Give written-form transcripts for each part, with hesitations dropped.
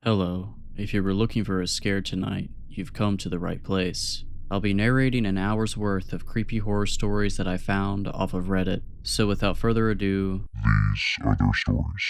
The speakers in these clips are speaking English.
Hello. If you were looking for a scare tonight, you've come to the right place. I'll be narrating an hour's worth of creepy horror stories that I found off of Reddit. So without further ado, These are their stories.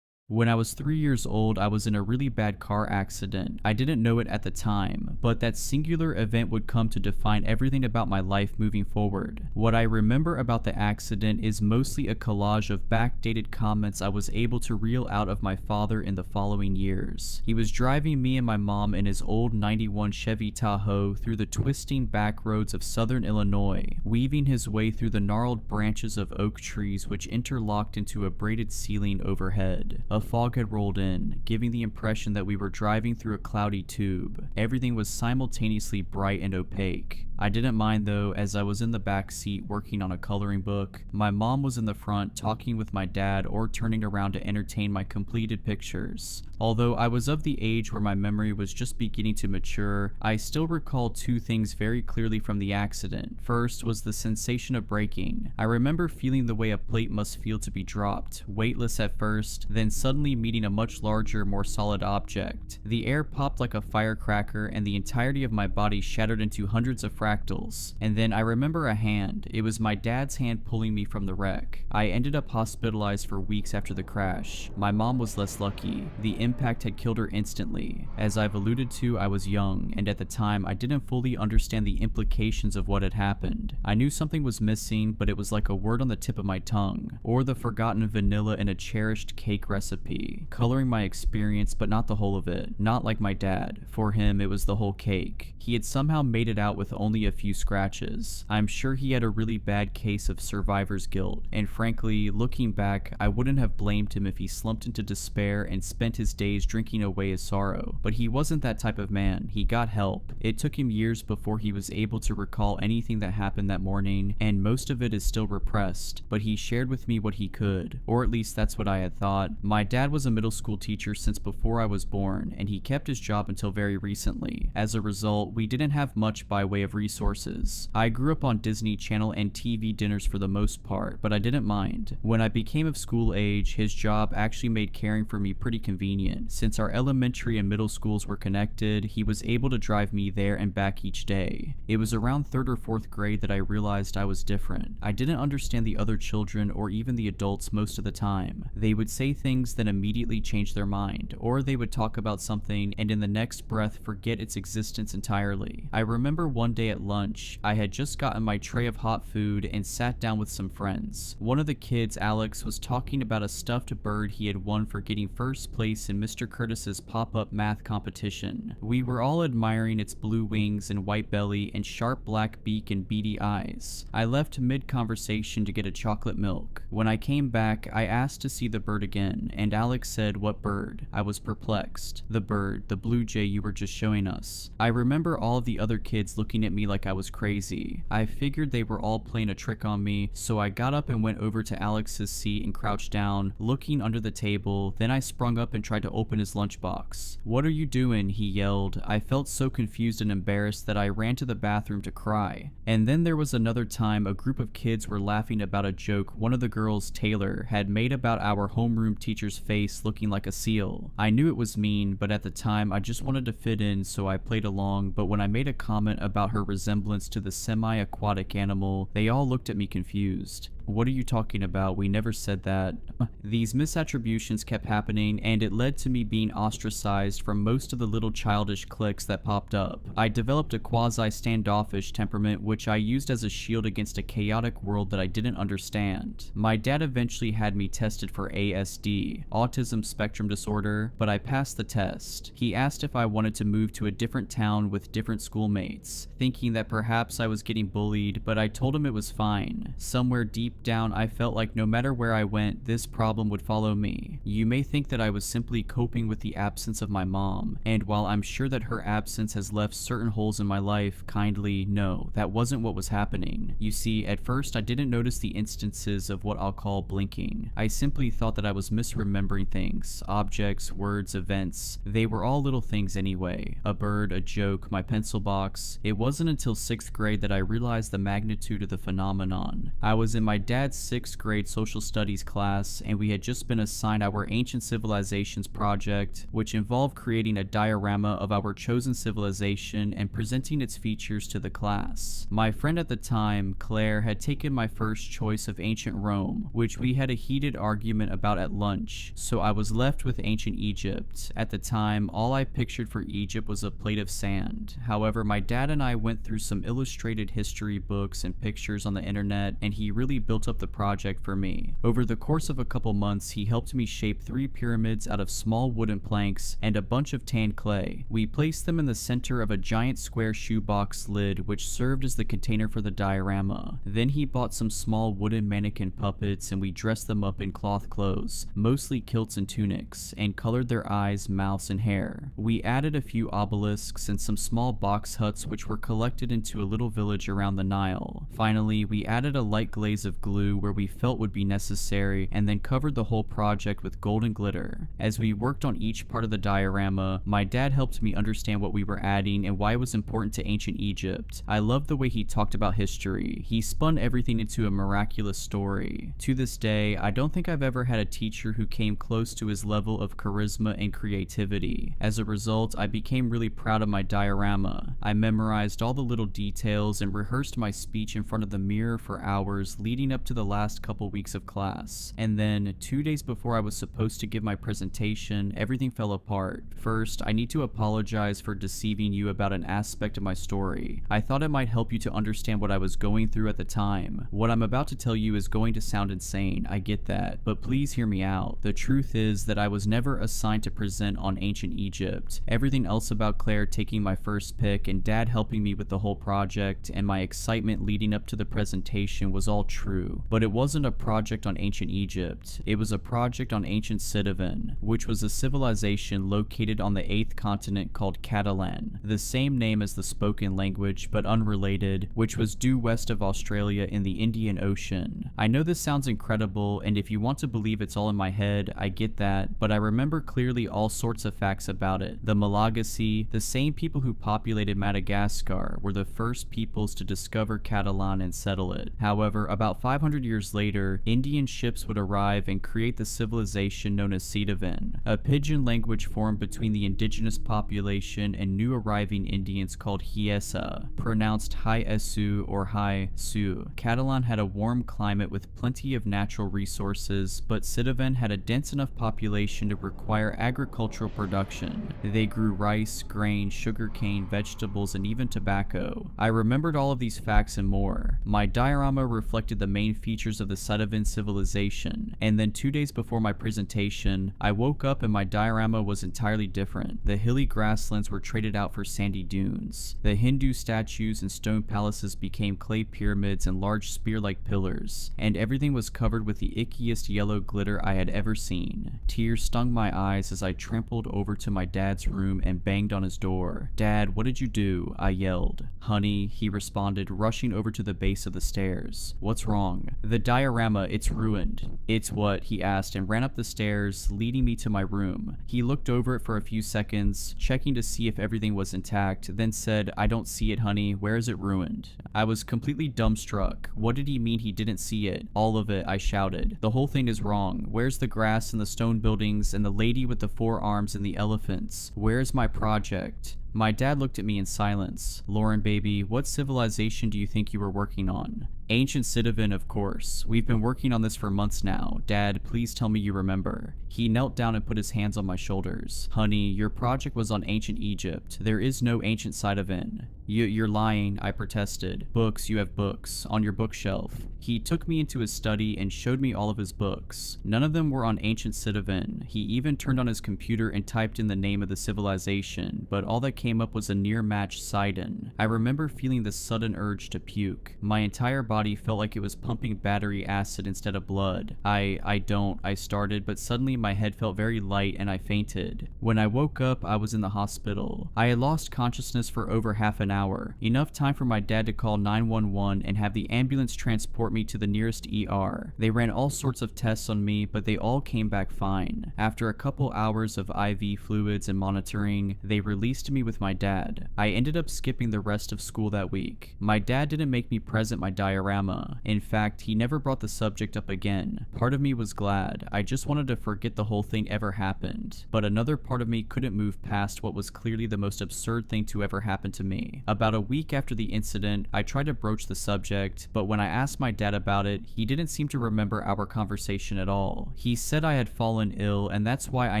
When I was 3 years old, I was in a really bad car accident. I didn't know it at the time, but that singular event would come to define everything about my life moving forward. What I remember about the accident is mostly a collage of backdated comments I was able to reel out of my father in the following years. He was driving me and my mom in his old 91 Chevy Tahoe through the twisting back roads of southern Illinois, weaving his way through the gnarled branches of oak trees which interlocked into a braided ceiling overhead. A fog had rolled in, giving the impression that we were driving through a cloudy tube. Everything was simultaneously bright and opaque. I didn't mind though, as I was in the back seat working on a coloring book. My mom was in the front talking with my dad or turning around to entertain my completed pictures. Although I was of the age where my memory was just beginning to mature, I still recall two things very clearly from the accident. First was the sensation of braking. I remember feeling the way a plate must feel to be dropped, weightless at first, then suddenly meeting a much larger, more solid object. The air popped like a firecracker and the entirety of my body shattered into hundreds of fractals. And then I remember a hand. It was my dad's hand pulling me from the wreck. I ended up hospitalized for weeks after the crash. My mom was less lucky. The impact had killed her instantly. As I've alluded to, I was young, and at the time I didn't fully understand the implications of what had happened. I knew something was missing, but it was like a word on the tip of my tongue, or the forgotten vanilla in a cherished cake recipe, coloring my experience but not the whole of it. Not like my dad. For him, it was the whole cake. He had somehow made it out with only a few scratches. I'm sure he had a really bad case of survivor's guilt, and frankly, looking back, I wouldn't have blamed him if he slumped into despair and spent his days drinking away his sorrow. But he wasn't that type of man. He got help. It took him years before he was able to recall anything that happened that morning, and most of it is still repressed, but he shared with me what he could, or at least that's what I had thought. My dad was a middle school teacher since before I was born, and he kept his job until very recently. As a result, we didn't have much by way of resources. I grew up on Disney Channel and TV dinners for the most part, but I didn't mind. When I became of school age, his job actually made caring for me pretty convenient. Since our elementary and middle schools were connected, he was able to drive me there and back each day. It was around 3rd or 4th grade that I realized I was different. I didn't understand the other children or even the adults most of the time. They would say things that immediately change their mind, or they would talk about something and in the next breath forget its existence entirely. I remember one day at lunch, I had just gotten my tray of hot food and sat down with some friends. One of the kids, Alex, was talking about a stuffed bird he had won for getting first place in Mr. Curtis's pop-up math competition. We were all admiring its blue wings and white belly and sharp black beak and beady eyes. I left mid-conversation to get a chocolate milk. When I came back, I asked to see the bird again, and Alex said, "What bird?" I was perplexed. "The bird, the blue jay you were just showing us." I remember all of the other kids looking at me like I was crazy. I figured they were all playing a trick on me, so I got up and went over to Alex's seat and crouched down, looking under the table. Then I sprung up and tried to open his lunchbox. "What are you doing?" he yelled. I felt so confused and embarrassed that I ran to the bathroom to cry. And then there was another time a group of kids were laughing about a joke one of the girls, Taylor, had made about our homeroom teacher's face looking like a seal. I knew it was mean, but at the time I just wanted to fit in, so I played along. But when I made a comment about her resemblance to the semi-aquatic animal, they all looked at me confused. "What are you talking about? We never said that." These misattributions kept happening, and it led to me being ostracized from most of the little childish cliques that popped up. I developed a quasi-standoffish temperament which I used as a shield against a chaotic world that I didn't understand. My dad eventually had me tested for ASD, autism spectrum disorder, but I passed the test. He asked if I wanted to move to a different town with different schoolmates, thinking that perhaps I was getting bullied, but I told him it was fine. Somewhere deep down, I felt like no matter where I went, this problem would follow me. You may think that I was simply coping with the absence of my mom, and while I'm sure that her absence has left certain holes in my life, kindly, no, that wasn't what was happening. You see, at first I didn't notice the instances of what I'll call blinking. I simply thought that I was misremembering things, objects, words, events. They were all little things anyway. A bird, a joke, my pencil box. It wasn't until 6th grade that I realized the magnitude of the phenomenon. I was in my dad's 6th grade social studies class, and we had just been assigned our Ancient Civilizations project, which involved creating a diorama of our chosen civilization and presenting its features to the class. My friend at the time, Claire, had taken my first choice of ancient Rome, which we had a heated argument about at lunch, so I was left with ancient Egypt. At the time, all I pictured for Egypt was a plate of sand. However, my dad and I went through some illustrated history books and pictures on the internet, and he really built up the project for me. Over the course of a couple months, he helped me shape 3 pyramids out of small wooden planks and a bunch of tanned clay. We placed them in the center of a giant square shoebox lid, which served as the container for the diorama. Then he bought some small wooden mannequin puppets, and we dressed them up in cloth clothes, mostly kilts and tunics, and colored their eyes, mouths, and hair. We added a few obelisks and some small box huts which were collected into a little village around the Nile. Finally, we added a light glaze of glue where we felt would be necessary, and then covered the whole project with golden glitter. As we worked on each part of the diorama, my dad helped me understand what we were adding and why it was important to ancient Egypt. I loved the way he talked about history. He spun everything into a miraculous story. To this day, I don't think I've ever had a teacher who came close to his level of charisma and creativity. As a result, I became really proud of my diorama. I memorized all the little details and rehearsed my speech in front of the mirror for hours leading up to the last couple weeks of class. And then, 2 days before I was supposed to give my presentation, everything fell apart. First, I need to apologize for deceiving you about an aspect of my story. I thought it might help you to understand what I was going through at the time. What I'm about to tell you is going to sound insane, I get that, but please hear me out. The truth is that I was never assigned to present on ancient Egypt. Everything else about Claire taking my first pick and Dad helping me with the whole project and my excitement leading up to the presentation was all true. But it wasn't a project on ancient Egypt. It was a project on ancient Citizen, which was a civilization located on the 8th continent called Catalan, the same name as the spoken language but unrelated, which was due west of Australia in the Indian Ocean. I know this sounds incredible, and if you want to believe it's all in my head, I get that, but I remember clearly all sorts of facts about it. The Malagasy, the same people who populated Madagascar, were the first peoples to discover Catalan and settle it. However, about 500 years later, Indian ships would arrive and create the civilization known as Citizen, a pidgin language formed between the indigenous population and new arriving Indians called Hiesa, pronounced Hi-Esu or Hi-Su. Catalan had a warm climate with plenty of natural resources, but Citizen had a dense enough population to require agricultural production. They grew rice, grain, sugarcane, vegetables, and even tobacco. I remembered all of these facts and more. My diorama reflected the main features of the Citizen civilization, and then 2 days before my presentation, I woke up and my diorama was entirely different. The hilly grasslands were traded out for sandy dunes. The Hindu statues and stone palaces became clay pyramids and large spear-like pillars, and everything was covered with the ickiest yellow glitter I had ever seen. Tears stung my eyes as I trampled over to my dad's room and banged on his door. "Dad, what did you do?" I yelled. "Honey," he responded, rushing over to the base of the stairs. "What's wrong?" "The diorama, it's ruined." "It's what?" he asked and ran up the stairs, leading me to my room. He looked over it for a few seconds, checking to see if everything was intact, then said, "I don't see it, honey. Where is it ruined?" I was completely dumbstruck. What did he mean he didn't see it? "All of it," I shouted. "The whole thing is wrong. Where's the grass and the stone buildings and the lady with the 4 arms and the elephants? Where's my project?" My dad looked at me in silence. "Lauren, baby, what civilization do you think you were working on?" "Ancient Citizen, of course. We've been working on this for months now. Dad, please tell me you remember." He knelt down and put his hands on my shoulders. "Honey, your project was on ancient Egypt. There is no ancient Citizen." You're lying," I protested. "Books, you have books. On your bookshelf." He took me into his study and showed me all of his books. None of them were on ancient Citizen. He even turned on his computer and typed in the name of the civilization, but all that came up was a near-matched Sidon. I remember feeling this sudden urge to puke. My entire body felt like it was pumping battery acid instead of blood. I started, but suddenly my head felt very light and I fainted. When I woke up, I was in the hospital. I had lost consciousness for over half an hour, enough time for my dad to call 911 and have the ambulance transport me to the nearest ER. They ran all sorts of tests on me, but they all came back fine. After a couple hours of IV fluids and monitoring, they released me with my dad. I ended up skipping the rest of school that week. My dad didn't make me present my diorama. In fact, he never brought the subject up again. Part of me was glad. I just wanted to forget the whole thing ever happened. But another part of me couldn't move past what was clearly the most absurd thing to ever happen to me. About a week after the incident, I tried to broach the subject, but when I asked my dad about it, he didn't seem to remember our conversation at all. He said I had fallen ill and that's why I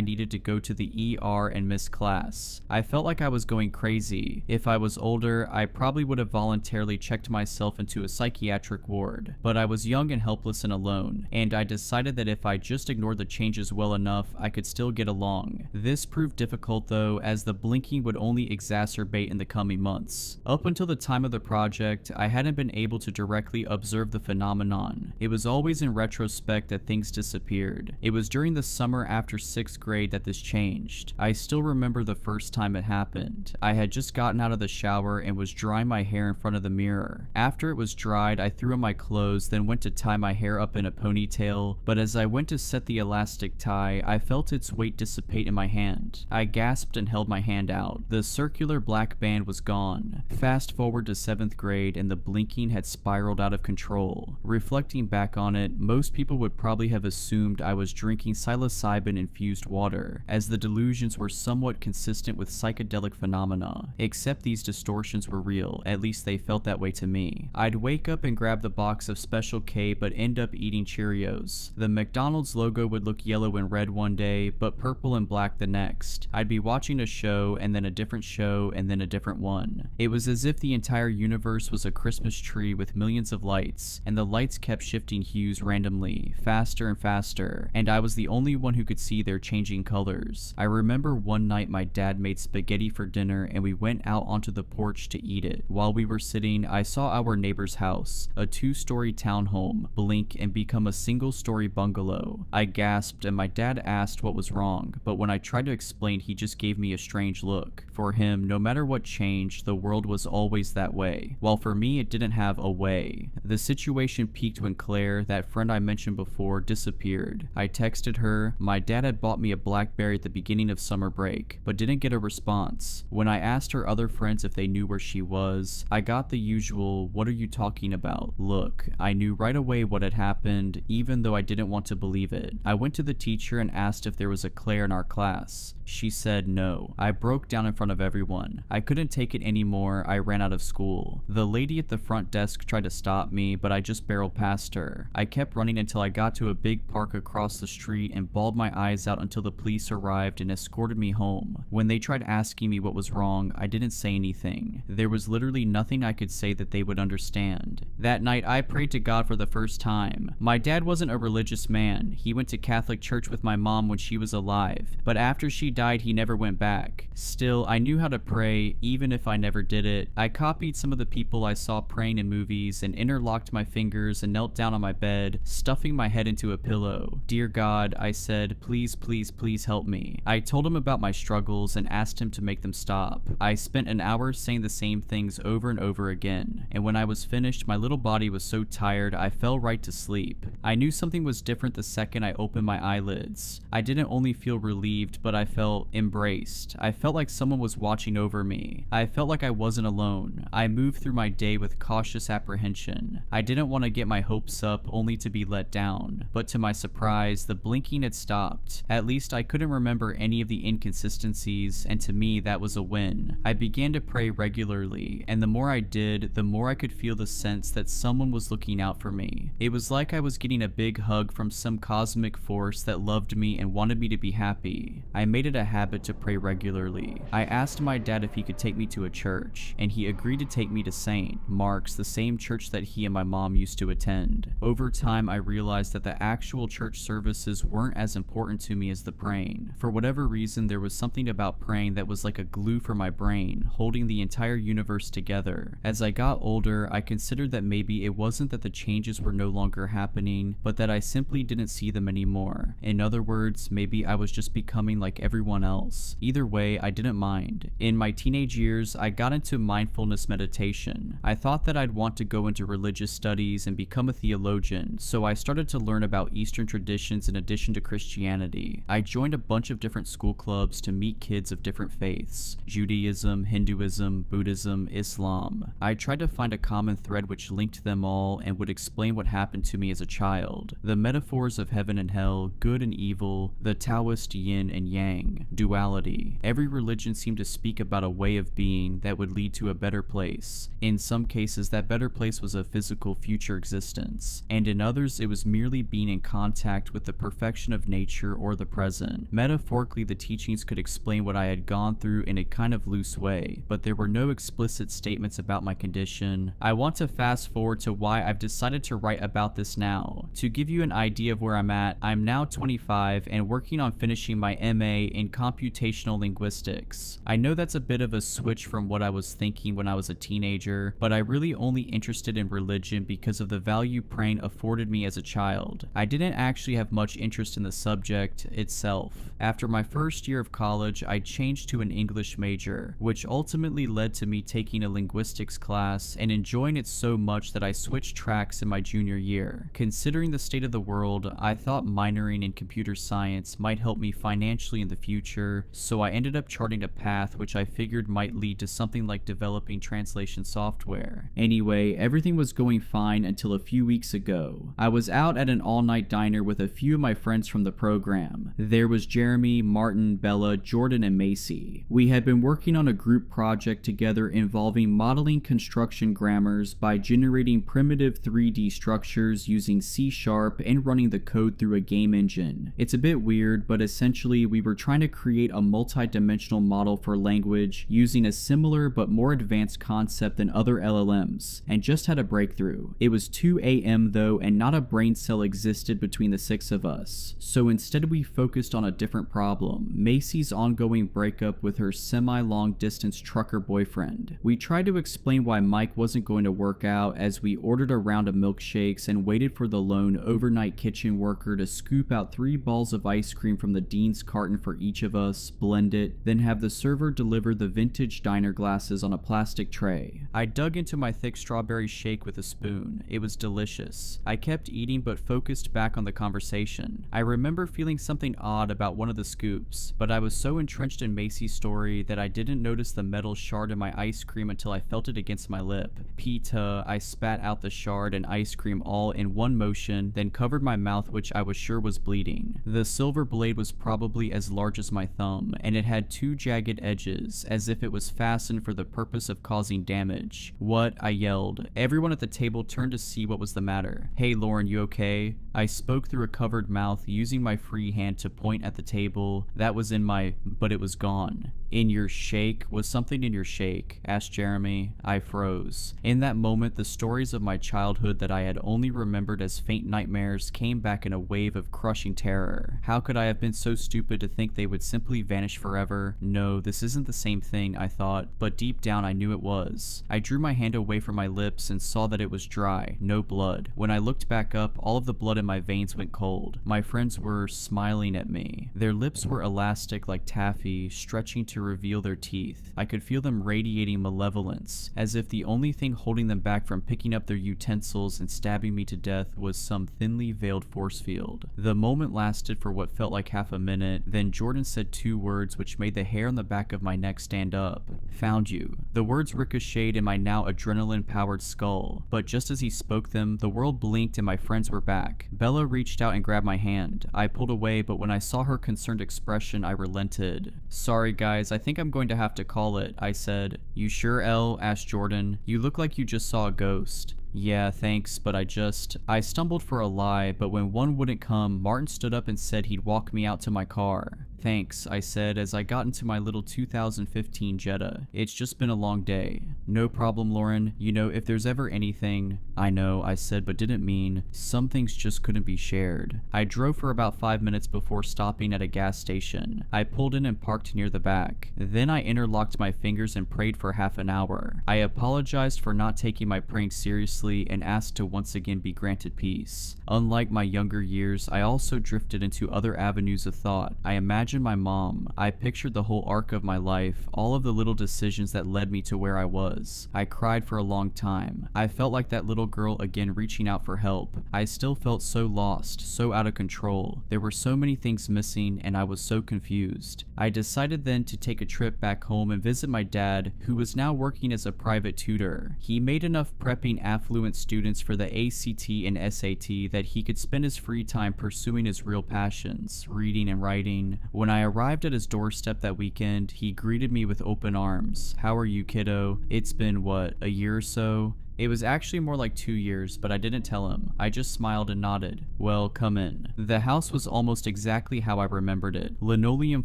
needed to go to the ER and miss class. I felt like I was going crazy. If I was older, I probably would have voluntarily checked myself into a psychiatric ward, but I was young and helpless and alone, and I decided that if I just ignored the changes well enough, I could still get along. This proved difficult though, as the blinking would only exacerbate in the coming months. Up until the time of the project, I hadn't been able to directly observe the phenomenon. It was always in retrospect that things disappeared. It was during the summer after 6th grade that this changed. I still remember the first time it happened. I had just gotten out of the shower and was drying my hair in front of the mirror. After it was dried, I threw on my clothes, then went to tie my hair up in a ponytail, but as I went to set the elastic tie, I felt its weight dissipate in my hand. I gasped and held my hand out. The circular black band was gone. Fast forward to 7th grade and the blinking had spiraled out of control. Reflecting back on it, most people would probably have assumed I was drinking psilocybin infused water, as the delusions were somewhat consistent with psychedelic phenomena, except these distortions were real, at least they felt that way to me. I'd wake up and grab the box of Special K but end up eating Cheerios. The McDonald's logo would look yellow and red one day, but purple and black the next. I'd be watching a show and then a different show and then a different one. It was as if the entire universe was a Christmas tree with millions of lights, and the lights kept shifting hues randomly, faster and faster, and I was the only one who could see their changing colors. I remember one night my dad made spaghetti for dinner and we went out onto the porch to eat it. While we were sitting, I saw our neighbor's house, a 2-story townhome, blink and become a single-story bungalow. I gasped and my dad asked what was wrong, but when I tried to explain, he just gave me a strange look. For him, no matter what changed, the world was always that way, while for me it didn't have a way. The situation peaked when Claire, that friend I mentioned before, disappeared. I texted her. My dad had bought me a BlackBerry at the beginning of summer break, but didn't get a response. When I asked her other friends if they knew where she was, I got the usual, "What are you talking about?" look. I knew right away what had happened, even though I didn't want to believe it. I went to the teacher and asked if there was a Claire in our class. She said no. I broke down in front of everyone. I couldn't take it anymore. I ran out of school. The lady at the front desk tried to stop me, but I just barreled past her. I kept running until I got to a big park across the street and bawled my eyes out until the police arrived and escorted me home. When they tried asking me what was wrong, I didn't say anything. There was literally nothing I could say that they would understand. That night, I prayed to God for the first time. My dad wasn't a religious man. He went to Catholic church with my mom when she was alive, but after she died, he never went back. Still, I knew how to pray, even if I never did it. I copied some of the people I saw praying in movies and interlocked my fingers and knelt down on my bed, stuffing my head into a pillow. "Dear God," I said, "please, please, please help me." I told him about my struggles and asked him to make them stop. I spent an hour saying the same things over and over again, and when I was finished, my little body was so tired I fell right to sleep. I knew something was different the second I opened my eyelids. I didn't only feel relieved, but I felt embraced. I felt like someone was watching over me. I felt like I wasn't alone. I moved through my day with cautious apprehension. I didn't want to get my hopes up only to be let down, but to my surprise, the blinking had stopped. At least I couldn't remember any of the inconsistencies, and to me that was a win. I began to pray regularly, and the more I did, the more I could feel the sense that someone was looking out for me. It was like I was getting a big hug from some cosmic force that loved me and wanted me to be happy. I made it a habit to pray regularly. I asked my dad if he could take me to a church, and he agreed to take me to St. Mark's, the same church that he and my mom used to attend. Over time, I realized that the actual church services weren't as important to me as the praying. For whatever reason, there was something about praying that was like a glue for my brain, holding the entire universe together. As I got older, I considered that maybe it wasn't that the changes were no longer happening, but that I simply didn't see them anymore. In In other words, maybe I was just becoming like everyone else. Either way, I didn't mind. In my teenage years, I got into mindfulness meditation. I thought that I'd want to go into religious studies and become a theologian, so I started to learn about Eastern traditions in addition to Christianity. I joined a bunch of different school clubs to meet kids of different faiths: Judaism, Hinduism, Buddhism, Islam. I tried to find a common thread which linked them all and would explain what happened to me as a child. The metaphors of heaven and hell, good and evil, the Taoist yin and yang, duality. Every religion seemed to speak about a way of being that would lead to a better place. In some cases, that better place was a physical future existence, and in others it was merely being in contact with the perfection of nature or the present. Metaphorically, the teachings could explain what I had gone through in a kind of loose way, but there were no explicit statements about my condition. I want to fast forward to why I've decided to write about this now. To give you an idea of where I'm at, I'm now 25 and working on finishing my MA in computational linguistics. I know that's a bit of a switch from what I was thinking when I was a teenager, but I really only interested in religion because of the value praying afforded me as a child. I didn't actually have much interest in the subject itself. After my first year of college, I changed to an English major, which ultimately led to me taking a linguistics class and enjoying it so much that I switched tracks in my junior year. Considering the state of the world, I thought minoring in computer science might help me financially in the future, so I ended up charting a path which I figured might lead to something like developing translation software. Anyway, everything was going fine until a few weeks ago. I was out at an all-night diner with a few of my friends from the program. There was Jeremy, Martin, Bella, Jordan, and Macy. We had been working on a group project together involving modeling construction grammars by generating primitive 3D structures using C# and running the code through a game engine. It's a bit weird, but essentially we were trying to create a multi-dimensional model for language using a similar but more advanced concept than other LLMs, and just had a breakthrough. It was 2 a.m. though, and not a brain cell existed between the 6 of us, so instead we focused on a different problem: Macy's ongoing breakup with her semi-long distance trucker boyfriend. We tried to explain why Mike wasn't going to work out as we ordered a round of milkshakes and waited for the lone overnight kitchen worker to scoop out 3 balls of ice cream from the Dean's carton for each of us, blend it, then have the server deliver the vintage diner glasses on a plastic tray. I dug into my thick strawberry shake with a spoon. It was delicious. I kept eating but focused back on the conversation. I remember feeling something odd about one of the scoops, but I was so entrenched in Macy's story that I didn't notice the metal shard in my ice cream until I felt it against my lip. Pita, I spat out the shard and ice cream all in one motion, then covered my mouth, which I was sure was bleeding. The silver blade was probably as large as my thumb, and it had 2 jagged edges, as if it was fastened for the purpose of causing damage. "What?" I yelled. Everyone at the table turned to see what was the matter. "Hey Lauren, you okay?" I spoke through a covered mouth, using my free hand to point at the table. That was in my, but it was gone. "In your shake? Was something in your shake?" asked Jeremy. I froze. In that moment, the stories of my childhood that I had only remembered as faint nightmares came back in a wave of crushing terror. How could I have been so stupid to think they would simply vanish forever? No, this isn't the same thing, I thought, but deep down I knew it was. I drew my hand away from my lips and saw that it was dry, no blood. When I looked back up, all of the blood in my veins went cold. My friends were smiling at me. Their lips were elastic like taffy, stretching to reveal their teeth. I could feel them radiating malevolence, as if the only thing holding them back from picking up their utensils and stabbing me to death was some thinly veiled force field. The moment lasted for what felt like half a minute, then Jordan said 2 words which made the hair on the back of my neck stand up. "Found you." The words ricocheted in my now adrenaline-powered skull, but just as he spoke them, the world blinked and my friends were back. Bella reached out and grabbed my hand. I pulled away, but when I saw her concerned expression, I relented. "Sorry guys, I think I'm going to have to call it," I said. "You sure, Elle?" asked Jordan. "You look like you just saw a ghost." "Yeah, thanks, but I stumbled for a lie, but when one wouldn't come, Martin stood up and said he'd walk me out to my car." "Thanks," I said as I got into my little 2015 Jetta. "It's just been a long day." "No problem, Lauren. You know, if there's ever anything..." I know, I said, but didn't mean. Some things just couldn't be shared. I drove for about 5 minutes before stopping at a gas station. I pulled in and parked near the back. Then I interlocked my fingers and prayed for half an hour. I apologized for not taking my prank seriously and asked to once again be granted peace. Unlike my younger years, I also drifted into other avenues of thought. I imagined my mom. I pictured the whole arc of my life, all of the little decisions that led me to where I was. I cried for a long time. I felt like that little girl again reaching out for help. I still felt so lost, so out of control. There were so many things missing and I was so confused. I decided then to take a trip back home and visit my dad, who was now working as a private tutor. He made enough prepping affluent students for the ACT and SAT that he could spend his free time pursuing his real passions, reading and writing. When I arrived at his doorstep that weekend, he greeted me with open arms. "How are you, kiddo? It's been, what, a year or so?" It was actually more like 2 years, but I didn't tell him. I just smiled and nodded. "Well, come in." The house was almost exactly how I remembered it. Linoleum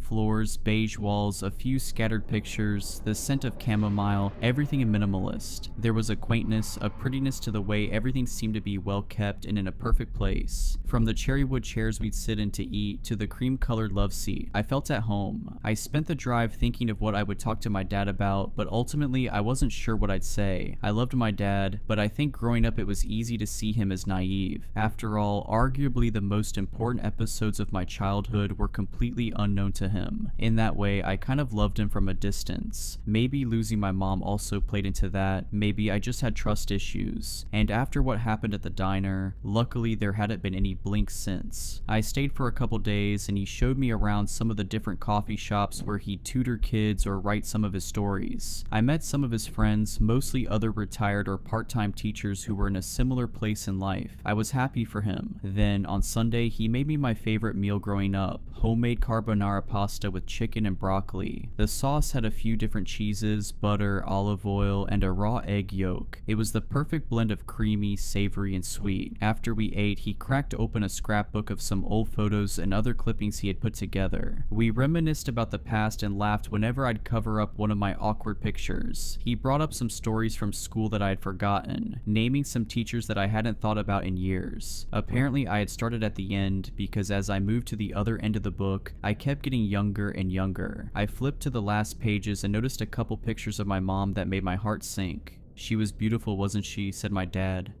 floors, beige walls, a few scattered pictures, the scent of chamomile, everything minimalist. There was a quaintness, a prettiness to the way everything seemed to be well kept and in a perfect place. From the cherrywood chairs we'd sit in to eat to the cream-colored love seat, I felt at home. I spent the drive thinking of what I would talk to my dad about, but ultimately I wasn't sure what I'd say. I loved my dad, but I think growing up it was easy to see him as naive. After all, arguably the most important episodes of my childhood were completely unknown to him. In that way, I kind of loved him from a distance. Maybe losing my mom also played into that. Maybe I just had trust issues. And after what happened at the diner, luckily there hadn't been any blink since. I stayed for a couple days and he showed me around some of the different coffee shops where he'd tutor kids or write some of his stories. I met some of his friends, mostly other retired or part-time teachers who were in a similar place in life. I was happy for him. Then, on Sunday, he made me my favorite meal growing up, homemade carbonara pasta with chicken and broccoli. The sauce had a few different cheeses, butter, olive oil, and a raw egg yolk. It was the perfect blend of creamy, savory, and sweet. After we ate, he cracked open a scrapbook of some old photos and other clippings he had put together. We reminisced about the past and laughed whenever I'd cover up one of my awkward pictures. He brought up some stories from school that I had forgotten, naming some teachers that I hadn't thought about in years. Apparently I had started at the end because as I moved to the other end of the book, I kept getting younger and younger. I flipped to the last pages and noticed a couple pictures of my mom that made my heart sink. "She was beautiful, wasn't she?" said my dad.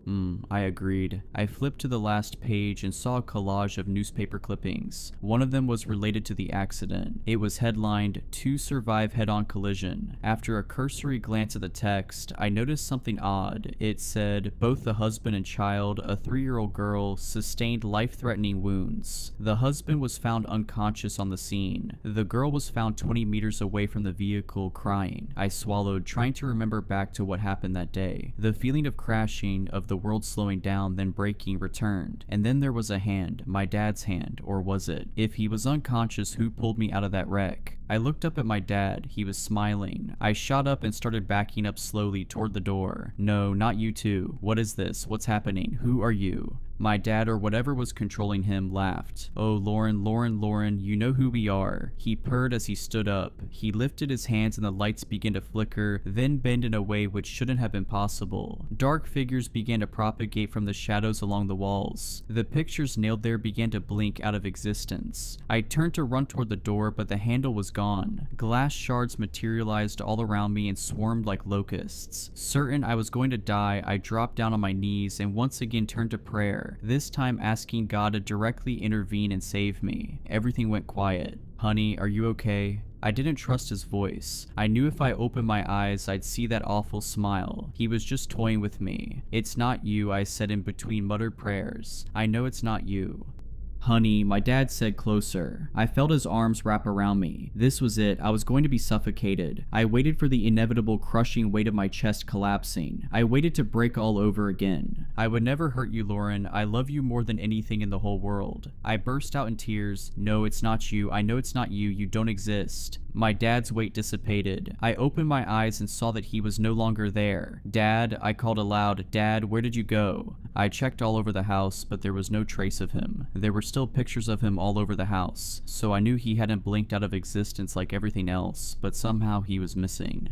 I agreed. I flipped to the last page and saw a collage of newspaper clippings. One of them was related to the accident. It was headlined, "Two Survive Head-On Collision." After a cursory glance at the text, I noticed something odd. It said, "Both the husband and child, a 3-year-old girl, sustained life-threatening wounds. The husband was found unconscious on the scene. The girl was found 20 meters away from the vehicle, crying." I swallowed, trying to remember back to what happened that day. The feeling of crashing, of the world slowing down, then breaking, returned. And then there was a hand, my dad's hand, or was it? If he was unconscious, who pulled me out of that wreck? I looked up at my dad. He was smiling. I shot up and started backing up slowly toward the door. "No, not you two. What is this? What's happening? Who are you?" My dad, or whatever was controlling him, laughed. "Oh, Lauren, you know who we are." He purred as he stood up. He lifted his hands and the lights began to flicker, then bend in a way which shouldn't have been possible. Dark figures began to propagate from the shadows along the walls. The pictures nailed there began to blink out of existence. I turned to run toward the door, but the handle was gone. Glass shards materialized all around me and swarmed like locusts. Certain I was going to die, I dropped down on my knees and once again turned to prayer. This time asking God to directly intervene and save me. Everything went quiet. "Honey, are you okay?" I didn't trust his voice. I knew if I opened my eyes, I'd see that awful smile. He was just toying with me. "It's not you," I said in between muttered prayers. "I know it's not you." "Honey," my dad said closer. I felt his arms wrap around me. This was it. I was going to be suffocated. I waited for the inevitable crushing weight of my chest collapsing. I waited to break all over again. "I would never hurt you, Lauren. I love you more than anything in the whole world." I burst out in tears. "No, it's not you. I know it's not you. You don't exist." My dad's weight dissipated. I opened my eyes and saw that he was no longer there. "Dad," I called aloud. "Dad, where did you go?" I checked all over the house, but there was no trace of him. There were still pictures of him all over the house, so I knew he hadn't blinked out of existence like everything else, but somehow he was missing.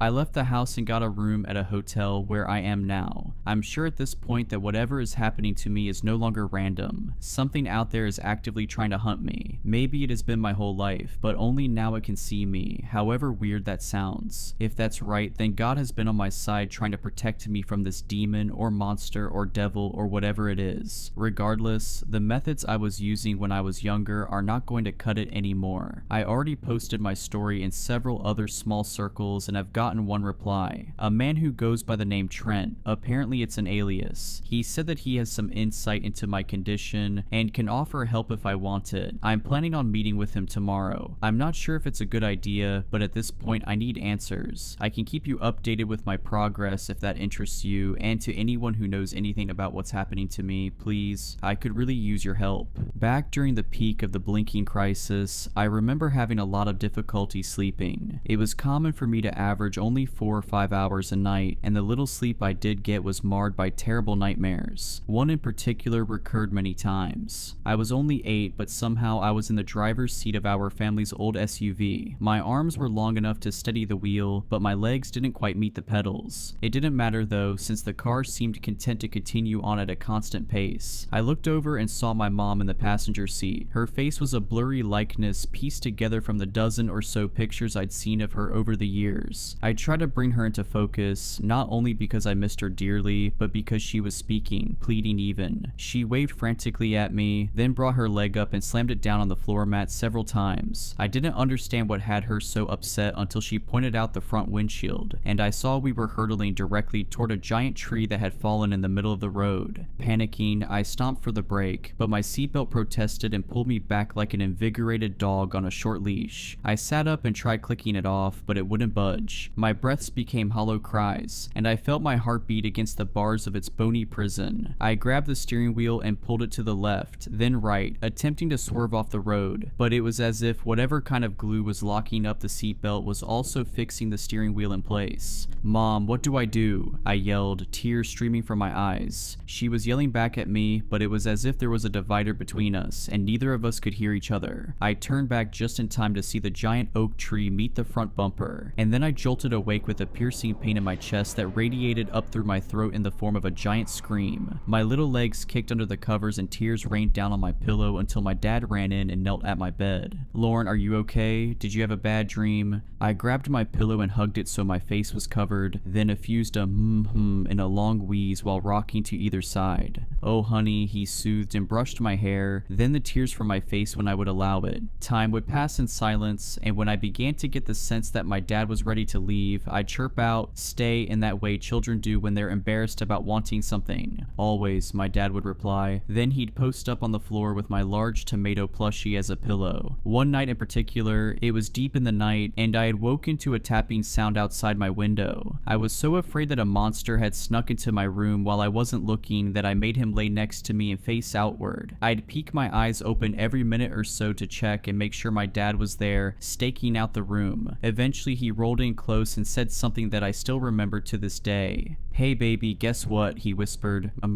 I left the house and got a room at a hotel where I am now. I'm sure at this point that whatever is happening to me is no longer random. Something out there is actively trying to hunt me. Maybe it has been my whole life, but only now it can see me, however weird that sounds. If that's right, then God has been on my side trying to protect me from this demon or monster or devil or whatever it is. Regardless, the methods I was using when I was younger are not going to cut it anymore. I already posted my story in several other small circles and have gotten one reply. A man who goes by the name Trent, apparently it's an alias. He said that he has some insight into my condition and can offer help if I want it. I'm planning on meeting with him tomorrow. I'm not sure if it's a good idea, but at this point I need answers. I can keep you updated with my progress if that interests you, and to anyone who knows anything about what's happening to me, please, I could really use your help. Back during the peak of the blinking crisis, I remember having a lot of difficulty sleeping. It was common for me to average only 4 or 5 hours a night, and the little sleep I did get was marred by terrible nightmares. One in particular recurred many times. I was only 8, but somehow I was in the driver's seat of our family's old SUV. My arms were long enough to steady the wheel, but my legs didn't quite meet the pedals. It didn't matter though, since the car seemed content to continue on at a constant pace. I looked over and saw my mom in the passenger seat. Her face was a blurry likeness pieced together from the dozen or so pictures I'd seen of her over the years. I tried to bring her into focus, not only because I missed her dearly, but because she was speaking, pleading even. She waved frantically at me, then brought her leg up and slammed it down on the floor mat several times. I didn't understand what had her so upset until she pointed out the front windshield, and I saw we were hurtling directly toward a giant tree that had fallen in the middle of the road. Panicking, I stomped for the brake, but my seatbelt protested and pulled me back like an invigorated dog on a short leash. I sat up and tried clicking it off, but it wouldn't budge. My breaths became hollow cries, and I felt my heart beat against the bars of its bony prison. I grabbed the steering wheel and pulled it to the left, then right, attempting to swerve off the road, but it was as if whatever kind of glue was locking up the seatbelt was also fixing the steering wheel in place. "Mom, what do I do?" I yelled, tears streaming from my eyes. She was yelling back at me, but it was as if there was a divider between us, and neither of us could hear each other. I turned back just in time to see the giant oak tree meet the front bumper, and then I jolted awake with a piercing pain in my chest that radiated up through my throat in the form of a giant scream. My little legs kicked under the covers and tears rained down on my pillow until my dad ran in and knelt at my bed. "Lauren, are you okay? Did you have a bad dream?" I grabbed my pillow and hugged it so my face was covered, then effused a in a long wheeze while rocking to either side. "Oh honey," he soothed and brushed my hair, then the tears from my face when I would allow it. Time would pass in silence, and when I began to get the sense that my dad was ready to leave, I'd chirp out, "Stay," in that way children do when they're embarrassed about wanting something. "Always," my dad would reply. Then he'd post up on the floor with my large tomato plushie as a pillow. One night in particular, it was deep in the night, and I had woken to a tapping sound outside my window. I was so afraid that a monster had snuck into my room while I wasn't looking that I made him lay next to me and face outward. I'd peek my eyes open every minute or so to check and make sure my dad was there, staking out the room. Eventually he rolled in close and said something that I still remember to this day. "Hey baby, guess what?" he whispered. I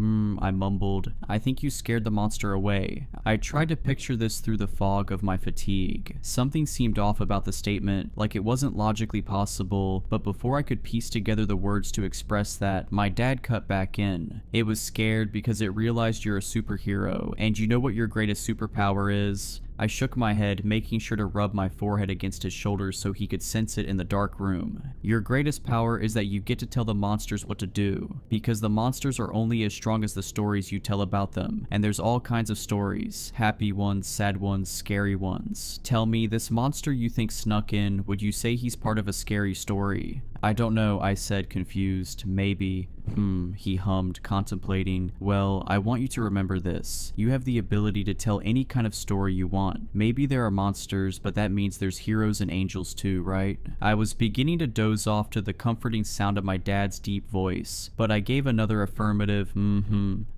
mumbled. "I think you scared the monster away." I tried to picture this through the fog of my fatigue. Something seemed off about the statement, like it wasn't logically possible, but before I could piece together the words to express that, my dad cut back in. "It was scared because it realized you're a superhero, and you know what your greatest superpower is?" I shook my head, making sure to rub my forehead against his shoulders so he could sense it in the dark room. "Your greatest power is that you get to tell the monsters what to do, because the monsters are only as strong as the stories you tell about them, and there's all kinds of stories, happy ones, sad ones, scary ones. Tell me, this monster you think snuck in, would you say he's part of a scary story?" "I don't know," I said, confused. "Maybe." He hummed, contemplating. "Well, I want you to remember this. You have the ability to tell any kind of story you want. Maybe there are monsters, but that means there's heroes and angels too, right?" I was beginning to doze off to the comforting sound of my dad's deep voice, but I gave another affirmative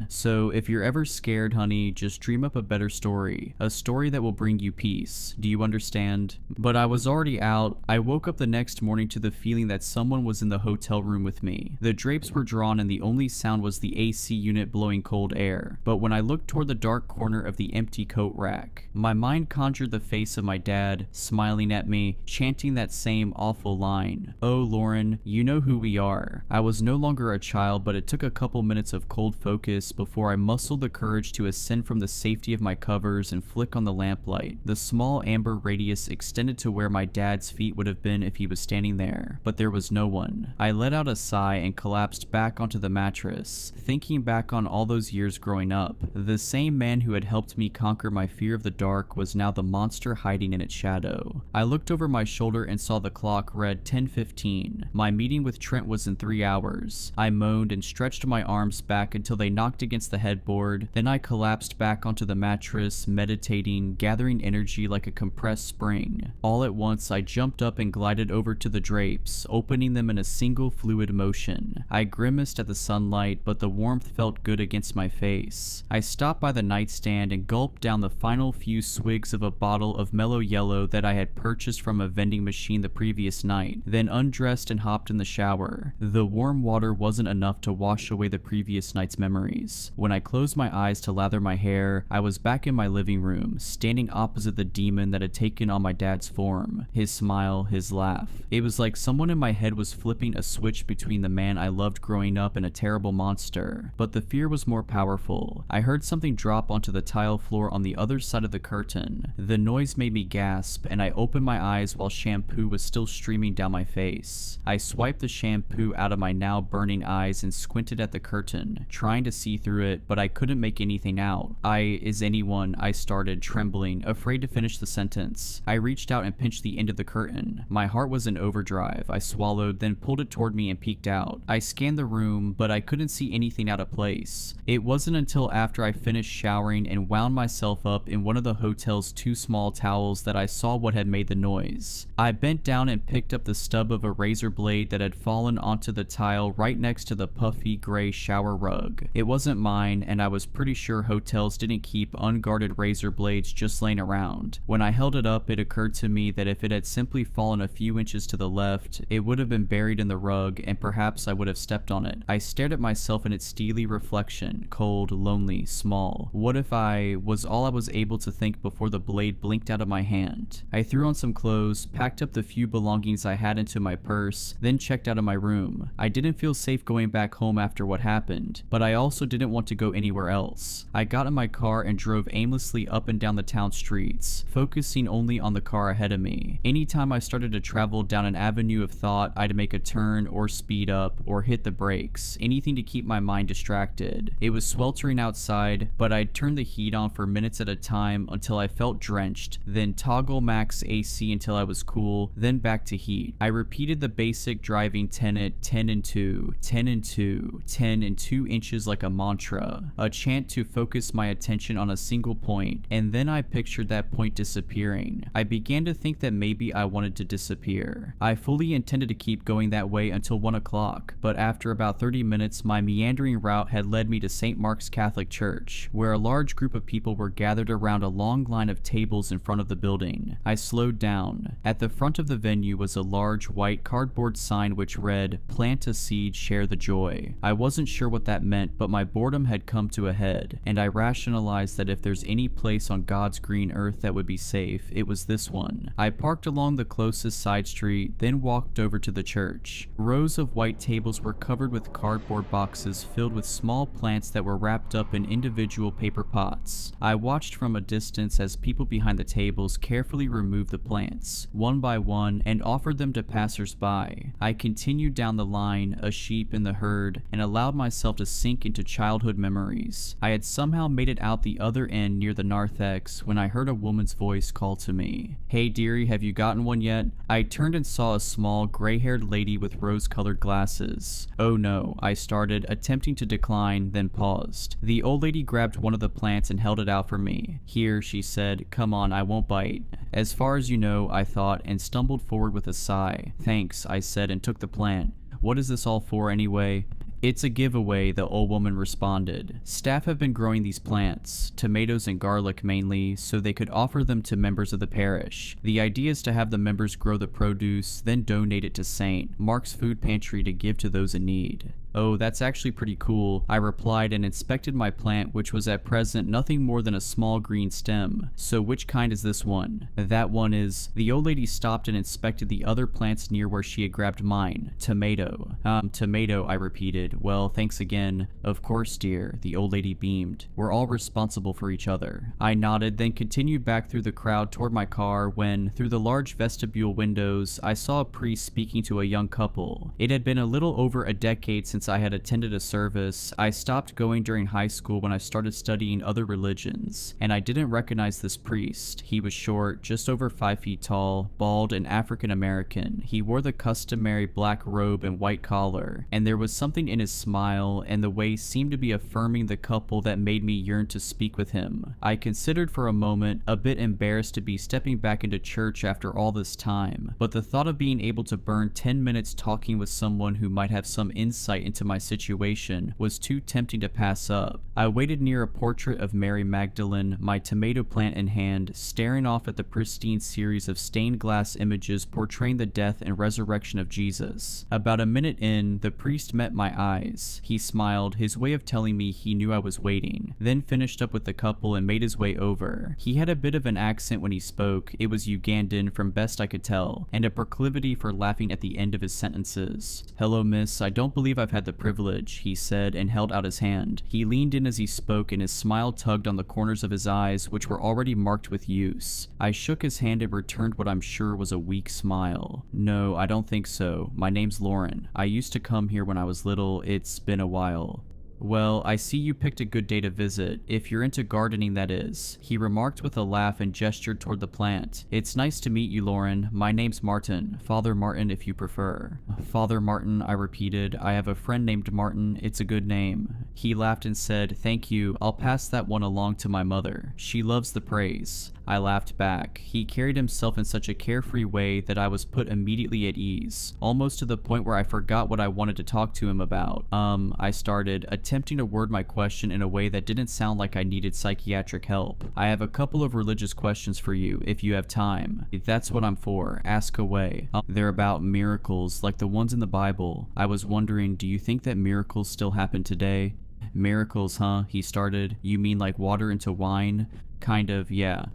"So if you're ever scared, honey, just dream up a better story. A story that will bring you peace. Do you understand?" But I was already out. I woke up the next morning to the feeling that someone was in the hotel room with me. The drapes were drawn and the only sound was the AC unit blowing cold air. But when I looked toward the dark corner of the empty coat rack, my mind conjured the face of my dad, smiling at me, chanting that same awful line, "Oh Lauren, you know who we are." I was no longer a child, but it took a couple minutes of cold focus before I muscled the courage to ascend from the safety of my covers and flick on the lamplight. The small amber radius extended to where my dad's feet would have been if he was standing there, but there was no one. I let out a sigh and collapsed back onto the mattress, thinking back on all those years growing up. The same man who had helped me conquer my fear of the dark was now the monster hiding in its shadow. I looked over my shoulder and saw the clock read 10:15. My meeting with Trent was in 3 hours. I moaned and stretched my arms back until they knocked against the headboard. Then I collapsed back onto the mattress, meditating, gathering energy like a compressed spring. All at once, I jumped up and glided over to the drapes, opening them in a single fluid motion. I grimaced at the sunlight, but the warmth felt good against my face. I stopped by the nightstand and gulped down the final few swigs of a bottle of mellow yellow that I had purchased from a vending machine the previous night, then undressed and hopped in the shower. The warm water wasn't enough to wash away the previous night's memories. When I closed my eyes to lather my hair, I was back in my living room, standing opposite the demon that had taken on my dad's form. His smile, his laugh. It was like someone in my head was flipping a switch between the man I loved growing up and a terrible monster. But the fear was more powerful. I heard something drop onto the tile floor on the other side of the curtain. The noise made me gasp, and I opened my eyes while shampoo was still streaming down my face. I swiped the shampoo out of my now burning eyes and squinted at the curtain, trying to see through it, but I couldn't make anything out. Is anyone, I started, trembling, afraid to finish the sentence. I reached out and pinched the end of the curtain. My heart was in overdrive. I swallowed, then pulled it toward me and peeked out. I scanned the room, but I couldn't see anything out of place. It wasn't until after I finished showering and wound myself up in one of the hotel's 2 small towels that I saw what had made the noise. I bent down and picked up the stub of a razor blade that had fallen onto the tile right next to the puffy gray shower rug. It wasn't mine, and I was pretty sure hotels didn't keep unguarded razor blades just laying around. When I held it up, it occurred to me that if it had simply fallen a few inches to the left, it would have been buried in the rug, and perhaps I would have stepped on it. I stared at myself in its steely reflection, cold, lonely, small. What if I was all I was able to think before the blade blinked out of my hand? I threw on some clothes, packed up the few belongings I had into my purse, then checked out of my room. I didn't feel safe going back home after what happened, but I also didn't want to go anywhere else. I got in my car and drove aimlessly up and down the town streets, focusing only on the car ahead of me. Anytime I started to travel down an avenue of thought, I'd make a turn or speed up or hit the brakes, anything to keep my mind distracted. It was sweltering outside, but I'd turn the heat on for minutes at a time until I felt drenched, then toggle max AC until I was cool, then back to heat. I repeated the basic driving tenet 10 and 2, 10 and 2, 10 and 2 inches like a mantra, a chant to focus my attention on a single point, and then I pictured that point disappearing. I began to think that maybe I wanted to disappear. I fully intended to keep going that way until 1 o'clock, but after about 30 minutes my meandering route had led me to St. Mark's Catholic Church, where a large group of people were gathered around a long line of tables in front of the building. I slowed down. At the front of the venue was a large white cardboard sign which read, "Plant a seed, share the joy." I wasn't sure what that meant, but my boredom had come to a head, and I rationalized that if there's any place on God's green earth that would be safe, it was this one. I parked along the closest side street, then walked over to the church. Rows of white tables were covered with cardboard boxes filled with small plants that were wrapped up in individual paper pots. I watched from a distance as people behind the tables carefully removed the plants, one by one, and offered them to passers-by. I continued down the line, a sheep in the herd, and allowed myself to sink into childhood memories. I had somehow made it out the other end near the narthex when I heard a woman's voice call to me. "Hey dearie, have you gotten one yet?" I turned and saw a small, gray-haired lady with rose-colored glasses. "Oh no," I started, attempting to decline, then paused. The old lady grabbed one of the plants and held it out for me. "Here," she said, "come on, I won't bite." "As far as you know," I thought, and stumbled forward with a sigh. "Thanks," I said, and took the plant. "What is this all for anyway?" "It's a giveaway," the old woman responded. "Staff have been growing these plants, tomatoes and garlic mainly, so they could offer them to members of the parish. The idea is to have the members grow the produce, then donate it to St. Mark's food pantry to give to those in need." "Oh, that's actually pretty cool," I replied and inspected my plant, which was at present nothing more than a small green stem. "So which kind is this one?" "That one is..." The old lady stopped and inspected the other plants near where she had grabbed mine. "Tomato." Tomato," I repeated. "Well, thanks again." "Of course, dear," the old lady beamed. "We're all responsible for each other." I nodded, then continued back through the crowd toward my car when, through the large vestibule windows, I saw a priest speaking to a young couple. It had been a little over a decade since I had attended a service. I stopped going during high school when I started studying other religions, and I didn't recognize this priest. He was short, just over 5 feet tall, bald, and African American. He wore the customary black robe and white collar, and there was something in his smile and the way he seemed to be affirming the couple that made me yearn to speak with him. I considered for a moment, a bit embarrassed to be stepping back into church after all this time, but the thought of being able to burn 10 minutes talking with someone who might have some insight into my situation was too tempting to pass up. I waited near a portrait of Mary Magdalene, my tomato plant in hand, staring off at the pristine series of stained glass images portraying the death and resurrection of Jesus. About a minute in, the priest met my eyes. He smiled, his way of telling me he knew I was waiting, then finished up with the couple and made his way over. He had a bit of an accent when he spoke. It was Ugandan from best I could tell, and a proclivity for laughing at the end of his sentences. "Hello, miss. I don't believe I've had the privilege," he said, and held out his hand. He leaned in as he spoke, and his smile tugged on the corners of his eyes, which were already marked with use. I shook his hand and returned what I'm sure was a weak smile. "No, I don't think so. My name's Lauren. I used to come here when I was little. It's been a while." "Well, I see you picked a good day to visit, if you're into gardening, that is," he remarked with a laugh and gestured toward the plant. "It's nice to meet you, Lauren. My name's Martin. Father Martin, if you prefer." "Father Martin," I repeated. "I have a friend named Martin. It's a good name." He laughed and said, "Thank you. I'll pass that one along to my mother. She loves the praise." I laughed back. He carried himself in such a carefree way that I was put immediately at ease, almost to the point where I forgot what I wanted to talk to him about. I started, attempting to word my question in a way that didn't sound like I needed psychiatric help. "I have a couple of religious questions for you, if you have time." "That's what I'm for. Ask away." "They're about miracles, like the ones in the Bible. I was wondering, do you think that miracles still happen today?" "Miracles, huh?" he started. "You mean like water into wine?" "Kind of, yeah."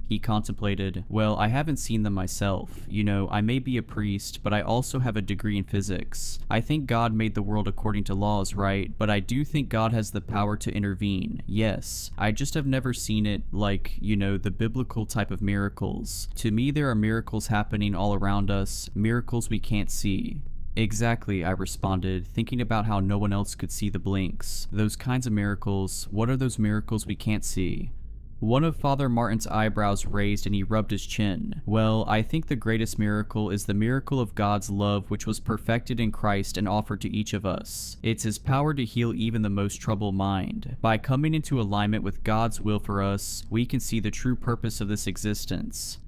He contemplated. "Well, I haven't seen them myself. You know, I may be a priest, but I also have a degree in physics. I think God made the world according to laws, right? But I do think God has the power to intervene. Yes. I just have never seen it like, you know, the biblical type of miracles. To me, there are miracles happening all around us, miracles we can't see." "Exactly," I responded, thinking about how no one else could see the blinks. "Those kinds of miracles, what are those miracles we can't see?" One of Father Martin's eyebrows raised and he rubbed his chin. "Well, I think the greatest miracle is the miracle of God's love, which was perfected in Christ and offered to each of us. It's his power to heal even the most troubled mind. By coming into alignment with God's will for us, we can see the true purpose of this existence."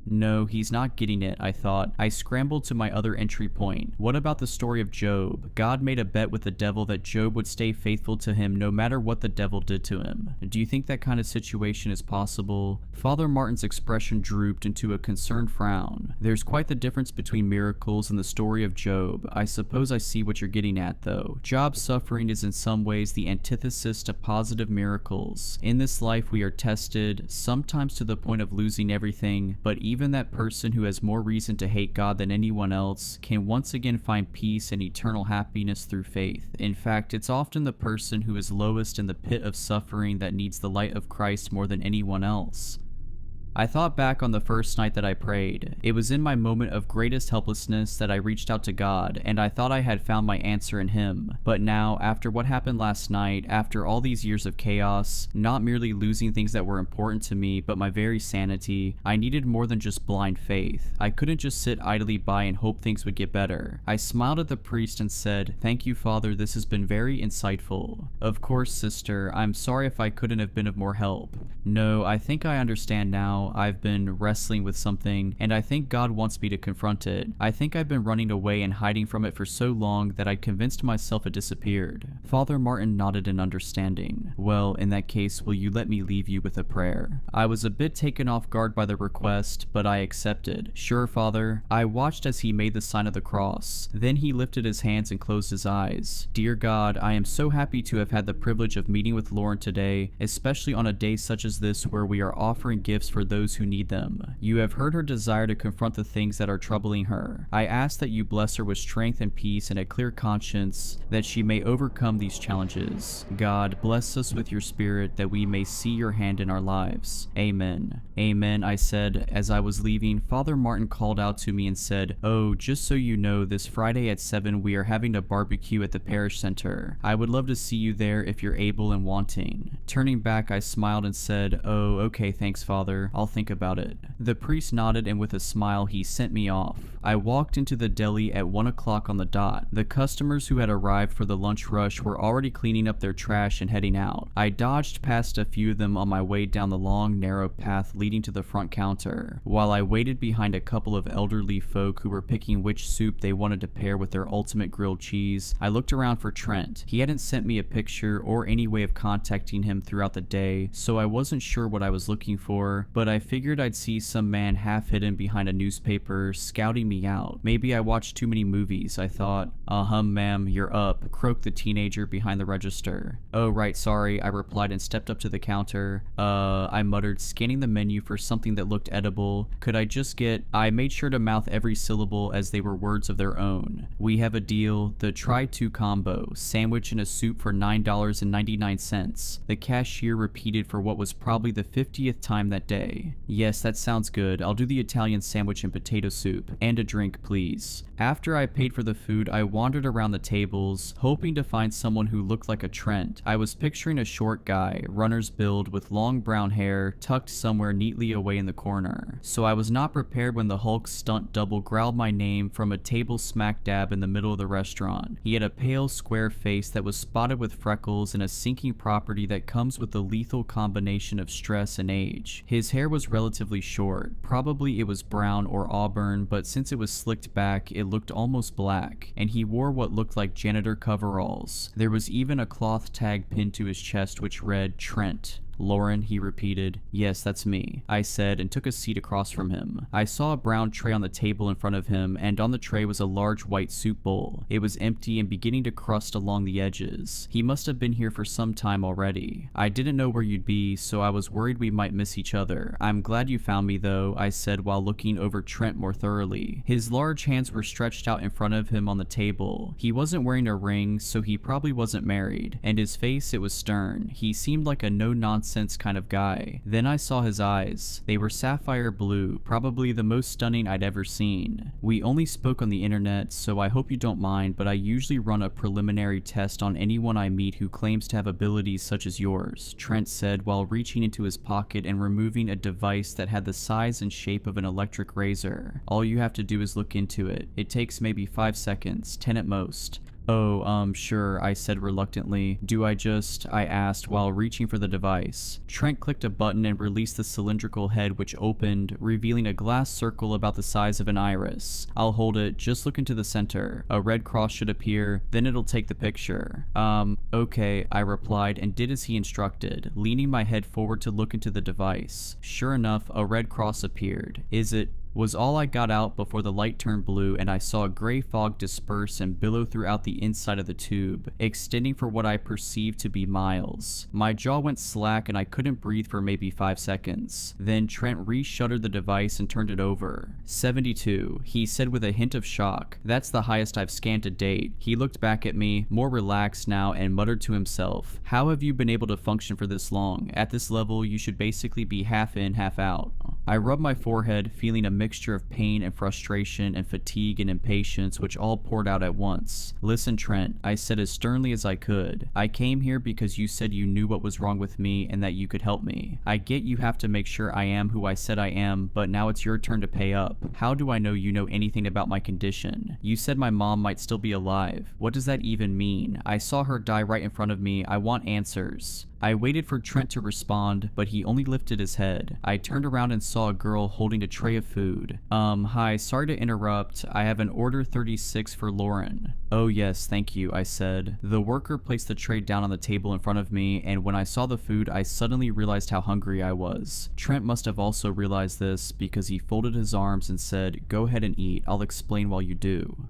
No, he's not getting it, I thought. I scrambled to my other entry point. What about the story of Job? God made a bet with the devil that Job would stay faithful to him no matter what the devil did to him. Do you think that kind of situation is possible? Father Martin's expression drooped into a concerned frown. There's quite the difference between miracles and the story of Job. I suppose I see what you're getting at, though. Job's suffering is in some ways the antithesis to positive miracles. In this life we are tested, sometimes to the point of losing everything, but even that person who has more reason to hate God than anyone else can once again find peace and eternal happiness through faith. In fact, it's often the person who is lowest in the pit of suffering that needs the light of Christ more than anyone else. I thought back on the first night that I prayed. It was in my moment of greatest helplessness that I reached out to God, and I thought I had found my answer in Him. But now, after what happened last night, after all these years of chaos, not merely losing things that were important to me, but my very sanity, I needed more than just blind faith. I couldn't just sit idly by and hope things would get better. I smiled at the priest and said, "Thank you, Father, this has been very insightful." "Of course, sister, I'm sorry if I couldn't have been of more help." "No, I think I understand now. now. I've been wrestling with something, and I think God wants me to confront it. I think I've been running away and hiding from it for so long that I'd convinced myself it disappeared. Father Martin nodded in understanding. Well, in that case, will you let me leave you with a prayer? I was a bit taken off guard by the request, but I accepted. Sure, Father. I watched as he made the sign of the cross. Then he lifted his hands and closed his eyes. Dear God, I am so happy to have had the privilege of meeting with Lauren today, especially on a day such as this where we are offering gifts for those who need them. You have heard her desire to confront the things that are troubling her. I ask that you bless her with strength and peace and a clear conscience that she may overcome these challenges. God, bless us with your spirit that we may see your hand in our lives. Amen. Amen, I said. As I was leaving, Father Martin called out to me and said, "Oh, just so you know, this Friday at 7 we are having a barbecue at the parish center. I would love to see you there if you're able and wanting." Turning back, I smiled and said, "Oh, okay, thanks, Father. I'll think about it." The priest nodded, and with a smile, he sent me off. I walked into the deli at 1 o'clock on the dot. The customers who had arrived for the lunch rush were already cleaning up their trash and heading out. I dodged past a few of them on my way down the long, narrow path leading to the front counter, while I waited behind a couple of elderly folk who were picking which soup they wanted to pair with their ultimate grilled cheese. I looked around for Trent. He hadn't sent me a picture or any way of contacting him throughout the day, so I wasn't sure what I was looking for, but I figured I'd see some man half hidden behind a newspaper scouting me out. Maybe I watched too many movies, I thought. Ma'am, you're up," croaked the teenager behind the register. "Oh, right, sorry," I replied and stepped up to the counter. I muttered, scanning the menu for something that looked edible. Could I just get... I made sure to mouth every syllable as they were words of their own. "We have a deal, the try-two combo, sandwich and a soup for $9.99. The cashier repeated for what was probably the 50th time that day. "Yes, that sounds good. I'll do the Italian sandwich and potato soup. And a drink, please." After I paid for the food, I wandered around the tables, hoping to find someone who looked like a Trent. I was picturing a short guy, runner's build, with long brown hair, tucked somewhere neatly away in the corner. So I was not prepared when the Hulk stunt double growled my name from a table smack dab in the middle of the restaurant. He had a pale, square face that was spotted with freckles and a sinking property that comes with the lethal combination of stress and age. His hair was relatively short. Probably it was brown or auburn, but since it was slicked back, it looked almost black, and he wore what looked like janitor coveralls. There was even a cloth tag pinned to his chest which read, "Trent." "Lauren," he repeated. "Yes, that's me," I said, and took a seat across from him. I saw a brown tray on the table in front of him, and on the tray was a large white soup bowl. It was empty and beginning to crust along the edges. He must have been here for some time already. "I didn't know where you'd be, so I was worried we might miss each other. I'm glad you found me, though," I said while looking over Trent more thoroughly. His large hands were stretched out in front of him on the table. He wasn't wearing a ring, so he probably wasn't married, and his face, it was stern. He seemed like a no-nonsense kind of guy. Then I saw his eyes. They were sapphire blue, probably the most stunning I'd ever seen. "We only spoke on the internet, so I hope you don't mind, but I usually run a preliminary test on anyone I meet who claims to have abilities such as yours," Trent said while reaching into his pocket and removing a device that had the size and shape of an electric razor. "All you have to do is look into it. It takes maybe 5 seconds, 10 at most." "Oh, sure," I said reluctantly. I asked while reaching for the device. Trent clicked a button and released the cylindrical head which opened, revealing a glass circle about the size of an iris. "I'll hold it, just look into the center. A red cross should appear, then it'll take the picture." Okay, I replied and did as he instructed, leaning my head forward to look into the device. Sure enough, a red cross appeared. Was all I got out before the light turned blue and I saw a gray fog disperse and billow throughout the inside of the tube, extending for what I perceived to be miles. My jaw went slack and I couldn't breathe for maybe 5 seconds. Then Trent re-shuttered the device and turned it over. 72, he said with a hint of shock. "That's the highest I've scanned to date." He looked back at me, more relaxed now, and muttered to himself, "How have you been able to function for this long? At this level, you should basically be half in, half out." I rubbed my forehead, feeling a mixture of pain and frustration and fatigue and impatience which all poured out at once. "Listen, Trent," I said as sternly as I could. "I came here because you said you knew what was wrong with me and that you could help me. I get you have to make sure I am who I said I am, but now it's your turn to pay up. How do I know you know anything about my condition? You said my mom might still be alive. What does that even mean? I saw her die right in front of me. I want answers." I waited for Trent to respond, but he only lifted his head. I turned around and saw a girl holding a tray of food. Hi, sorry to interrupt. I have an order 36 for Lauren. Oh yes, thank you, I said. The worker placed the tray down on the table in front of me, and when I saw the food, I suddenly realized how hungry I was. Trent must have also realized this because he folded his arms and said, "Go ahead and eat, I'll explain while you do."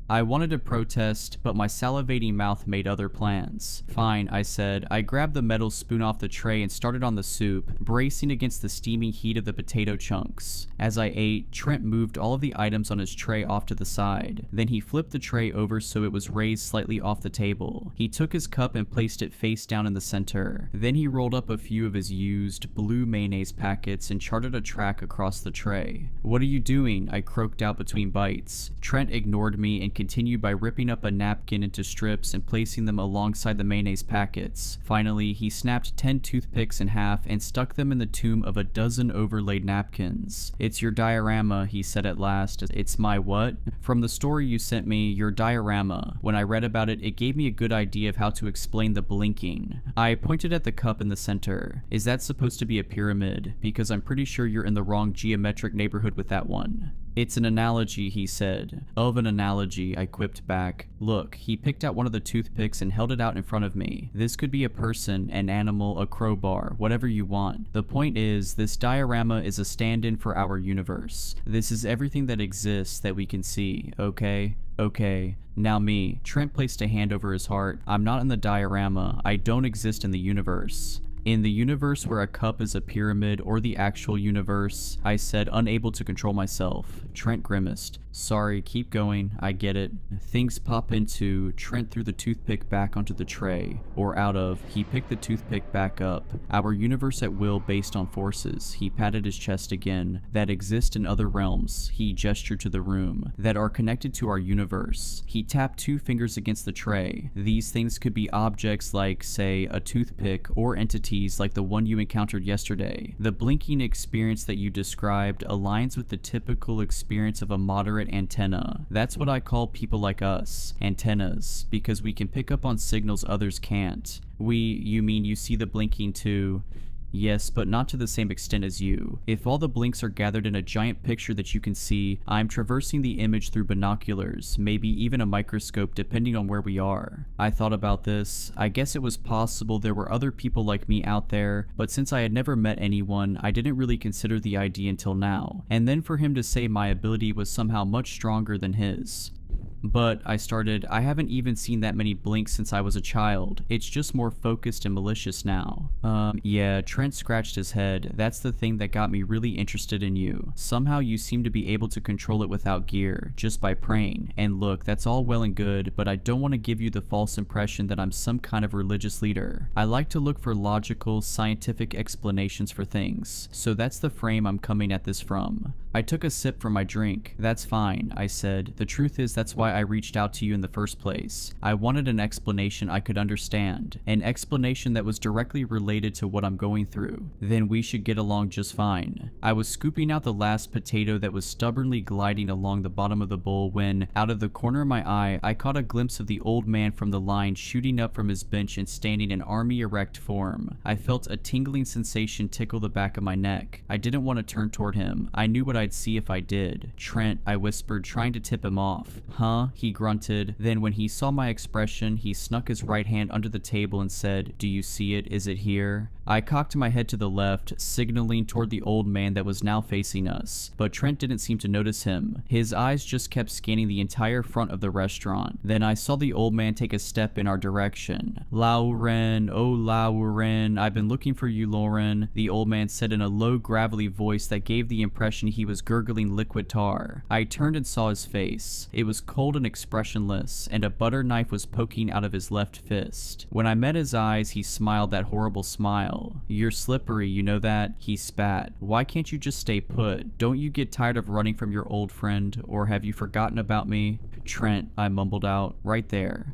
I wanted to protest, but my salivating mouth made other plans. Fine, I said. I grabbed the metal spoon off the tray and started on the soup, bracing against the steaming heat of the potato chunks. As I ate, Trent moved all of the items on his tray off to the side. Then he flipped the tray over so it was raised slightly off the table. He took his cup and placed it face down in the center. Then he rolled up a few of his used, blue mayonnaise packets and charted a track across the tray. "What are you doing?" I croaked out between bites. Trent ignored me and continued by ripping up a napkin into strips and placing them alongside the mayonnaise packets. Finally, he snapped 10 toothpicks in half and stuck them in the tomb of a dozen overlaid napkins. "It's your diorama," he said at last. "It's my what?" "From the story you sent me, your diorama. When I read about it, it gave me a good idea of how to explain the blinking." I pointed at the cup in the center. "Is that supposed to be a pyramid? Because I'm pretty sure you're in the wrong geometric neighborhood with that one." "It's an analogy," he said. "Of an analogy," I quipped back. "Look," he picked out one of the toothpicks and held it out in front of me. "This could be a person, an animal, a crowbar, whatever you want. The point is, this diorama is a stand-in for our universe. This is everything that exists that we can see, okay? Okay. Now me." Trent placed a hand over his heart. "I'm not in the diorama. I don't exist in the universe." "In the universe where a cup is a pyramid or the actual universe," I said, unable to control myself. Trent grimaced. "Sorry, keep going, I get it." Things pop into. Trent threw the toothpick back onto the tray, or out of. He picked the toothpick back up. "Our universe at will based on forces," he patted his chest again, "that exist in other realms," he gestured to the room, "that are connected to our universe." He tapped 2 fingers against the tray. These things could be objects like, say, a toothpick, or entities like the one you encountered yesterday. The blinking experience that you described aligns with the typical experience of a moderate antenna. That's what I call people like us, antennas, because we can pick up on signals others can't. You mean you see the blinking too? Yes, but not to the same extent as you. If all the blinks are gathered in a giant picture that you can see, I'm traversing the image through binoculars, maybe even a microscope depending on where we are. I thought about this. I guess it was possible there were other people like me out there, but since I had never met anyone, I didn't really consider the idea until now. And then for him to say my ability was somehow much stronger than his. "But," I started, "I haven't even seen that many blinks since I was a child. It's just more focused and malicious now." Yeah, Trent scratched his head. "That's the thing that got me really interested in you. Somehow you seem to be able to control it without gear, just by praying. And look, that's all well and good, but I don't want to give you the false impression that I'm some kind of religious leader. I like to look for logical, scientific explanations for things. So that's the frame I'm coming at this from." I took a sip from my drink. "That's fine," I said. "The truth is that's why I reached out to you in the first place. I wanted an explanation I could understand. An explanation that was directly related to what I'm going through. Then we should get along just fine." I was scooping out the last potato that was stubbornly gliding along the bottom of the bowl when, out of the corner of my eye, I caught a glimpse of the old man from the line shooting up from his bench and standing in army erect form. I felt a tingling sensation tickle the back of my neck. I didn't want to turn toward him. I knew what I'd see if I did. "Trent," I whispered, trying to tip him off. "Huh?" he grunted. Then when he saw my expression, he snuck his right hand under the table and said, "Do you see it? Is it here?" I cocked my head to the left, signaling toward the old man that was now facing us, but Trent didn't seem to notice him. His eyes just kept scanning the entire front of the restaurant. Then I saw the old man take a step in our direction. "Lauren, oh Lauren, I've been looking for you, Lauren," the old man said in a low gravelly voice that gave the impression he was gurgling liquid tar. I turned and saw his face. It was cold and expressionless, and a butter knife was poking out of his left fist. When I met his eyes, he smiled that horrible smile. "You're slippery, you know that?" he spat. "Why can't you just stay put? Don't you get tired of running from your old friend, or have you forgotten about me?" "Trent," I mumbled out, "right there.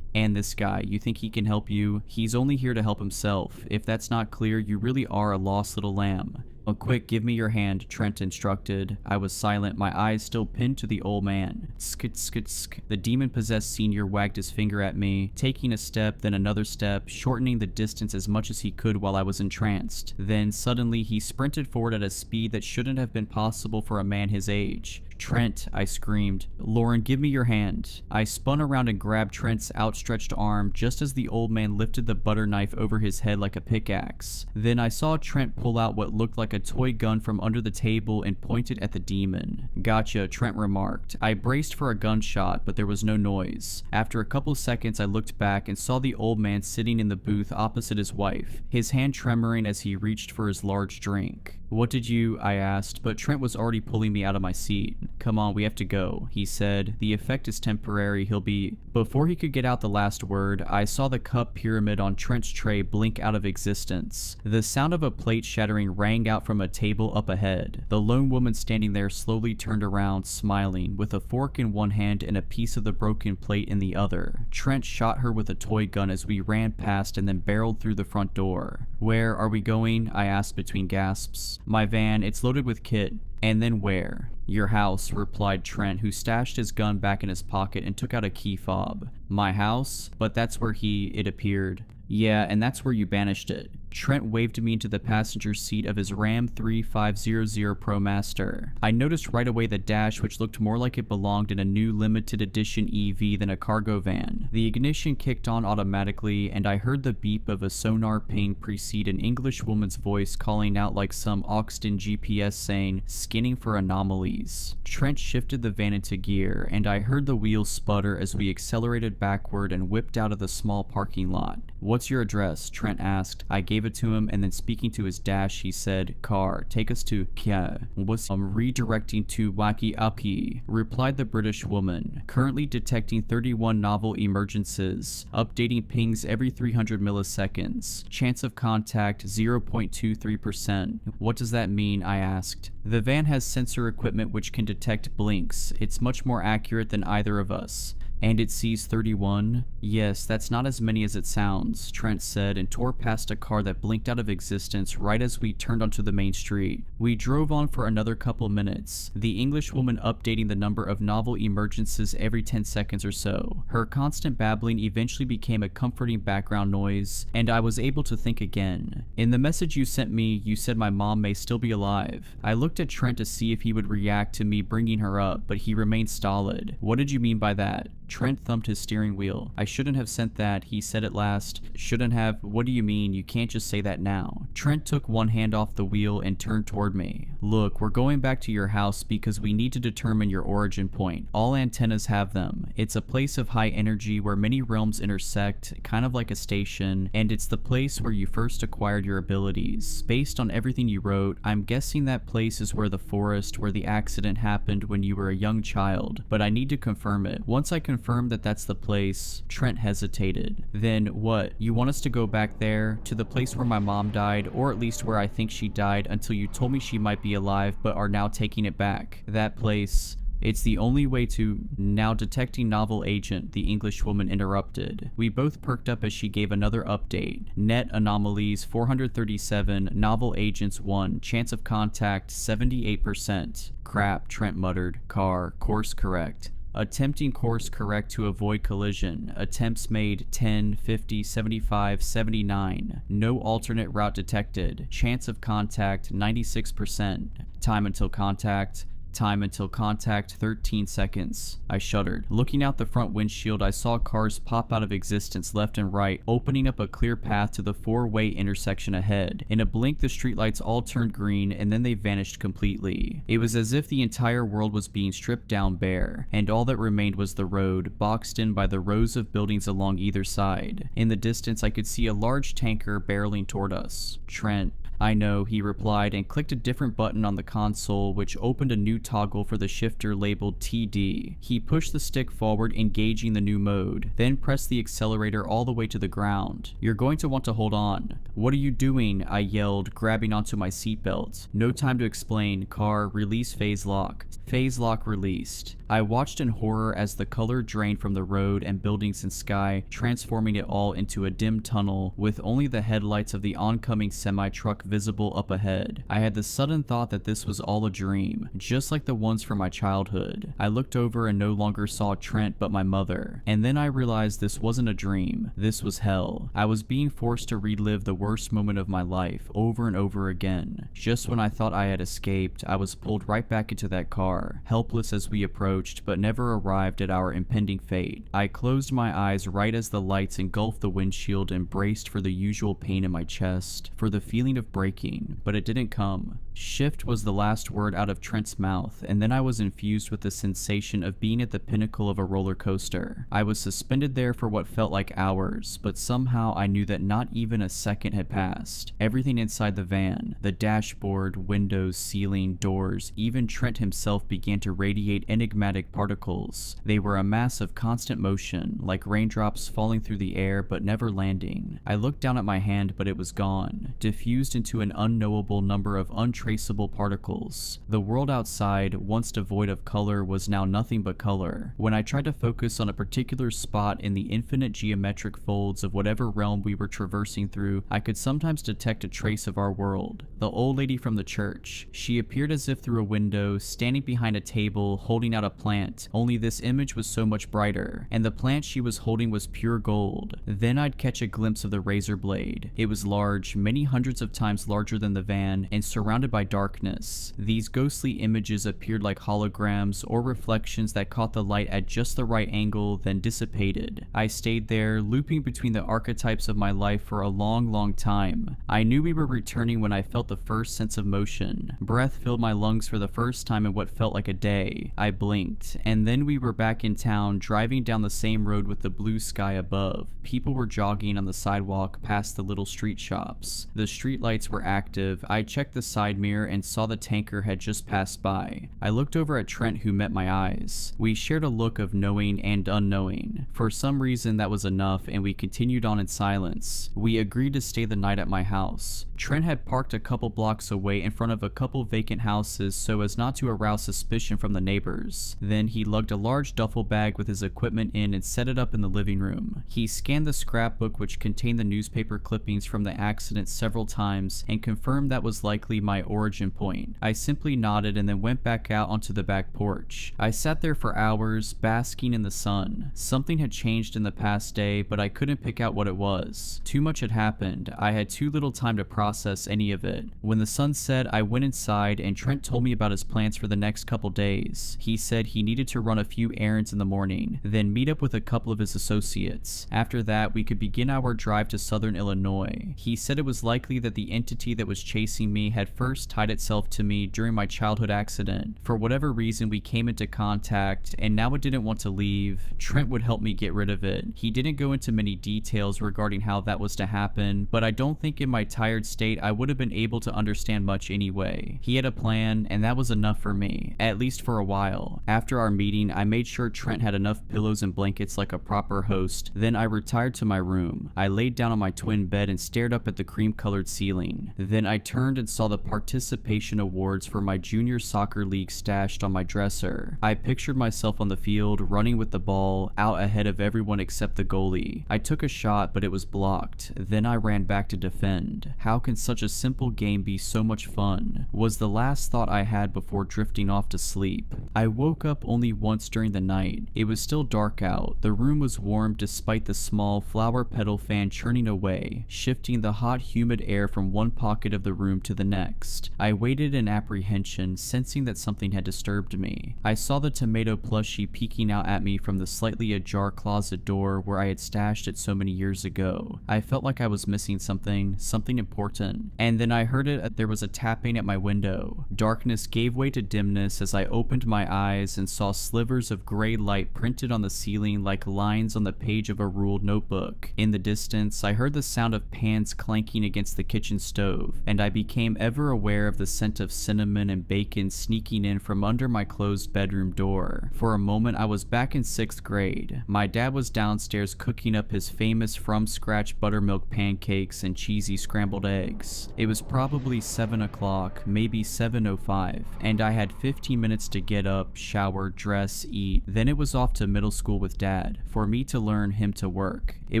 And this guy, you think he can help you? He's only here to help himself. If that's not clear, you really are a lost little lamb." "Oh, quick, give me your hand," Trent instructed. I was silent, my eyes still pinned to the old man. Skit, skit, sk. The demon-possessed senior wagged his finger at me, taking a step, then another step, shortening the distance as much as he could while I was entranced. Then, suddenly, he sprinted forward at a speed that shouldn't have been possible for a man his age. "Trent," I screamed. "Lauren, give me your hand." I spun around and grabbed Trent's outstretched arm just as the old man lifted the butter knife over his head like a pickaxe. Then I saw Trent pull out what looked like a toy gun from under the table and point it at the demon. "Gotcha," Trent remarked. I braced for a gunshot, but there was no noise. After a couple seconds, I looked back and saw the old man sitting in the booth opposite his wife, his hand tremoring as he reached for his large drink. "What did you?" I asked, but Trent was already pulling me out of my seat. "Come on, we have to go," he said. "The effect is temporary, he'll be..." Before he could get out the last word, I saw the cup pyramid on Trent's tray blink out of existence. The sound of a plate shattering rang out from a table up ahead. The lone woman standing there slowly turned around, smiling, with a fork in one hand and a piece of the broken plate in the other. Trent shot her with a toy gun as we ran past and then barreled through the front door. "Where are we going?" I asked between gasps. "My van, it's loaded with kit." "And then where?" "Your house," replied Trent, who stashed his gun back in his pocket and took out a key fob. "My house? But that's where it appeared." "Yeah, and that's where you banished it." Trent waved me into the passenger seat of his Ram 3500 ProMaster. I noticed right away the dash, which looked more like it belonged in a new limited edition EV than a cargo van. The ignition kicked on automatically, and I heard the beep of a sonar ping precede an English woman's voice calling out like some Oxton GPS saying, "Scanning for anomalies." Trent shifted the van into gear, and I heard the wheels sputter as we accelerated backward and whipped out of the small parking lot. "What's your address?" Trent asked. I gave it to him, and then speaking to his dash, he said, "Car, take us to Kya." "Was redirecting to Waki Api," replied the British woman. "Currently detecting 31 novel emergencies. Updating pings every 300 milliseconds. Chance of contact 0.23%. "What does that mean?" I asked. "The van has sensor equipment which can detect blinks. It's much more accurate than either of us." "And it sees 31? "Yes, that's not as many as it sounds," Trent said, and tore past a car that blinked out of existence right as we turned onto the main street. We drove on for another couple minutes, the Englishwoman updating the number of novel emergencies every 10 seconds or so. Her constant babbling eventually became a comforting background noise, and I was able to think again. "In the message you sent me, you said my mom may still be alive." I looked at Trent to see if he would react to me bringing her up, but he remained stolid. "What did you mean by that?" Trent thumped his steering wheel. "I shouldn't have sent that," he said at last. "Shouldn't have? What do you mean? You can't just say that now." Trent took one hand off the wheel and turned toward me. "Look, we're going back to your house because we need to determine your origin point. All antennas have them. It's a place of high energy where many realms intersect, kind of like a station, and it's the place where you first acquired your abilities. Based on everything you wrote, I'm guessing that place is where the forest where the accident happened when you were a young child, but I need to confirm it. Once I confirm that that's the place..." Trent hesitated. "Then what? You want us to go back there, to the place where my mom died, or at least where I think she died until you told me she might be alive but are now taking it back? That place..." "It's the only way to..." "Now detecting novel agent," the Englishwoman interrupted. We both perked up as she gave another update. "Net anomalies 437, novel agents 1, chance of contact 78%. "Crap," Trent muttered. "Car, course correct." Attempting course correct to avoid collision. Attempts made 10, 50, 75, 79. No alternate route detected. Chance of contact 96%. Time until contact. Time until contact 13 seconds. I shuddered. Looking out the front windshield, I saw cars pop out of existence left and right, opening up a clear path to the four-way intersection ahead. In a blink, the streetlights all turned green, and then they vanished completely. It was as if the entire world was being stripped down bare, and all that remained was the road, boxed in by the rows of buildings along either side. In the distance, I could see a large tanker barreling toward us. "Trent." "I know," he replied, and clicked a different button on the console, which opened a new toggle for the shifter labeled TD. He pushed the stick forward, engaging the new mode, then pressed the accelerator all the way to the ground. "You're going to want to hold on." "What are you doing?" I yelled, grabbing onto my seatbelt. "No time to explain. Car, release phase lock." Phase lock released. I watched in horror as the color drained from the road and buildings and sky, transforming it all into a dim tunnel with only the headlights of the oncoming semi-truck visible up ahead. I had the sudden thought that this was all a dream, just like the ones from my childhood. I looked over and no longer saw Trent but my mother, and then I realized this wasn't a dream, this was hell. I was being forced to relive the worst moment of my life over and over again. Just when I thought I had escaped, I was pulled right back into that car, helpless as we approached but never arrived at our impending fate. I closed my eyes right as the lights engulfed the windshield and braced for the usual pain in my chest, for the feeling of braking, but it didn't come. Shift was the last word out of Trent's mouth, and then I was infused with the sensation of being at the pinnacle of a roller coaster. I was suspended there for what felt like hours, but somehow I knew that not even a second had passed. Everything inside the van, the dashboard, windows, ceiling, doors, even Trent himself began to radiate enigmatic particles. They were a mass of constant motion, like raindrops falling through the air but never landing. I looked down at my hand, but it was gone, diffused into an unknowable number of untraceable particles. The world outside, once devoid of color, was now nothing but color. When I tried to focus on a particular spot in the infinite geometric folds of whatever realm we were traversing through, I could sometimes detect a trace of our world. The old lady from the church. She appeared as if through a window, standing behind a table, holding out a plant, only this image was so much brighter, and the plant she was holding was pure gold. Then I'd catch a glimpse of the razor blade. It was large, many hundreds of times larger than the van, and surrounded by darkness. These ghostly images appeared like holograms or reflections that caught the light at just the right angle, then dissipated. I stayed there, looping between the archetypes of my life for a long time. I knew we were returning when I felt the first sense of motion. Breath filled my lungs for the first time in what felt like a day. I blinked, and then we were back in town, driving down the same road with the blue sky above. People were jogging on the sidewalk past the little street shops. The street lights were active. I checked the side mirror and saw the tanker had just passed by. I looked over at Trent, who met my eyes. We shared a look of knowing and unknowing. For some reason that was enough, and we continued on in silence. We agreed to stay the night at my house. Trent had parked a couple blocks away in front of a couple vacant houses so as not to arouse suspicion from the neighbors. Then he lugged a large duffel bag with his equipment in and set it up in the living room. He scanned the scrapbook, which contained the newspaper clippings from the accident, several times and confirmed that was likely my origin point. I simply nodded and then went back out onto the back porch. I sat there for hours, basking in the sun. Something had changed in the past day, but I couldn't pick out what it was. Too much had happened. I had too little time to process any of it. When the sun set, I went inside and Trent told me about his plans for the next couple days. He said he needed to run a few errands in the morning, then meet up with a couple of his associates. After that, we could begin our drive to southern Illinois. He said it was likely that the entity that was chasing me had first tied itself to me during my childhood accident. For whatever reason, we came into contact, and now it didn't want to leave. Trent would help me get rid of it. He didn't go into many details regarding how that was to happen, but I don't think in my tired state I would have been able to understand much anyway. He had a plan, and that was enough for me, at least for a while. After our meeting, I made sure Trent had enough pillows and blankets like a proper host. Then I retired to my room. I laid down on my twin bed and stared up at the cream-colored ceiling. Then I turned and saw the participation awards for my junior soccer league stashed on my dresser. I pictured myself on the field, running with the ball, out ahead of everyone except the goalie. I took a shot, but it was blocked. Then I ran back to defend. How can such a simple game be so much fun? Was the last thought I had before drifting off to sleep. I woke up only once during the night. It was still dark out. The room was warm despite the small flower petal fan churning away, shifting the hot, humid air from one pocket of the room to the next. I waited in apprehension, sensing that something had disturbed me. I saw the tomato plushie peeking out at me from the slightly ajar closet door where I had stashed it so many years ago. I felt like I was missing something important. And then I heard it. There was a tapping at my window. Darkness gave way to dimness as I opened my eyes and saw slivers of gray light printed on the ceiling like lines on the page of a ruled notebook. In the distance, I heard the sound of pans clanking against the kitchen stove, and I became ever aware of the scent of cinnamon and bacon sneaking in from under my closed bedroom door. For a moment, I was back in 6th grade. My dad was downstairs cooking up his famous from-scratch buttermilk pancakes and cheesy scrambled eggs. It was probably 7 o'clock, maybe 7:05, and I had 15 minutes to get up, shower, dress, eat. Then it was off to middle school with Dad, for me to learn, him to work. It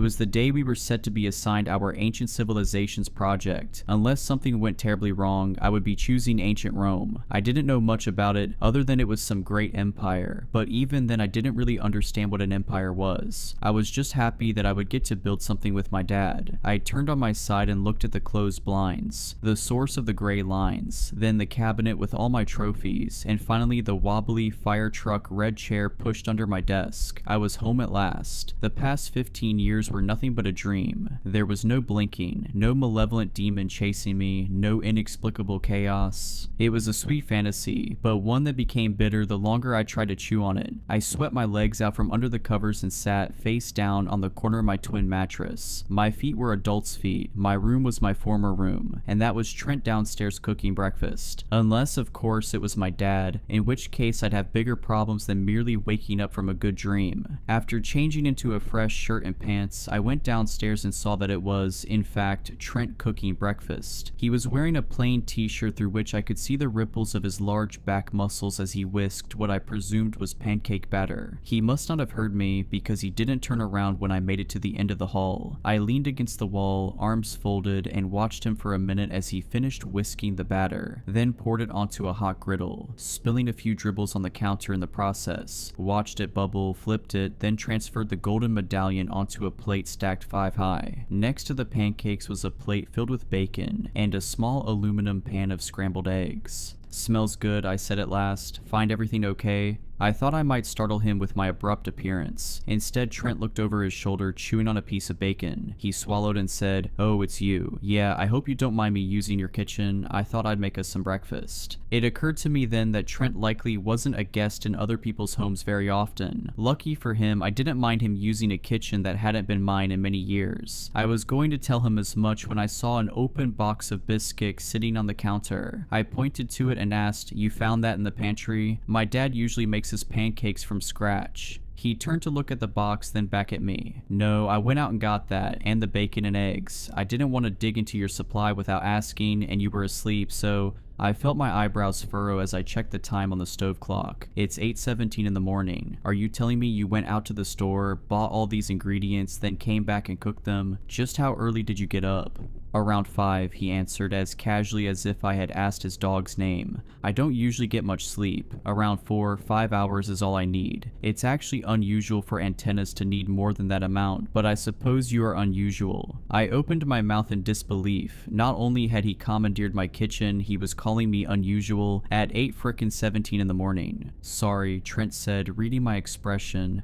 was the day we were set to be assigned our Ancient Civilizations project. fact, unless something went terribly wrong, I would be choosing ancient Rome. I didn't know much about it other than it was some great empire, but even then I didn't really understand what an empire was. I was just happy that I would get to build something with my dad. I turned on my side and looked at the closed blinds, the source of the gray lines, then the cabinet with all my trophies, and finally the wobbly fire truck red chair pushed under my desk. I was home at last. The past 15 years were nothing but a dream. There was no blinking, no malevolent demon chasing me, no inexplicable chaos. It was a sweet fantasy, but one that became bitter the longer I tried to chew on it. I swept my legs out from under the covers and sat face down on the corner of my twin mattress. My feet were adult's feet. My room was my former room, and that was Trent downstairs cooking breakfast. Unless, of course, it was my dad, in which case I'd have bigger problems than merely waking up from a good dream. After changing into a fresh shirt and pants, I went downstairs and saw that it was, in fact, Trent cooking breakfast. He was wearing a plain t-shirt through which I could see the ripples of his large back muscles as he whisked what I presumed was pancake batter. He must not have heard me because he didn't turn around when I made it to the end of the hall. I leaned against the wall, arms folded, and watched him for a minute as he finished whisking the batter, then poured it onto a hot griddle, spilling a few dribbles on the counter in the process, watched it bubble, flipped it, then transferred the golden medallion onto a plate stacked 5 high. Next to the pancakes was a plate filled with bacon, and a small aluminum pan of scrambled eggs. "Smells good," I said at last. "Find everything okay?" I thought I might startle him with my abrupt appearance. Instead, Trent looked over his shoulder, chewing on a piece of bacon. He swallowed and said, "Oh, it's you. Yeah, I hope you don't mind me using your kitchen. I thought I'd make us some breakfast." It occurred to me then that Trent likely wasn't a guest in other people's homes very often. Lucky for him, I didn't mind him using a kitchen that hadn't been mine in many years. I was going to tell him as much when I saw an open box of biscuits sitting on the counter. I pointed to it and asked, "You found that in the pantry? My dad usually makes his pancakes from scratch." He turned to look at the box, then back at me. "No, I went out and got that, and the bacon and eggs. I didn't want to dig into your supply without asking, and you were asleep, so..." I felt my eyebrows furrow as I checked the time on the stove clock. "It's 8:17 in the morning. Are you telling me you went out to the store, bought all these ingredients, then came back and cooked them? Just how early did you get up?" "Around 5, he answered as casually as if I had asked his dog's name. "I don't usually get much sleep. Around 4-5 hours is all I need. It's actually unusual for antennas to need more than that amount, but I suppose you are unusual." I opened my mouth in disbelief. Not only had he commandeered my kitchen, he was calling me unusual at 8:17 in the morning. "Sorry," Trent said, reading my expression.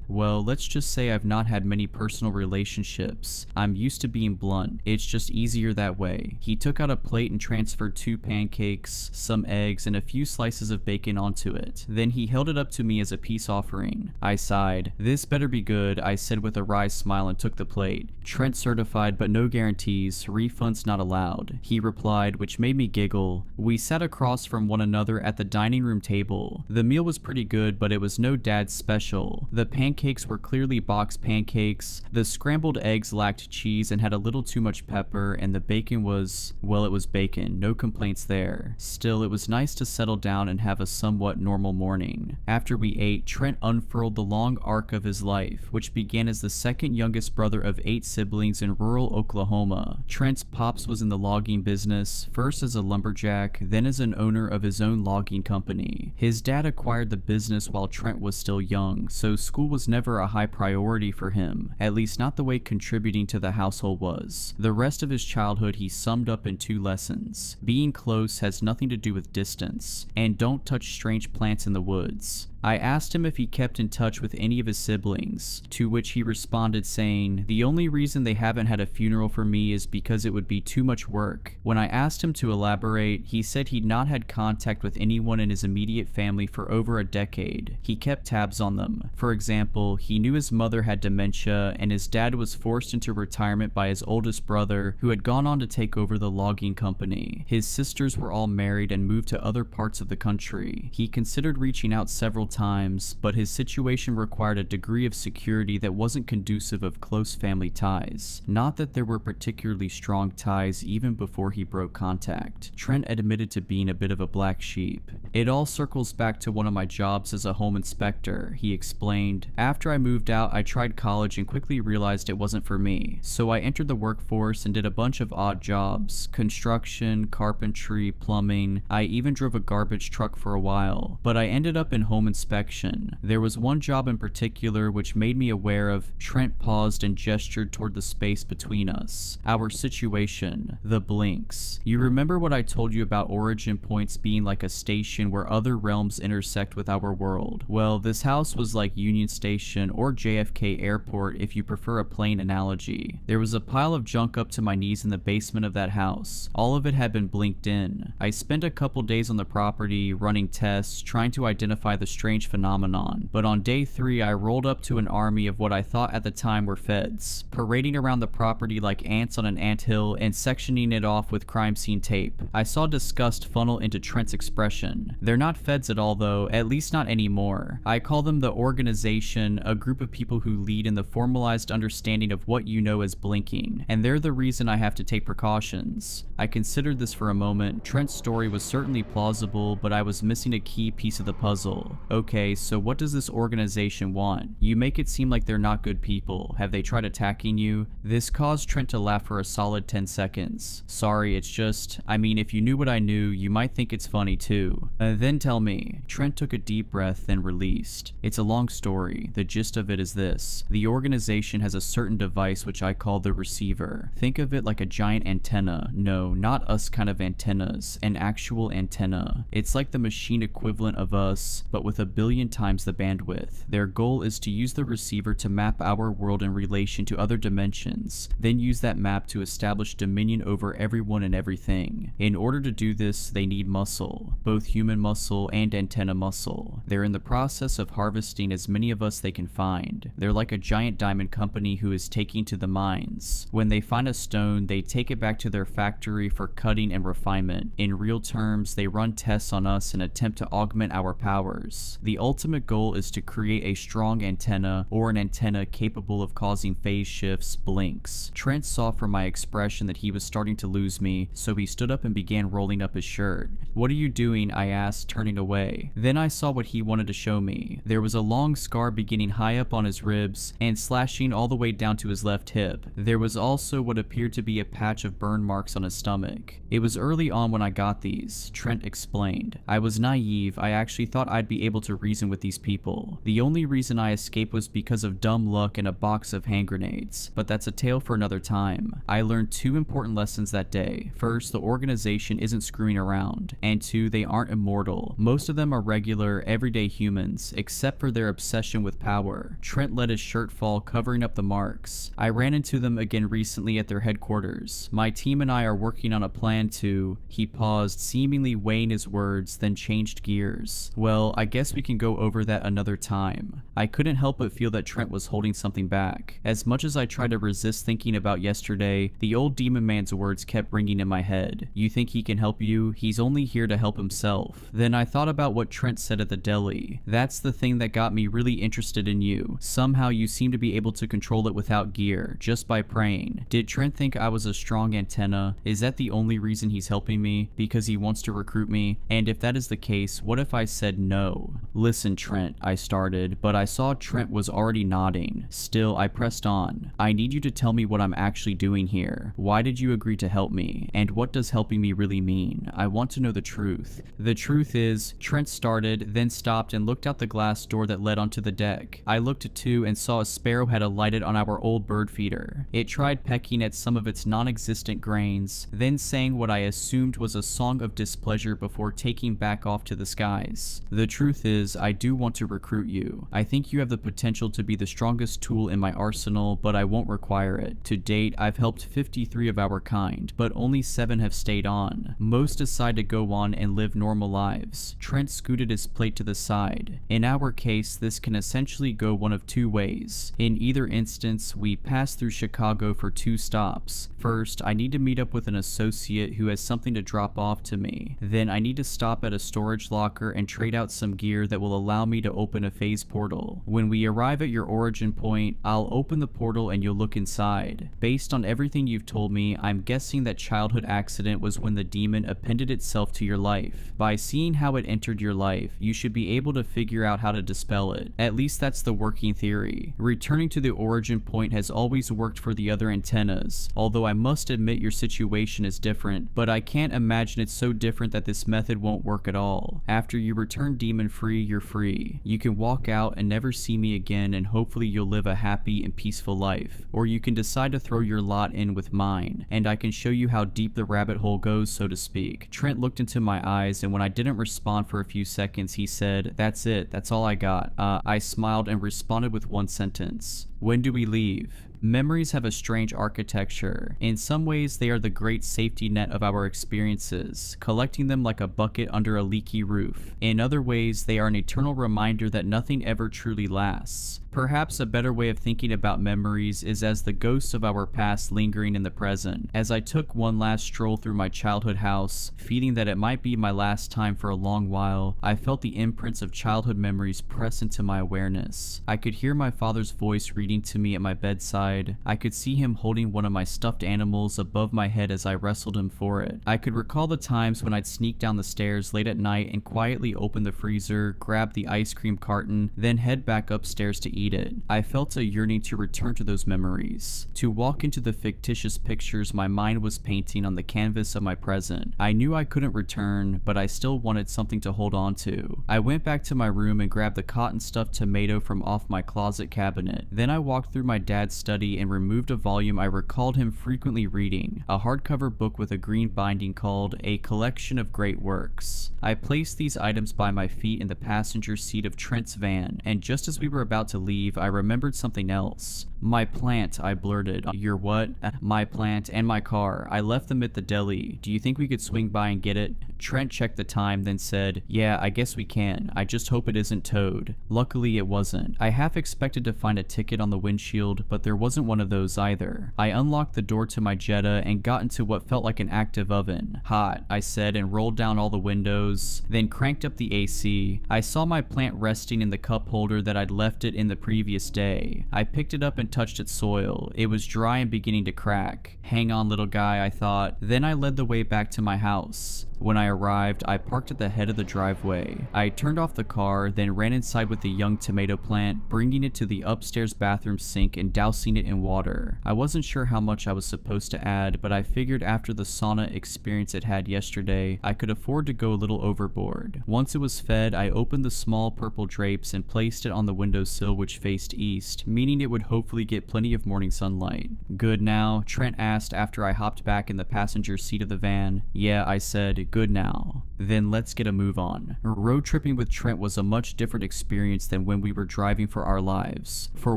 Well, let's just say I've not had many personal relationships. I'm used to being blunt. It's just easier that way." He took out a plate and transferred 2 pancakes, some eggs, and a few slices of bacon onto it. Then he held it up to me as a peace offering. I sighed. "This better be good," I said with a wry smile and took the plate. "Trent certified, but no guarantees. Refunds not allowed," he replied, which made me giggle. We sat across from one another at the dining room table. The meal was pretty good, but it was no dad's special. The pancakes were clearly box pancakes. The scrambled eggs lacked cheese and had a little too much pepper, and the bacon was, well, it was bacon. No complaints there. Still, it was nice to settle down and have a somewhat normal morning. After we ate, Trent unfurled the long arc of his life, which began as the second youngest brother of 8 siblings in rural Oklahoma. Trent's pops was in the logging business, first as a lumberjack, then as an owner of his own logging company. His dad acquired the business while Trent was still young, so school was never a high priority for him, at least not the way contributing to the household was. The rest of his childhood he summed up in 2 lessons. Being close has nothing to do with distance, and don't touch strange plants in the woods. I asked him if he kept in touch with any of his siblings, to which he responded saying, "The only reason they haven't had a funeral for me is because it would be too much work." When I asked him to elaborate, he said he'd not had contact with anyone in his immediate family for over a decade. He kept tabs on them. For example, he knew his mother had dementia, and his dad was forced into retirement by his oldest brother, who had gone on to take over the logging company. His sisters were all married and moved to other parts of the country. He considered reaching out several times, but his situation required a degree of security that wasn't conducive of close family ties. Not that there were particularly strong ties even before he broke contact. Trent admitted to being a bit of a black sheep. "It all circles back to one of my jobs as a home inspector," he explained. "After I moved out, I tried college and quickly realized it wasn't for me. So I entered the workforce and did a bunch of odd jobs: construction, carpentry, plumbing. I even drove a garbage truck for a while, but I ended up in home inspection. There was one job in particular which made me aware of. Trent paused and gestured toward the space between us. Our situation, the blinks. You remember what I told you about origin points being like a station where other realms intersect with our world? Well, this house was like Union Station or JFK Airport if you prefer a plane analogy. There was a pile of junk up to my knees in the basement of that house. All of it had been blinked in. I spent a couple days on the property, running tests, trying to identify the strange phenomenon, but on day 3 I rolled up to an army of what I thought at the time were feds, parading around the property like ants on an anthill and sectioning it off with crime scene tape. I saw disgust funnel into Trent's expression. They're not feds at all though, at least not anymore. I call them the organization, a group of people who lead in the formalized understanding of what you know as blinking, and they're the reason I have to take precautions. I considered this for a moment. Trent's story was certainly plausible, but I was missing a key piece of the puzzle. Okay, so what does this organization want? You make it seem like they're not good people. Have they tried attacking you? This caused Trent to laugh for a solid 10 seconds. Sorry, it's just, I mean, if you knew what I knew, you might think it's funny too. Then tell me. Trent took a deep breath, then released. It's a long story. The gist of it is this. The organization has a certain device which I call the receiver. Think of it like a giant antenna. No, not us kind of antennas. An actual antenna. It's like the machine equivalent of us, but with 1 billion times the bandwidth. Their goal is to use the receiver to map our world in relation to other dimensions, then use that map to establish dominion over everyone and everything. In order to do this, they need muscle, both human muscle and antenna muscle. They're in the process of harvesting as many of us they can find. They're like a giant diamond company who is taking to the mines. When they find a stone, they take it back to their factory for cutting and refinement. In real terms, they run tests on us and attempt to augment our powers. The ultimate goal is to create a strong antenna, or an antenna capable of causing phase shifts, blinks. Trent saw from my expression that he was starting to lose me, so he stood up and began rolling up his shirt. "What are you doing?" I asked, turning away. Then I saw what he wanted to show me. There was a long scar beginning high up on his ribs and slashing all the way down to his left hip. There was also what appeared to be a patch of burn marks on his stomach. It was early on when I got these, Trent explained. I was naive. I actually thought I'd be able to reason with these people. The only reason I escaped was because of dumb luck and a box of hand grenades, but that's a tale for another time. I learned 2 important lessons that day. First, the organization isn't screwing around, and 2, they aren't immortal. Most of them are regular, everyday humans, except for their obsession with power. Trent let his shirt fall, covering up the marks. I ran into them again recently at their headquarters. My team and I are working on a plan to... He paused, seemingly weighing his words, then changed gears. Well, I guess we can go over that another time. I couldn't help but feel that Trent was holding something back. As much as I tried to resist thinking about yesterday, the old demon man's words kept ringing in my head. You think he can help you? He's only here to help himself. Then I thought about what Trent said at the deli. That's the thing that got me really interested in you. Somehow you seem to be able to control it without gear, just by praying. Did Trent think I was a strong antenna? Is that the only reason he's helping me? Because he wants to recruit me? And if that is the case, what if I said no? Listen, Trent, I started, but I saw Trent was already nodding. Still, I pressed on. I need you to tell me what I'm actually doing here. Why did you agree to help me? And what does helping me really mean? I want to know the truth. The truth is, Trent started, then stopped and looked out the glass door that led onto the deck. I looked too and saw a sparrow had alighted on our old bird feeder. It tried pecking at some of its non-existent grains, then sang what I assumed was a song of displeasure before taking back off to the skies. The truth is, I do want to recruit you. I think you have the potential to be the strongest tool in my arsenal, but I won't require it. To date, I've helped 53 of our kind, but only 7 have stayed on. Most decide to go on and live normal lives. Trent scooted his plate to the side. In our case, this can essentially go one of 2 ways. In either instance, we pass through Chicago for 2 stops. First, I need to meet up with an associate who has something to drop off to me. Then I need to stop at a storage locker and trade out some gear that will allow me to open a phase portal. When we arrive at your origin point, I'll open the portal and you'll look inside. Based on everything you've told me, I'm guessing that childhood accident was when the demon appended itself to your life. By seeing how it entered your life, you should be able to figure out how to dispel it. At least that's the working theory. Returning to the origin point has always worked for the other antennas, although I must admit your situation is different, but I can't imagine it's so different that this method won't work at all. After you return demon free, you're free. You can walk out and never see me again, and hopefully you'll live a happy and peaceful life. Or you can decide to throw your lot in with mine, and I can show you how deep the rabbit hole goes, so to speak. Trent looked into my eyes, and when I didn't respond for a few seconds, he said, "That's it, that's all I got." I smiled and responded with one sentence. "When do we leave?" Memories have a strange architecture. In some ways, they are the great safety net of our experiences, collecting them like a bucket under a leaky roof. In other ways, they are an eternal reminder that nothing ever truly lasts. Perhaps a better way of thinking about memories is as the ghosts of our past lingering in the present. As I took one last stroll through my childhood house, feeling that it might be my last time for a long while, I felt the imprints of childhood memories press into my awareness. I could hear my father's voice reading to me at my bedside. I could see him holding one of my stuffed animals above my head as I wrestled him for it. I could recall the times when I'd sneak down the stairs late at night and quietly open the freezer, grab the ice cream carton, then head back upstairs to eat it. I felt a yearning to return to those memories, to walk into the fictitious pictures my mind was painting on the canvas of my present. I knew I couldn't return, but I still wanted something to hold on to. I went back to my room and grabbed the cotton stuffed tomato from off my closet cabinet. Then I walked through my dad's study and removed a volume I recalled him frequently reading, a hardcover book with a green binding called A Collection of Great Works. I placed these items by my feet in the passenger seat of Trent's van, and just as we were about to leave, I remembered something else. "My plant," I blurted. "Your what?" "My plant and my car. I left them at the deli. Do you think we could swing by and get it?" Trent checked the time, then said, "Yeah, I guess we can. I just hope it isn't towed." Luckily, it wasn't. I half expected to find a ticket on the windshield, but there wasn't one of those either. I unlocked the door to my Jetta and got into what felt like an active oven. "Hot," I said, and rolled down all the windows, then cranked up the AC. I saw my plant resting in the cup holder that I'd left it in the previous day. I picked it up and touched its soil. It was dry and beginning to crack. "Hang on, little guy," I thought. Then I led the way back to my house. When I arrived, I parked at the head of the driveway. I turned off the car, then ran inside with the young tomato plant, bringing it to the upstairs bathroom sink and dousing it in water. I wasn't sure how much I was supposed to add, but I figured after the sauna experience it had yesterday, I could afford to go a little overboard. Once it was fed, I opened the small purple drapes and placed it on the windowsill which faced east, meaning it would hopefully get plenty of morning sunlight. "Good now?" Trent asked after I hopped back in the passenger seat of the van. "Yeah," I said. "Good now." "Then let's get a move on." Road tripping with Trent was a much different experience than when we were driving for our lives. For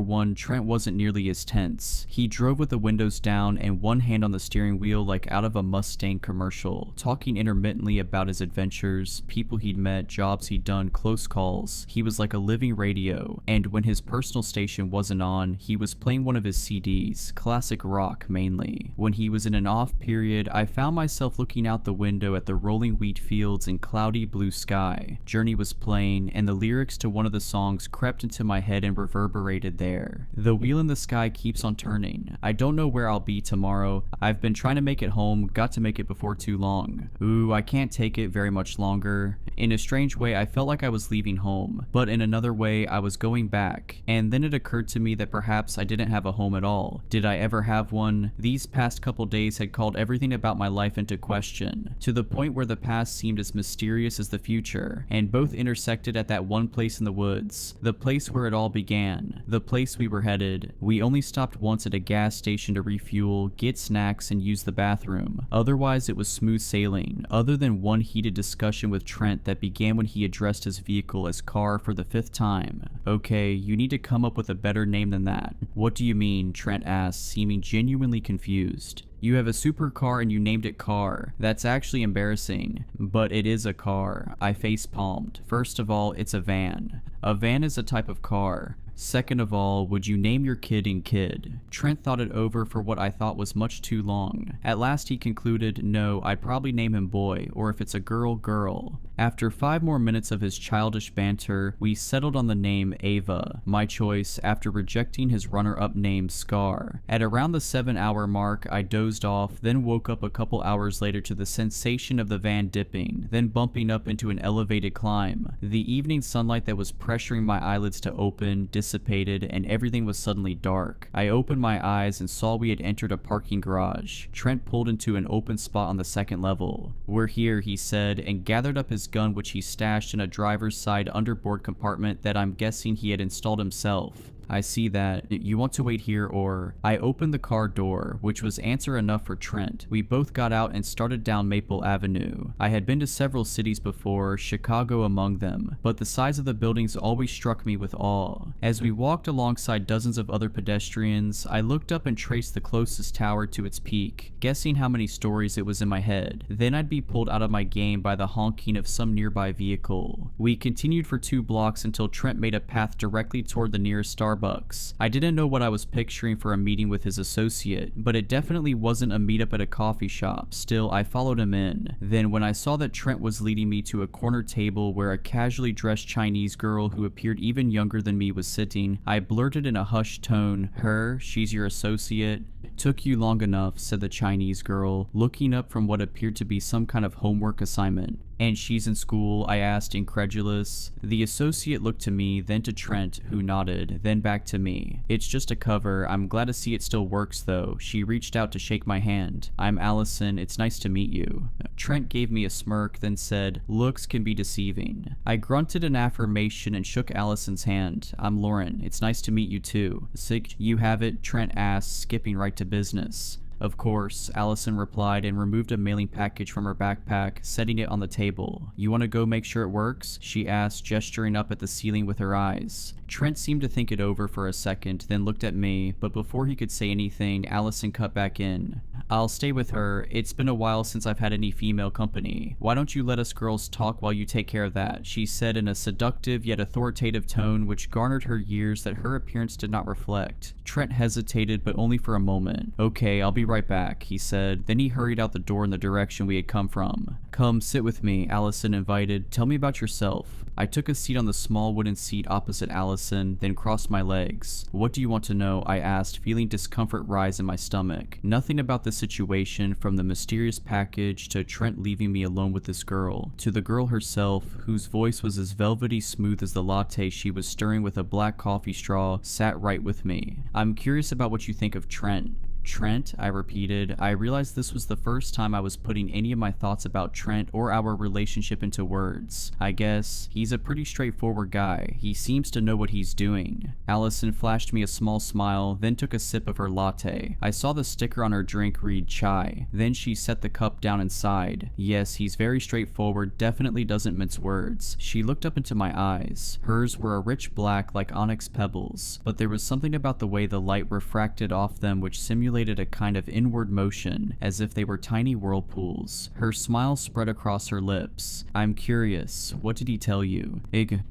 one, Trent wasn't nearly as tense. He drove with the windows down and one hand on the steering wheel like out of a Mustang commercial, talking intermittently about his adventures, people he'd met, jobs he'd done, close calls. He was like a living radio, and when his personal station wasn't on, he was playing one of his CDs, classic rock mainly. When he was in an off period, I found myself looking out the window at the rolling wheat fields and cloudy blue sky. Journey was playing, and the lyrics to one of the songs crept into my head and reverberated there. "The wheel in the sky keeps on turning. I don't know where I'll be tomorrow. I've been trying to make it home, got to make it before too long. Ooh, I can't take it very much longer." In a strange way, I felt like I was leaving home, but in another way, I was going back. And then it occurred to me that perhaps I didn't have a home at all. Did I ever have one? These past couple days had called everything about my life into question, to the point where the past seemed as mysterious as the future, and both intersected at that one place in the woods, the place where it all began, the place we were headed. We only stopped once at a gas station to refuel, get snacks, and use the bathroom. Otherwise, it was smooth sailing, other than one heated discussion with Trent that began when he addressed his vehicle as car for the 5th time. "Okay, you need to come up with a better name than that." "What do you mean?" Trent asked, seeming genuinely confused. "You have a supercar and you named it Car. That's actually embarrassing, but it is a car." I face-palmed. "First of all, it's a van. A van is a type of car. Second of all, would you name your kid in Kid?" Trent thought it over for what I thought was much too long. At last he concluded, no, I'd probably name him Boy, or if it's a girl, Girl. After 5 more minutes of his childish banter, we settled on the name Ava, my choice after rejecting his runner-up name Scar. At around the 7-hour mark, I dozed off, then woke up a couple hours later to the sensation of the van dipping, then bumping up into an elevated climb. The evening sunlight that was pressuring my eyelids to open dissipated and everything was suddenly dark. I opened my eyes and saw we had entered a parking garage. Trent pulled into an open spot on the second level. "We're here," he said, and gathered up his gun, which he stashed in a driver's side underboard compartment that I'm guessing he had installed himself. "I see that. You want to wait here or—" I opened the car door, which was answer enough for Trent. We both got out and started down Maple Avenue. I had been to several cities before, Chicago among them, but the size of the buildings always struck me with awe. As we walked alongside dozens of other pedestrians, I looked up and traced the closest tower to its peak, guessing how many stories it was in my head. Then I'd be pulled out of my game by the honking of some nearby vehicle. We continued for 2 blocks until Trent made a path directly toward the nearest Starbucks. I didn't know what I was picturing for a meeting with his associate, but it definitely wasn't a meetup at a coffee shop. Still, I followed him in. Then when I saw that Trent was leading me to a corner table where a casually dressed Chinese girl who appeared even younger than me was sitting, I blurted in a hushed tone, "Her? She's your associate?" "Took you long enough," said the Chinese girl, looking up from what appeared to be some kind of homework assignment. "And she's in school?" I asked, incredulous. The associate looked to me, then to Trent, who nodded, then back to me. "It's just a cover. I'm glad to see it still works, though." She reached out to shake my hand. "I'm Allison. It's nice to meet you." Trent gave me a smirk, then said, "Looks can be deceiving." I grunted an affirmation and shook Allison's hand. "I'm Lauren. It's nice to meet you, too." "Sick, you have it?" Trent asked, skipping right to business. "Of course," Allison replied and removed a mailing package from her backpack, setting it on the table. "You want to go make sure it works?" she asked, gesturing up at the ceiling with her eyes. Trent seemed to think it over for a second, then looked at me, but before he could say anything, Allison cut back in. "I'll stay with her. It's been a while since I've had any female company. Why don't you let us girls talk while you take care of that?" she said in a seductive yet authoritative tone which garnered her years that her appearance did not reflect. Trent hesitated, but only for a moment. "Okay, I'll be right back," he said. Then he hurried out the door in the direction we had come from. "Come, sit with me," Allison invited. "Tell me about yourself." I took a seat on the small wooden seat opposite Allison, then crossed my legs. "What do you want to know?" I asked, feeling discomfort rise in my stomach. Nothing about the situation, from the mysterious package to Trent leaving me alone with this girl, to the girl herself, whose voice was as velvety smooth as the latte she was stirring with a black coffee straw, sat right with me. "I'm curious about what you think of Trent." "Trent?" I repeated. I realized this was the first time I was putting any of my thoughts about Trent or our relationship into words. "I guess he's a pretty straightforward guy. He seems to know what he's doing." Allison flashed me a small smile, then took a sip of her latte. I saw the sticker on her drink read chai. Then she set the cup down and sighed. "Yes, he's very straightforward, definitely doesn't mince words." She looked up into my eyes. Hers were a rich black like onyx pebbles, but there was something about the way the light refracted off them which simulated a kind of inward motion, as if they were tiny whirlpools. Her smile spread across her lips. "I'm curious. What did he tell you?"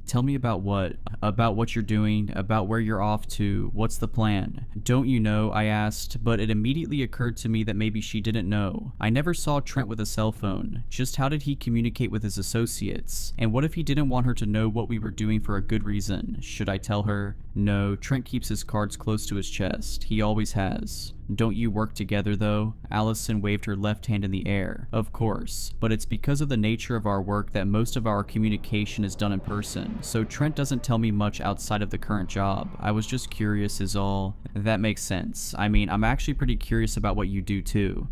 Tell me about what?" "About what you're doing, about where you're off to, what's the plan?" "Don't you know?" I asked, but it immediately occurred to me that maybe she didn't know. I never saw Trent with a cell phone. Just how did he communicate with his associates? And what if he didn't want her to know what we were doing for a good reason? Should I tell her? No, Trent keeps his cards close to his chest. He always has. "Don't you work together, though?" Allison waved her left hand in the air. "Of course, but it's because of the nature of our work that most of our communication is done in person, so Trent doesn't tell me much outside of the current job. I was just curious is all." "That makes sense. I mean, I'm actually pretty curious about what you do, too."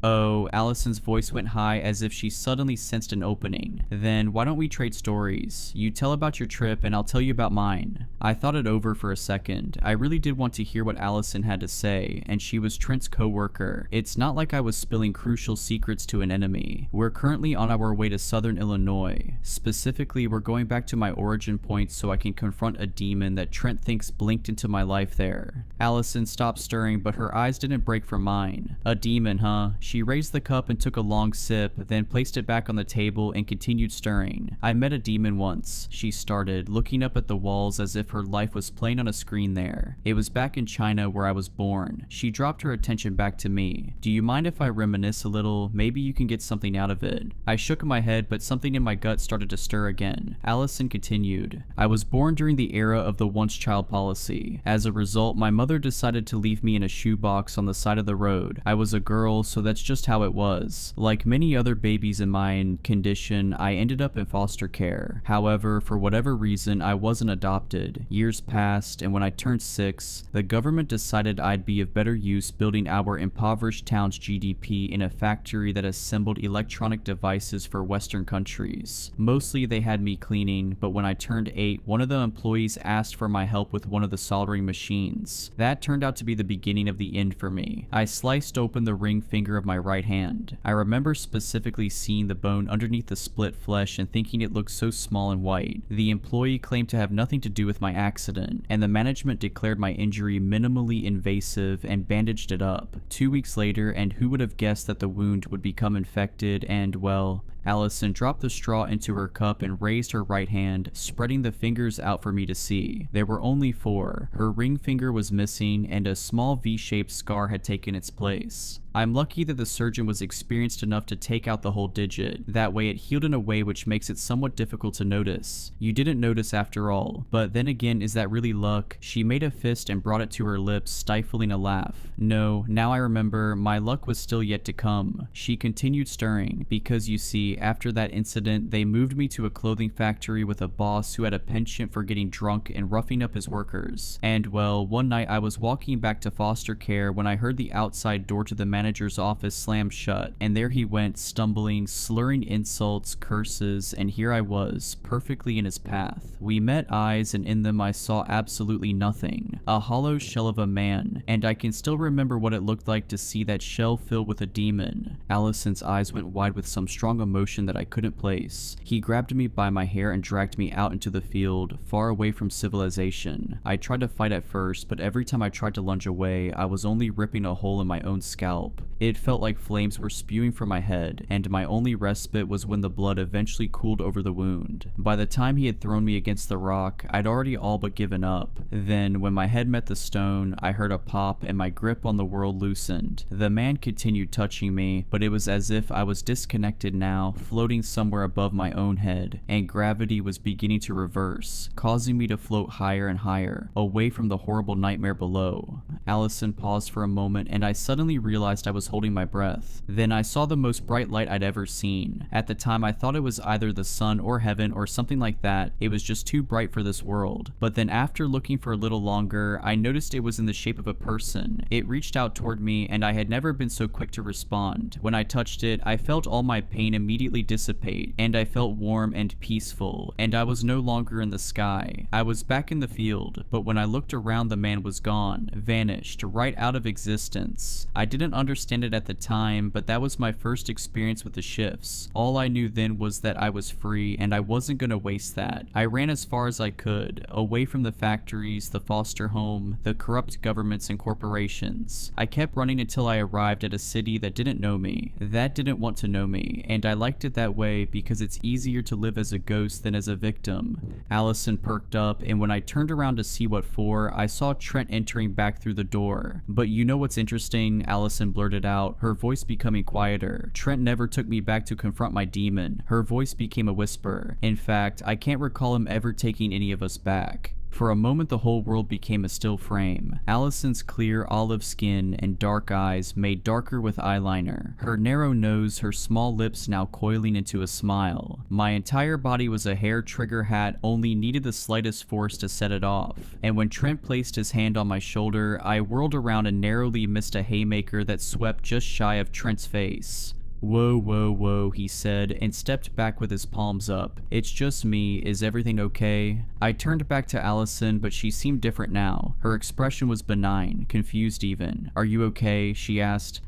"Oh," Allison's voice went high as if she suddenly sensed an opening. "Then why don't we trade stories? You tell about your trip and I'll tell you about mine." I thought it over for a second. I really did want to hear what Allison had to say, and she was Trent's co-worker. It's not like I was spilling crucial secrets to an enemy. We're currently on our way to southern Illinois. Specifically, we're going back to my origin point so I can confront a demon that Trent thinks blinked into my life there. Allison stopped stirring, but her eyes didn't break from mine. "A demon, huh?" She raised the cup and took a long sip, then placed it back on the table and continued stirring. "I met a demon once," she started, looking up at the walls as if her life was playing on a screen there. "It was back in China where I was born." She dropped her attention back to me. "Do you mind if I reminisce a little? Maybe you can get something out of it." I shook my head, but something in my gut started to stir again. Allison continued. "I was born during the era of the once-child policy. As a result, my mother decided to leave me in a shoebox on the side of the road. I was a girl, so that's that's just how it was. Like many other babies in my condition, I ended up in foster care. However, for whatever reason, I wasn't adopted. Years passed, and when I turned 6, the government decided I'd be of better use building our impoverished town's GDP in a factory that assembled electronic devices for Western countries. Mostly they had me cleaning, but when I turned 8, one of the employees asked for my help with one of the soldering machines. That turned out to be the beginning of the end for me. I sliced open the ring finger of my right hand. I remember specifically seeing the bone underneath the split flesh and thinking it looked so small and white. The employee claimed to have nothing to do with my accident, and the management declared my injury minimally invasive and bandaged it up. 2 weeks later, and who would have guessed that the wound would become infected and, well, Allison dropped the straw into her cup and raised her right hand, spreading the fingers out for me to see. There were only 4. Her ring finger was missing, and a small V-shaped scar had taken its place. I'm lucky that the surgeon was experienced enough to take out the whole digit. That way it healed in a way which makes it somewhat difficult to notice. You didn't notice after all, but then again, is that really luck? She made a fist and brought it to her lips, stifling a laugh. No, now I remember, my luck was still yet to come. She continued stirring, because you see, after that incident, they moved me to a clothing factory with a boss who had a penchant for getting drunk and roughing up his workers. And well, one night I was walking back to foster care when I heard the outside door to the manager's office slam shut, and there he went, stumbling, slurring insults, curses, and here I was, perfectly in his path. We met eyes, and in them I saw absolutely nothing. A hollow shell of a man, and I can still remember what it looked like to see that shell filled with a demon. Allison's eyes went wide with some strong emotion that I couldn't place. He grabbed me by my hair and dragged me out into the field, far away from civilization. I tried to fight at first, but every time I tried to lunge away, I was only ripping a hole in my own scalp. It felt like flames were spewing from my head, and my only respite was when the blood eventually cooled over the wound. By the time he had thrown me against the rock, I'd already all but given up. Then, when my head met the stone, I heard a pop and my grip on the world loosened. The man continued touching me, but it was as if I was disconnected now, floating somewhere above my own head, and gravity was beginning to reverse, causing me to float higher and higher, away from the horrible nightmare below. Allison paused for a moment, and I suddenly realized I was holding my breath. Then I saw the most bright light I'd ever seen. At the time I thought it was either the sun or heaven or something like that. It was just too bright for this world. But then after looking for a little longer, I noticed it was in the shape of a person. It reached out toward me, and I had never been so quick to respond. When I touched it, I felt all my pain immediately dissipate, and I felt warm and peaceful, and I was no longer in the sky. I was back in the field, but when I looked around, the man was gone, vanished, right out of existence. I didn't understand it at the time, but that was my first experience with the shifts. All I knew then was that I was free, and I wasn't gonna waste that. I ran as far as I could, away from the factories, the foster home, the corrupt governments and corporations. I kept running until I arrived at a city that didn't know me, that didn't want to know me, and I liked it that way because it's easier to live as a ghost than as a victim. Allison perked up, and when I turned around to see what for, I saw Trent entering back through the door. But you know what's interesting? Allison blurted out, her voice becoming quieter. Trent never took me back to confront my demon. Her voice became a whisper. In fact, I can't recall him ever taking any of us back. For a moment the whole world became a still frame. Allison's clear olive skin and dark eyes made darker with eyeliner. Her narrow nose, her small lips now coiling into a smile. My entire body was a hair trigger hat, only needed the slightest force to set it off. And when Trent placed his hand on my shoulder, I whirled around and narrowly missed a haymaker that swept just shy of Trent's face. "Whoa, whoa, whoa," he said, and stepped back with his palms up. "It's just me. Is everything okay?" I turned back to Allison, but she seemed different now. Her expression was benign, confused even. "Are you okay?" she asked.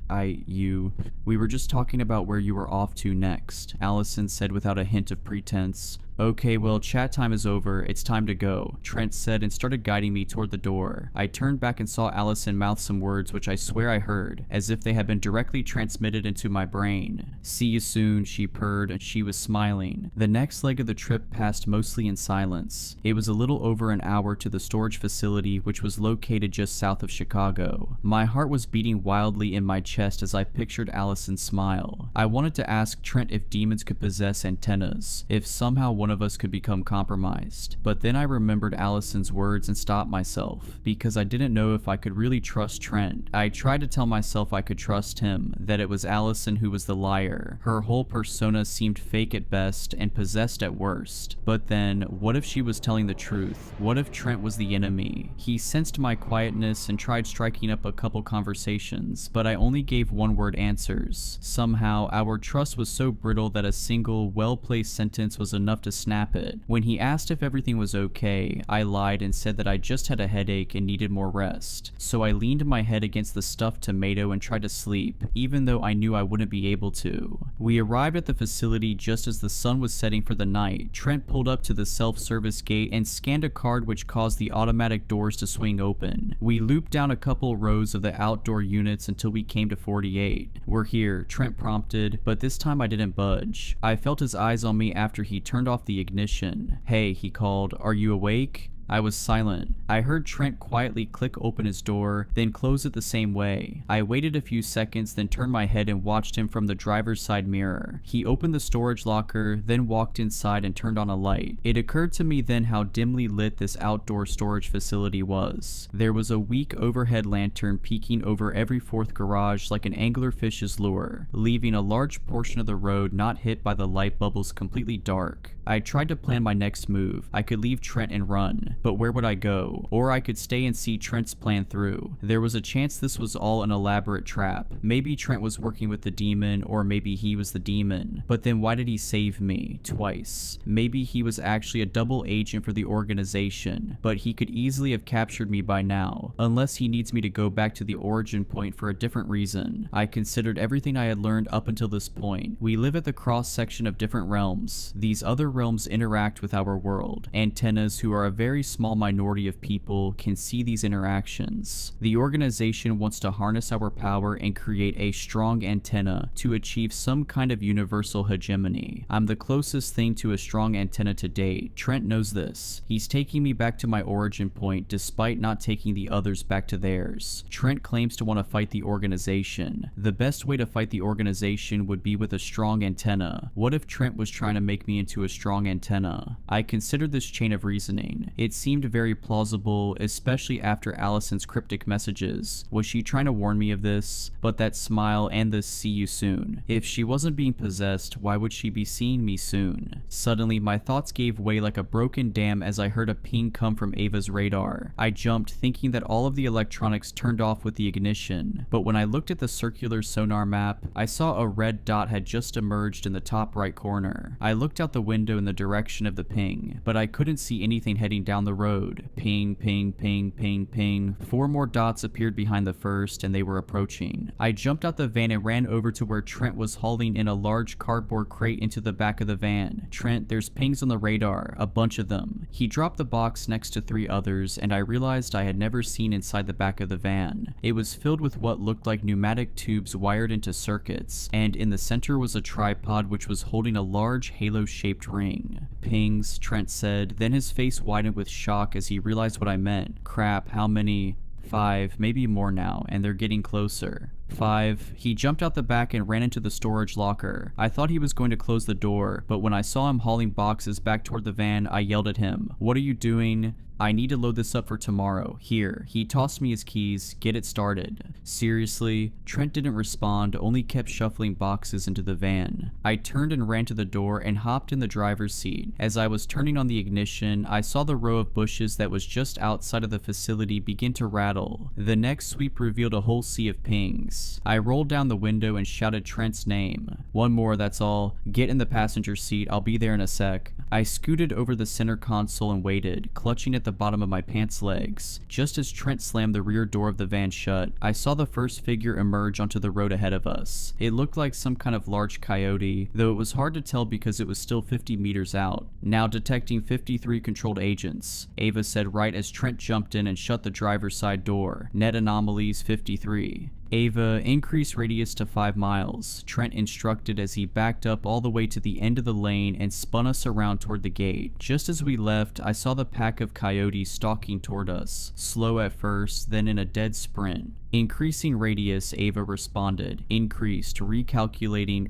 We were just talking about where you were off to next," Allison said without a hint of pretense. "Okay, well, chat time is over. It's time to go," Trent said and started guiding me toward the door. I turned back and saw Allison mouth some words which I swear I heard, as if they had been directly transmitted into my brain. "See you soon," she purred, and she was smiling. The next leg of the trip passed mostly in silence. It was a little over an hour to the storage facility, which was located just south of Chicago. My heart was beating wildly in my chest as I pictured Allison's smile. I wanted to ask Trent if demons could possess antennas, if somehow one one of us could become compromised. But then I remembered Allison's words and stopped myself, because I didn't know if I could really trust Trent. I tried to tell myself I could trust him, that it was Allison who was the liar. Her whole persona seemed fake at best and possessed at worst. But then, what if she was telling the truth? What if Trent was the enemy? He sensed my quietness and tried striking up a couple conversations, but I only gave one-word answers. Somehow, our trust was so brittle that a single, well-placed sentence was enough to snap it. When he asked if everything was okay, I lied and said that I just had a headache and needed more rest. So I leaned my head against the stuffed tomato and tried to sleep, even though I knew I wouldn't be able to. We arrived at the facility just as the sun was setting for the night. Trent pulled up to the self-service gate and scanned a card which caused the automatic doors to swing open. We looped down a couple rows of the outdoor units until we came to 48. "We're here," Trent prompted, but this time I didn't budge. I felt his eyes on me after he turned off the ignition. "Hey," he called, "are you awake?" I was silent. I heard Trent quietly click open his door, then close it the same way. I waited a few seconds, then turned my head and watched him from the driver's side mirror. He opened the storage locker, then walked inside and turned on a light. It occurred to me then how dimly lit this outdoor storage facility was. There was a weak overhead lantern peeking over every fourth garage like an anglerfish's lure, leaving a large portion of the road not hit by the light bubbles completely dark. I tried to plan my next move. I could leave Trent and run, but where would I go? Or I could stay and see Trent's plan through. There was a chance this was all an elaborate trap. Maybe Trent was working with the demon, or maybe he was the demon. But then why did he save me? Twice. Maybe he was actually a double agent for the organization, but he could easily have captured me by now, unless he needs me to go back to the origin point for a different reason. I considered everything I had learned up until this point. We live at the cross-section of different realms. These other realms interact with our world. Antennas, who are a very small minority of people, can see these interactions. The organization wants to harness our power and create a strong antenna to achieve some kind of universal hegemony. I'm the closest thing to a strong antenna to date. Trent knows this. He's taking me back to my origin point despite not taking the others back to theirs. Trent claims to want to fight the organization. The best way to fight the organization would be with a strong antenna. What if Trent was trying to make me into a strong antenna? I considered this chain of reasoning. It seemed very plausible, especially after Allison's cryptic messages. Was she trying to warn me of this? But that smile and the "see you soon." If she wasn't being possessed, why would she be seeing me soon? Suddenly, my thoughts gave way like a broken dam as I heard a ping come from Ava's radar. I jumped, thinking that all of the electronics turned off with the ignition. But when I looked at the circular sonar map, I saw a red dot had just emerged in the top right corner. I looked out the window in the direction of the ping, but I couldn't see anything heading down the road. Ping, ping, ping, ping, ping. 4 more dots appeared behind the first, and they were approaching. I jumped out the van and ran over to where Trent was hauling in a large cardboard crate into the back of the van. "Trent, there's pings on the radar, a bunch of them." He dropped the box next to 3 others, and I realized I had never seen inside the back of the van. It was filled with what looked like pneumatic tubes wired into circuits, and in the center was a tripod which was holding a large halo-shaped ring. "Pings," Trent said, then his face widened with shock as he realized what I meant. "Crap, how many?" 5, maybe more now, and they're getting closer. 5. He jumped out the back and ran into the storage locker. I thought he was going to close the door, but when I saw him hauling boxes back toward the van, I yelled at him. "What are you doing?" "I need to load this up for tomorrow. Here." He tossed me his keys. "Get it started." Seriously? Trent didn't respond, only kept shuffling boxes into the van. I turned and ran to the door and hopped in the driver's seat. As I was turning on the ignition, I saw the row of bushes that was just outside of the facility begin to rattle. The next sweep revealed a whole sea of pings. I rolled down the window and shouted Trent's name. "One more, that's all. Get in the passenger seat, I'll be there in a sec." I scooted over the center console and waited, clutching at the bottom of my pants legs. Just as Trent slammed the rear door of the van shut, I saw the first figure emerge onto the road ahead of us. It looked like some kind of large coyote, though it was hard to tell because it was still 50 meters out. "Now detecting 53 controlled agents," Ava said right as Trent jumped in and shut the driver's side door. "Net anomalies 53. "Ava, increase radius to 5 miles, Trent instructed as he backed up all the way to the end of the lane and spun us around toward the gate. Just as we left, I saw the pack of coyotes stalking toward us, slow at first, then in a dead sprint. Increasing radius, Ava responded. Increased, recalculating,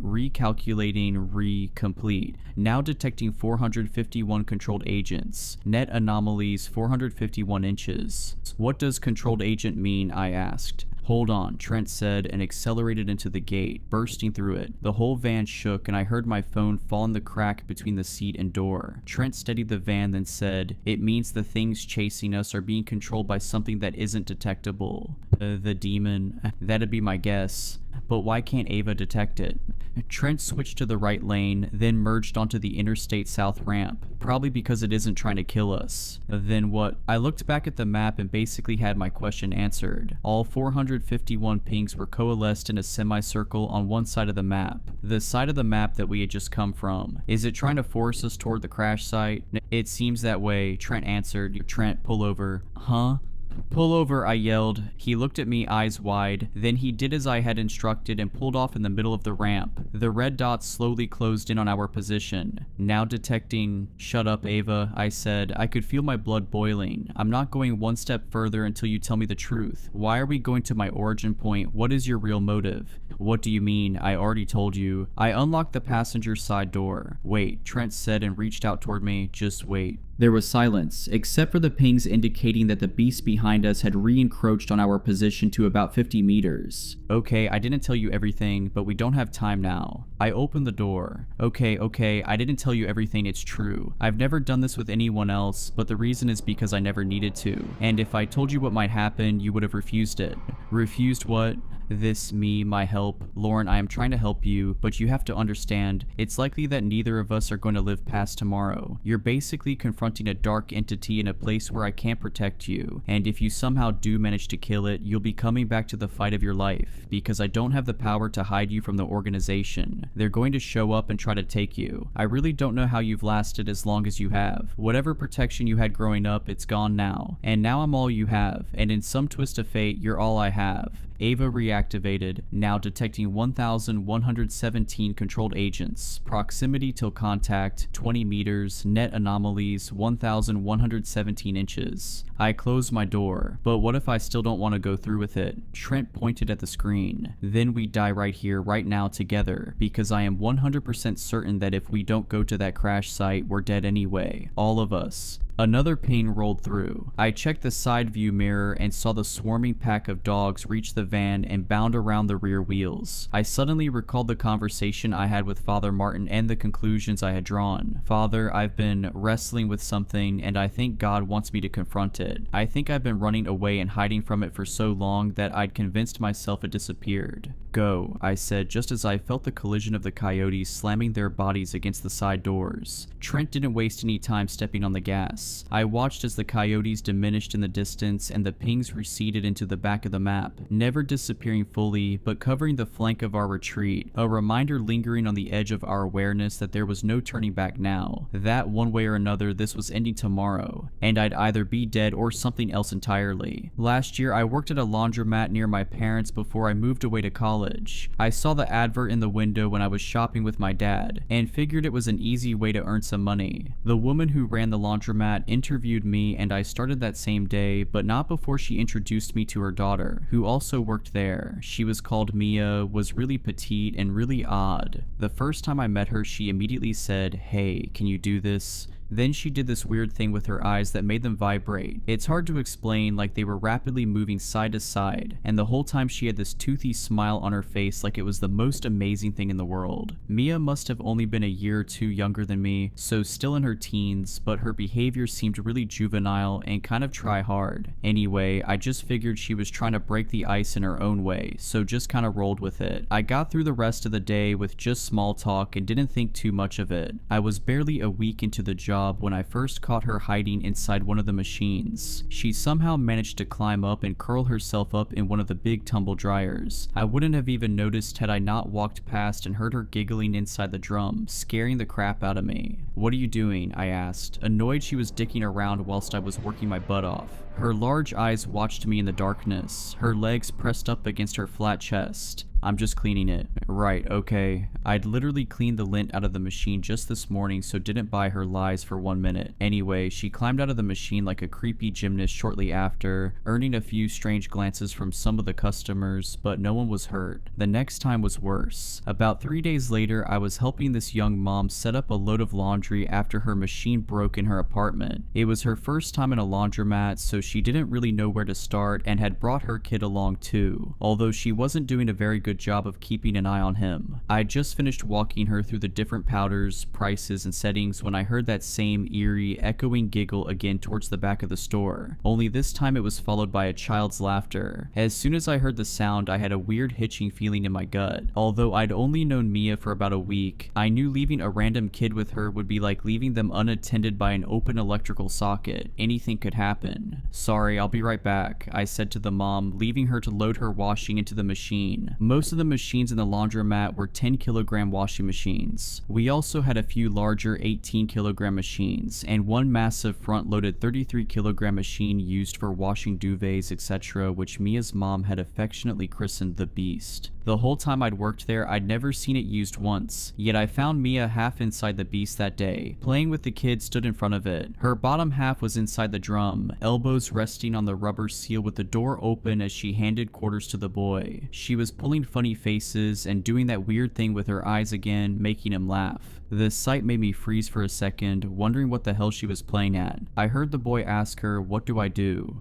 complete. Now detecting 451 controlled agents. Net anomalies 451 inches. What does controlled agent mean? I asked. Hold on, Trent said and accelerated into the gate, bursting through it. The whole van shook and I heard my phone fall in the crack between the seat and door. Trent steadied the van then said, "It means the things chasing us are being controlled by something that isn't detectable." The demon. That'd be my guess. But why can't Ava detect it? Trent switched to the right lane, then merged onto the Interstate South ramp. Probably because it isn't trying to kill us. Then what? I looked back at the map and basically had my question answered. All 451 pings were coalesced in a semicircle on one side of the map. The side of the map that we had just come from. Is it trying to force us toward the crash site? It seems that way, Trent answered. Trent, pull over. Huh? Pull over, I yelled. He looked at me, eyes wide. Then he did as I had instructed and pulled off in the middle of the ramp. The red dots slowly closed in on our position. Now detecting... Shut up, Ava, I said. I could feel my blood boiling. I'm not going one step further until you tell me the truth. Why are we going to my origin point? What is your real motive? What do you mean? I already told you. I unlocked the passenger side door. Wait, Trent said and reached out toward me. Just wait. There was silence, except for the pings indicating that the beast behind us had re-encroached on our position to about 50 meters. Okay, I didn't tell you everything, but we don't have time now. I opened the door. Okay, I didn't tell you everything, it's true. I've never done this with anyone else, but the reason is because I never needed to. And if I told you what might happen, you would have refused it. Refused what? This, me, my help. Lauren, I am trying to help you, but you have to understand, it's likely that neither of us are going to live past tomorrow. You're basically confronting a dark entity in a place where I can't protect you, and if you somehow do manage to kill it, you'll be coming back to the fight of your life, because I don't have the power to hide you from the organization. They're going to show up and try to take you. I really don't know how you've lasted as long as you have. Whatever protection you had growing up, it's gone now. And now I'm all you have, and in some twist of fate, you're all I have. Ava reactivated, now detecting 1,117 controlled agents. Proximity till contact, 20 meters, net anomalies, 1,117 inches. I closed my door, but what if I still don't want to go through with it? Trent pointed at the screen. Then we die right here, right now together, because I am 100% certain that if we don't go to that crash site, we're dead anyway. All of us. Another ping rolled through. I checked the side view mirror and saw the swarming pack of dogs reach the van and bound around the rear wheels. I suddenly recalled the conversation I had with Father Martin and the conclusions I had drawn. Father, I've been wrestling with something and I think God wants me to confront it. I think I've been running away and hiding from it for so long that I'd convinced myself it disappeared. Go, I said just as I felt the collision of the coyotes slamming their bodies against the side doors. Trent didn't waste any time stepping on the gas. I watched as the coyotes diminished in the distance and the pings receded into the back of the map, never disappearing fully, but covering the flank of our retreat, a reminder lingering on the edge of our awareness that there was no turning back now, that one way or another this was ending tomorrow, and I'd either be dead or something else entirely. Last year I worked at a laundromat near my parents before I moved away to college. I saw the advert in the window when I was shopping with my dad, and figured it was an easy way to earn some money. The woman who ran the laundromat interviewed me and I started that same day, but not before she introduced me to her daughter, who also worked there. She was called Mia, was really petite and really odd. The first time I met her, she immediately said, "Hey, can you do this?" Then she did this weird thing with her eyes that made them vibrate. It's hard to explain, like they were rapidly moving side to side, and the whole time she had this toothy smile on her face like it was the most amazing thing in the world. Mia must have only been a year or two younger than me, so still in her teens, but her behavior seemed really juvenile and kind of try hard. Anyway, I just figured she was trying to break the ice in her own way, so just kind of rolled with it. I got through the rest of the day with just small talk and didn't think too much of it. I was barely a week into the job when I first caught her hiding inside one of the machines. She somehow managed to climb up and curl herself up in one of the big tumble dryers. I wouldn't have even noticed had I not walked past and heard her giggling inside the drum, scaring the crap out of me. "What are you doing?" I asked, annoyed she was dicking around whilst I was working my butt off. Her large eyes watched me in the darkness, her legs pressed up against her flat chest. I'm just cleaning it. Right, okay. I'd literally cleaned the lint out of the machine just this morning, so didn't buy her lies for 1 minute. Anyway, she climbed out of the machine like a creepy gymnast shortly after, earning a few strange glances from some of the customers, but no one was hurt. The next time was worse. About 3 days later, I was helping this young mom set up a load of laundry after her machine broke in her apartment. It was her first time in a laundromat, so she didn't really know where to start and had brought her kid along too, although she wasn't doing a very good job of keeping an eye on him. I just finished walking her through the different powders, prices, and settings when I heard that same eerie, echoing giggle again towards the back of the store, only this time it was followed by a child's laughter. As soon as I heard the sound, I had a weird hitching feeling in my gut. Although I'd only known Mia for about a week, I knew leaving a random kid with her would be like leaving them unattended by an open electrical socket. Anything could happen. Sorry, I'll be right back, I said to the mom, leaving her to load her washing into the machine. Most of the machines in the laundromat were 10-kilogram washing machines. We also had a few larger 18-kilogram machines, and one massive front-loaded 33-kilogram machine used for washing duvets, etc., which Mia's mom had affectionately christened the Beast. The whole time I'd worked there, I'd never seen it used once, yet I found Mia half inside the Beast that day. Playing with the kid stood in front of it. Her bottom half was inside the drum, elbows resting on the rubber seal with the door open as she handed quarters to the boy. She was pulling funny faces and doing that weird thing with her eyes again, making him laugh. The sight made me freeze for a second, wondering what the hell she was playing at. I heard the boy ask her, "What do I do?"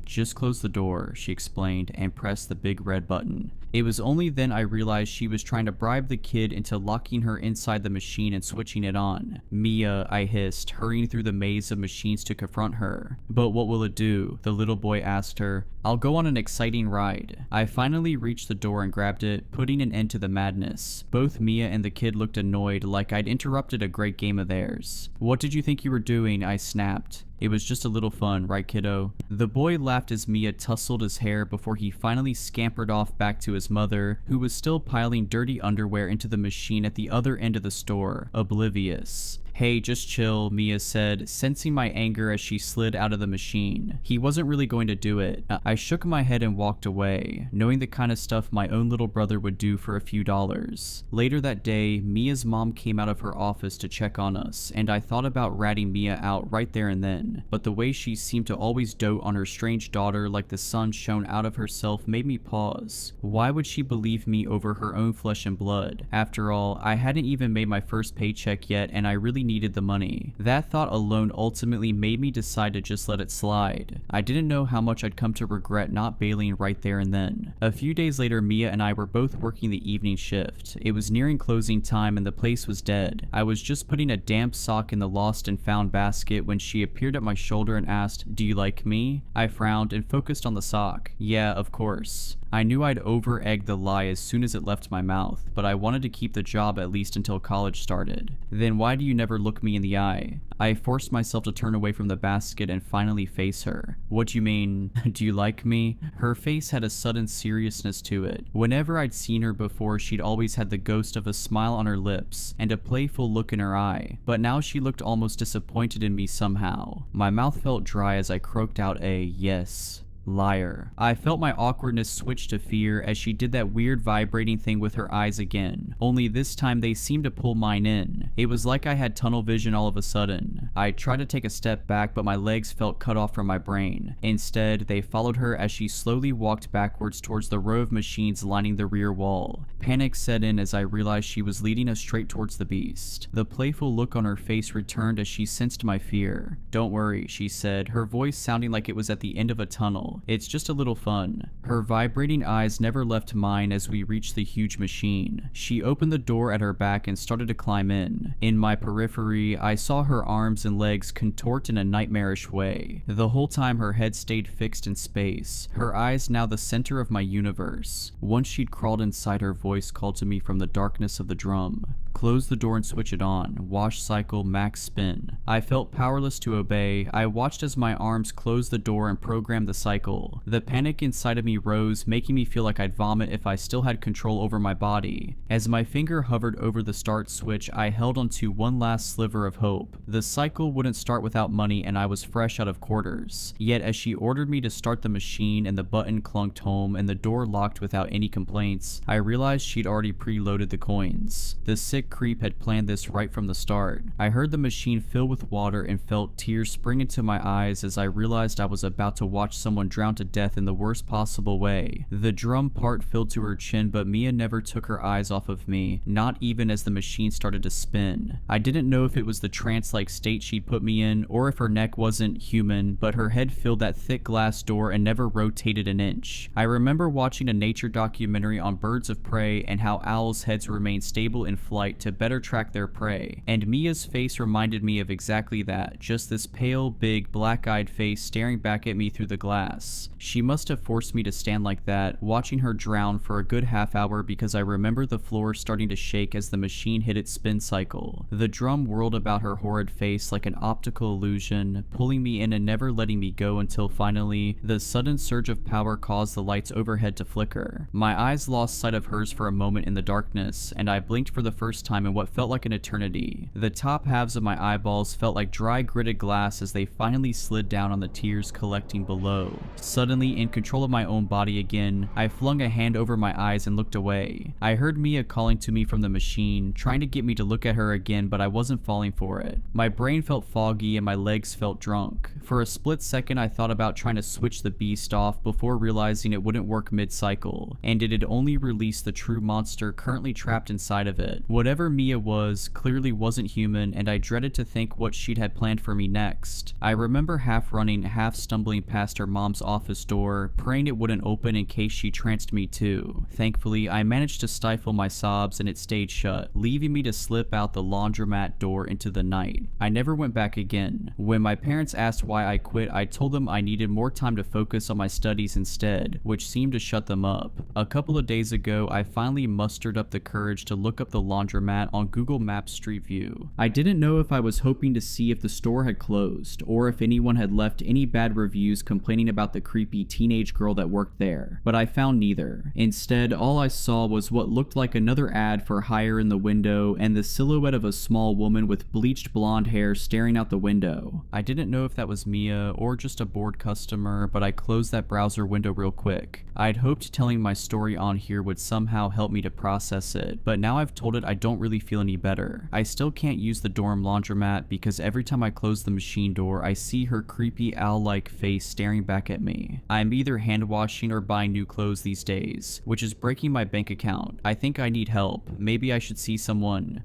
Just close the door," she explained, and pressed the big red button. It was only then I realized she was trying to bribe the kid into locking her inside the machine and switching it on. "Mia," I hissed, hurrying through the maze of machines to confront her. "But what will it do?" the little boy asked her. "I'll go on an exciting ride." I finally reached the door and grabbed it, putting an end to the madness. Both Mia and the kid looked annoyed, like I'd interrupted a great game of theirs. "What did you think you were doing?" I snapped. "It was just a little fun, right, kiddo?" The boy laughed as Mia tousled his hair before he finally scampered off back to his mother, who was still piling dirty underwear into the machine at the other end of the store, oblivious. "Hey, just chill," Mia said, sensing my anger as she slid out of the machine. He wasn't really going to do it. I shook my head and walked away, knowing the kind of stuff my own little brother would do for a few dollars. Later that day, Mia's mom came out of her office to check on us, and I thought about ratting Mia out right there and then, but the way she seemed to always dote on her strange daughter like the sun shone out of herself made me pause. Why would she believe me over her own flesh and blood? After all, I hadn't even made my first paycheck yet, and I really needed the money. That thought alone ultimately made me decide to just let it slide. I didn't know how much I'd come to regret not bailing right there and then. A few days later, Mia and I were both working the evening shift. It was nearing closing time and the place was dead. I was just putting a damp sock in the lost and found basket when she appeared at my shoulder and asked, "Do you like me?" I frowned and focused on the sock. Yeah, of course. I knew I'd over-egged the lie as soon as it left my mouth, but I wanted to keep the job at least until college started. "Then why do you never look me in the eye?" I forced myself to turn away from the basket and finally face her. "What do you mean? Do you like me?" Her face had a sudden seriousness to it. Whenever I'd seen her before, she'd always had the ghost of a smile on her lips and a playful look in her eye, but now she looked almost disappointed in me somehow. My mouth felt dry as I croaked out a yes. Liar. I felt my awkwardness switch to fear as she did that weird vibrating thing with her eyes again, only this time they seemed to pull mine in. It was like I had tunnel vision all of a sudden. I tried to take a step back, but my legs felt cut off from my brain. Instead, they followed her as she slowly walked backwards towards the row of machines lining the rear wall. Panic set in as I realized she was leading us straight towards the Beast. The playful look on her face returned as she sensed my fear. "Don't worry," she said, her voice sounding like it was at the end of a tunnel. "It's just a little fun." Her vibrating eyes never left mine as we reached the huge machine. She opened the door at her back and started to climb in. In my periphery, I saw her arms and legs contort in a nightmarish way. The whole time her head stayed fixed in space, her eyes now the center of my universe. Once she'd crawled inside, her voice called to me from the darkness of the drum. Close the door and switch it on. Wash cycle, max spin. I felt powerless to obey. I watched as my arms closed the door and programmed the cycle. The panic inside of me rose, making me feel like I'd vomit if I still had control over my body. As my finger hovered over the start switch, I held onto one last sliver of hope. The cycle wouldn't start without money, and I was fresh out of quarters. Yet as she ordered me to start the machine and the button clunked home and the door locked without any complaints, I realized she'd already preloaded the coins. The sick creep had planned this right from the start. I heard the machine fill with water and felt tears spring into my eyes as I realized I was about to watch someone drown to death in the worst possible way. The drum part filled to her chin, but Mia never took her eyes off of me, not even as the machine started to spin. I didn't know if it was the trance-like state she'd put me in, or if her neck wasn't human, but her head filled that thick glass door and never rotated an inch. I remember watching a nature documentary on birds of prey and how owls' heads remain stable in flight to better track their prey, and Mia's face reminded me of exactly that, just this pale, big, black-eyed face staring back at me through the glass. She must have forced me to stand like that, watching her drown for a good half hour, because I remember the floor starting to shake as the machine hit its spin cycle. The drum whirled about her horrid face like an optical illusion, pulling me in and never letting me go until finally, the sudden surge of power caused the lights overhead to flicker. My eyes lost sight of hers for a moment in the darkness, and I blinked for the first time in what felt like an eternity. The top halves of my eyeballs felt like dry gritted glass as they finally slid down on the tears collecting below. Suddenly, in control of my own body again, I flung a hand over my eyes and looked away. I heard Mia calling to me from the machine, trying to get me to look at her again, but I wasn't falling for it. My brain felt foggy and my legs felt drunk. For a split second, I thought about trying to switch the beast off before realizing it wouldn't work mid-cycle, and it'd only release the true monster currently trapped inside of it. Whatever Mia was, clearly wasn't human, and I dreaded to think what she'd had planned for me next. I remember half running, half stumbling past her mom's office door, praying it wouldn't open in case she tranced me too. Thankfully, I managed to stifle my sobs and it stayed shut, leaving me to slip out the laundromat door into the night. I never went back again. When my parents asked why I quit, I told them I needed more time to focus on my studies instead, which seemed to shut them up. A couple of days ago, I finally mustered up the courage to look up the laundromat on Google Maps Street View. I didn't know if I was hoping to see if the store had closed, or if anyone had left any bad reviews complaining about the creepy teenage girl that worked there, but I found neither. Instead, all I saw was what looked like another ad for hire in the window and the silhouette of a small woman with bleached blonde hair staring out the window. I didn't know if that was Mia or just a bored customer, but I closed that browser window real quick. I'd hoped telling my story on here would somehow help me to process it, but now I've told it I don't really feel any better. I still can't use the dorm laundromat because every time I close the machine door, I see her creepy owl-like face staring back at me. I'm either hand washing or buying new clothes these days, which is breaking my bank account. I think I need help. Maybe I should see someone.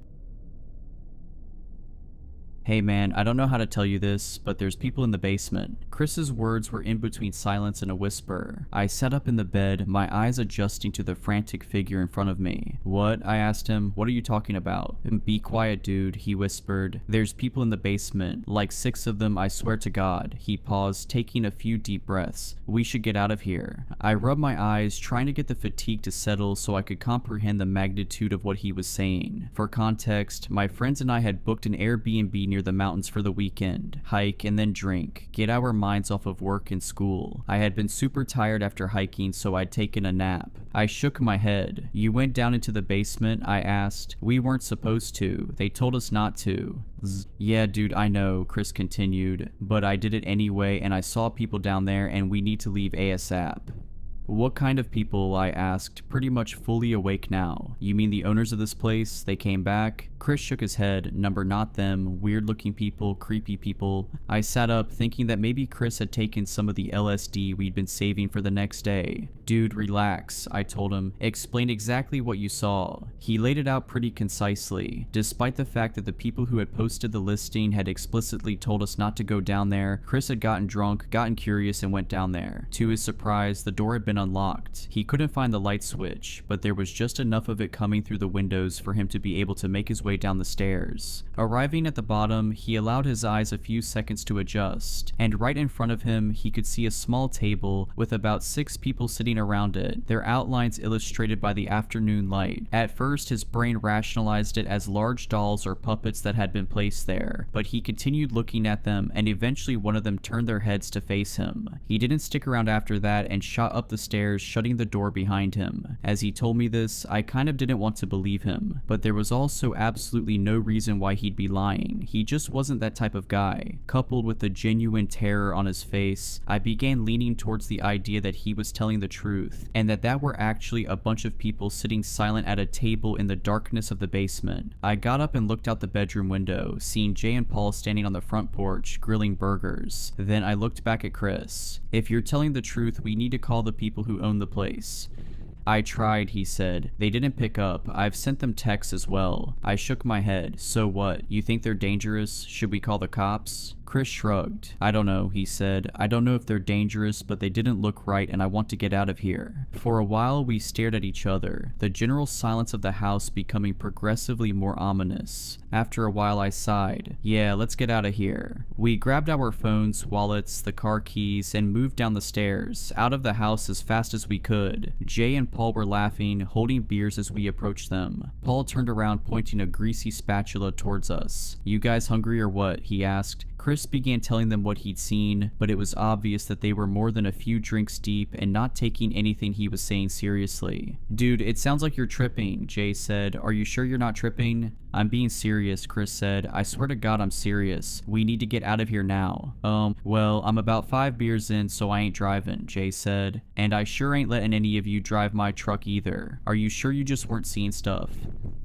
Hey man, I don't know how to tell you this, but there's people in the basement. Chris's words were in between silence and a whisper. I sat up in the bed, my eyes adjusting to the frantic figure in front of me. What? I asked him. What are you talking about? Be quiet, dude, he whispered. There's people in the basement, like 6 of them, I swear to God. He paused, taking a few deep breaths. We should get out of here. I rubbed my eyes, trying to get the fatigue to settle so I could comprehend the magnitude of what he was saying. For context, my friends and I had booked an Airbnb near the mountains for the weekend, hike and then drink, get our minds off of work and school. I had been super tired after hiking, so I'd taken a nap. I shook my head. You went down into the basement? I asked. We weren't supposed to. They told us not to. Yeah, dude, I know, Chris continued, but I did it anyway and I saw people down there and we need to leave ASAP. What kind of people? I asked, pretty much fully awake now. You mean the owners of this place? They came back? Chris shook his head. Number not them. Weird looking people, creepy people. I sat up thinking that maybe Chris had taken some of the LSD we'd been saving for the next day. Dude, relax, I told him. Explain exactly what you saw. He laid it out pretty concisely. Despite the fact that the people who had posted the listing had explicitly told us not to go down there, Chris had gotten drunk, gotten curious, and went down there. To his surprise, the door had been unlocked. He couldn't find the light switch, but there was just enough of it coming through the windows for him to be able to make his way down the stairs. Arriving at the bottom, he allowed his eyes a few seconds to adjust, and right in front of him, he could see a small table with about 6 people sitting around it, their outlines illustrated by the afternoon light. At first, his brain rationalized it as large dolls or puppets that had been placed there, but he continued looking at them, and eventually one of them turned their heads to face him. He didn't stick around after that and shot up the stairs, shutting the door behind him. As he told me this, I kind of didn't want to believe him, but there was also absolutely no reason why he'd be lying. He just wasn't that type of guy. Coupled with the genuine terror on his face, I began leaning towards the idea that he was telling the truth, and that were actually a bunch of people sitting silent at a table in the darkness of the basement. I got up and looked out the bedroom window, seeing Jay and Paul standing on the front porch, grilling burgers. Then I looked back at Chris. "If you're telling the truth, we need to call the people who own the place." "I tried," he said. "They didn't pick up. I've sent them texts as well." I shook my head. "So what? You think they're dangerous? Should we call the cops?" Chris shrugged. "I don't know," he said. "I don't know if they're dangerous, but they didn't look right and I want to get out of here." For a while we stared at each other, the general silence of the house becoming progressively more ominous. After a while I sighed. "Yeah, let's get out of here." We grabbed our phones, wallets, the car keys, and moved down the stairs, out of the house as fast as we could. Jay and Paul were laughing, holding beers as we approached them. Paul turned around, pointing a greasy spatula towards us. "You guys hungry or what?" he asked. Chris began telling them what he'd seen, but it was obvious that they were more than a few drinks deep and not taking anything he was saying seriously. "Dude, it sounds like you're tripping," Jay said. "Are you sure you're not tripping?" "I'm being serious," Chris said. "I swear to God I'm serious. We need to get out of here now." Well, I'm about 5 beers in, so I ain't driving," Jay said. "And I sure ain't letting any of you drive my truck either. Are you sure you just weren't seeing stuff?"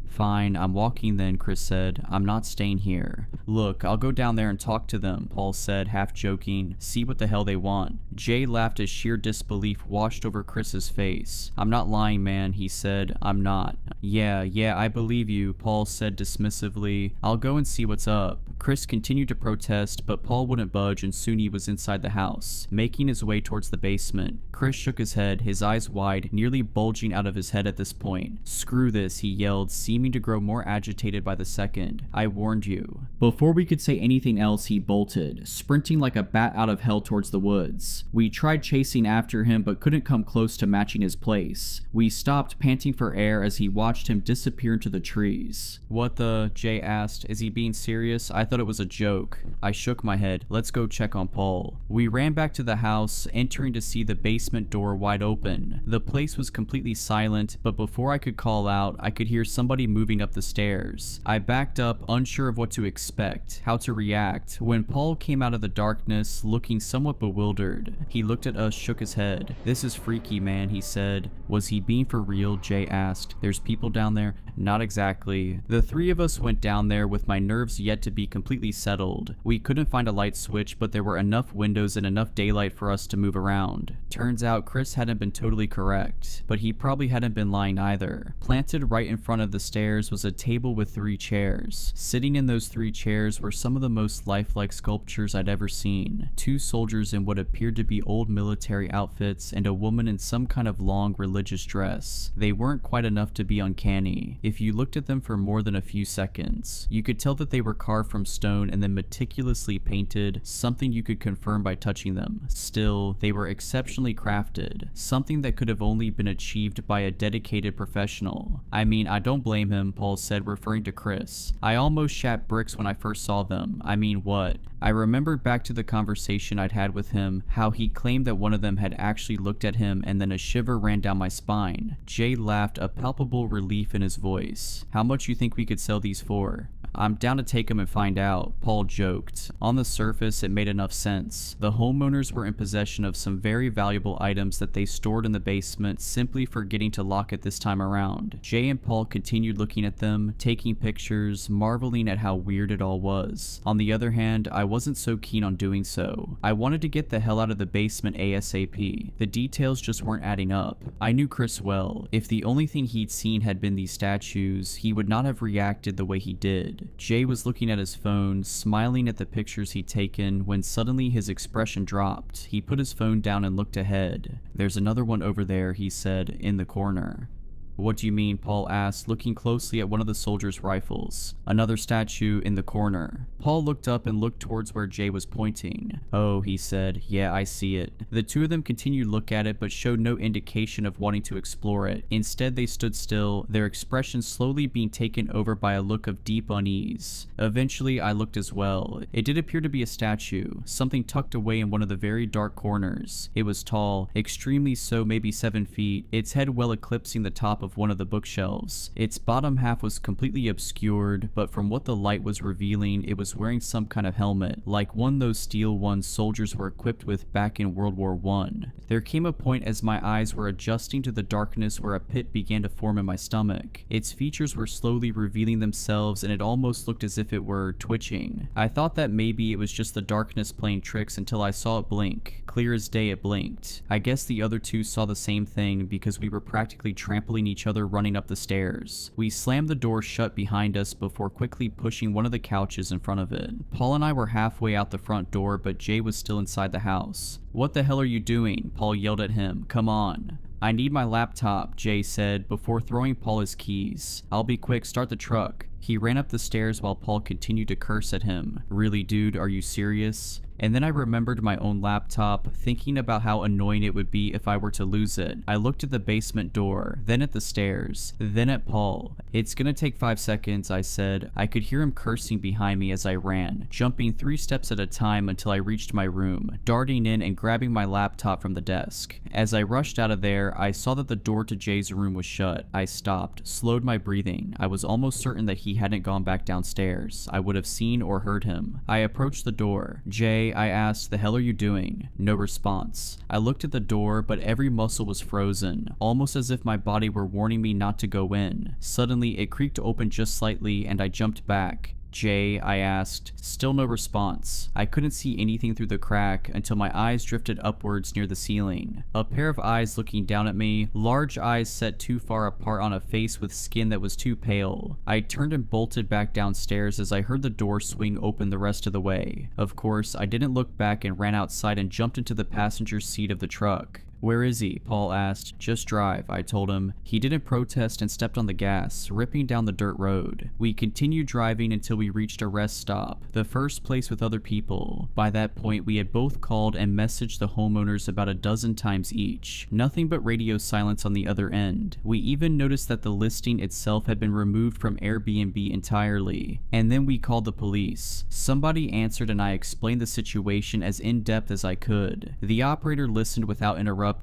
"Fine, I'm walking then," Chris said. "I'm not staying here." "Look, I'll go down there and talk to them," Paul said, half joking. "See what the hell they want." Jay laughed as sheer disbelief washed over Chris's face. "I'm not lying, man," he said. "I'm not." Yeah, I believe you," Paul said dismissively. "I'll go and see what's up." Chris continued to protest, but Paul wouldn't budge, and soon he was inside the house, making his way towards the basement. Chris shook his head, his eyes wide, nearly bulging out of his head at this point. "Screw this," he yelled, seeming to grow more agitated by the second. "I warned you." Before we could say anything else, he bolted, sprinting like a bat out of hell towards the woods. We tried chasing after him, but couldn't come close to matching his pace. We stopped, panting for air, as he watched him disappear into the trees. "What the?" Jay asked. "Is he being serious? I thought it was a joke." I shook my head. "Let's go check on Paul." We ran back to the house, entering to see the basement door wide open. The place was completely silent, but before I could call out, I could hear somebody moving up the stairs. I backed up, unsure of what to expect, how to react, when Paul came out of the darkness, looking somewhat bewildered. He looked at us, shook his head. "This is freaky, man," he said. "Was he being for real?" Jay asked. "There's people down there?" "Not exactly." The three of us went down there with my nerves yet to be completely settled. We couldn't find a light switch, but there were enough windows and enough daylight for us to move around. Turns out Chris hadn't been totally correct, but he probably hadn't been lying either. Planted right in front of the stairs was a table with 3 chairs. Sitting in those 3 chairs were some of the most lifelike sculptures I'd ever seen. 2 soldiers in what appeared to be old military outfits and a woman in some kind of long religious dress. They weren't quite enough to be uncanny. If you looked at them for more than a few seconds, you could tell that they were carved from stone and then meticulously painted, something you could confirm by touching them. Still, they were exceptionally crafted, something that could have only been achieved by a dedicated professional. I mean, I don't blame him, Paul said, referring to Chris. "I almost shat bricks when I first saw them. I mean, what?" I remembered back to the conversation I'd had with him, how he claimed that one of them had actually looked at him, and then a shiver ran down my spine. Jay laughed, a palpable relief in his voice. "How much you think we could sell these for?" "I'm down to take them and find out," Paul joked. On the surface, it made enough sense. The homeowners were in possession of some very valuable items that they stored in the basement, simply forgetting to lock it this time around. Jay and Paul continued looking at them, taking pictures, marveling at how weird it all was. On the other hand, I wasn't so keen on doing so. I wanted to get the hell out of the basement ASAP. The details just weren't adding up. I knew Chris well. If the only thing he'd seen had been these statues, he would not have reacted the way he did. said. Jay was looking at his phone, smiling at the pictures he'd taken, when suddenly his expression dropped. He put his phone down and looked ahead. "There's another one over there," he said, "in the corner." "What do you mean?" Paul asked, looking closely at one of the soldiers' rifles. "Another statue in the corner." Paul looked up and looked towards where Jay was pointing. "Oh," he said, "yeah, I see it." The two of them continued to look at it but showed no indication of wanting to explore it. Instead, they stood still, their expressions slowly being taken over by a look of deep unease. Eventually, I looked as well. It did appear to be a statue, something tucked away in one of the very dark corners. It was tall, extremely so, maybe 7 feet, its head well eclipsing the top of one of the bookshelves. Its bottom half was completely obscured, but from what the light was revealing, it was wearing some kind of helmet, like one of those steel ones soldiers were equipped with back in World War I. There came a point as my eyes were adjusting to the darkness where a pit began to form in my stomach. Its features were slowly revealing themselves and it almost looked as if it were twitching. I thought that maybe it was just the darkness playing tricks until I saw it blink. Clear as day it blinked. I guess the other two saw the same thing because we were practically trampling each other running up the stairs. We slammed the door shut behind us before quickly pushing one of the couches in front of it. Paul and I were halfway out the front door, but Jay was still inside the house. "What the hell are you doing?" Paul yelled at him. "Come on." "I need my laptop," Jay said before throwing Paul his keys. "I'll be quick, start the truck." He ran up the stairs while Paul continued to curse at him. "Really, dude, are you serious?" And then I remembered my own laptop, thinking about how annoying it would be if I were to lose it. I looked at the basement door, then at the stairs, then at Paul. "It's gonna take 5 seconds," I said. I could hear him cursing behind me as I ran, jumping 3 steps at a time until I reached my room, darting in and grabbing my laptop from the desk. As I rushed out of there, I saw that the door to Jay's room was shut. I stopped, slowed my breathing. I was almost certain that he hadn't gone back downstairs. I would have seen or heard him. I approached the door. "Jay," I asked, "the hell are you doing?" No response. I looked at the door, but every muscle was frozen, almost as if my body were warning me not to go in. Suddenly, it creaked open just slightly, and I jumped back. "Jay," I asked. Still no response. I couldn't see anything through the crack until my eyes drifted upwards near the ceiling. A pair of eyes looking down at me, large eyes set too far apart on a face with skin that was too pale. I turned and bolted back downstairs as I heard the door swing open the rest of the way. Of course, I didn't look back and ran outside and jumped into the passenger seat of the truck. "Where is he?" Paul asked. "Just drive," I told him. He didn't protest and stepped on the gas, ripping down the dirt road. We continued driving until we reached a rest stop, the first place with other people. By that point, we had both called and messaged the homeowners about a dozen times each. Nothing but radio silence on the other end. We even noticed that the listing itself had been removed from Airbnb entirely. And then we called the police. Somebody answered and I explained the situation as in-depth as I could. The operator listened without interrupting,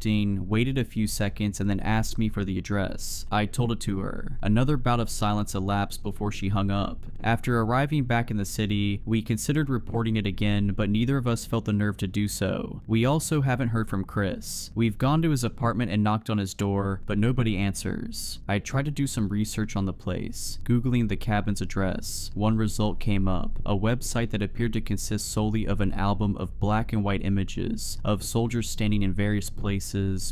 waited a few seconds, and then asked me for the address. I told it to her. Another bout of silence elapsed before she hung up. After arriving back in the city, we considered reporting it again, but neither of us felt the nerve to do so. We also haven't heard from Chris. We've gone to his apartment and knocked on his door, but nobody answers. I tried to do some research on the place, Googling the cabin's address. One result came up, a website that appeared to consist solely of an album of black and white images of soldiers standing in various places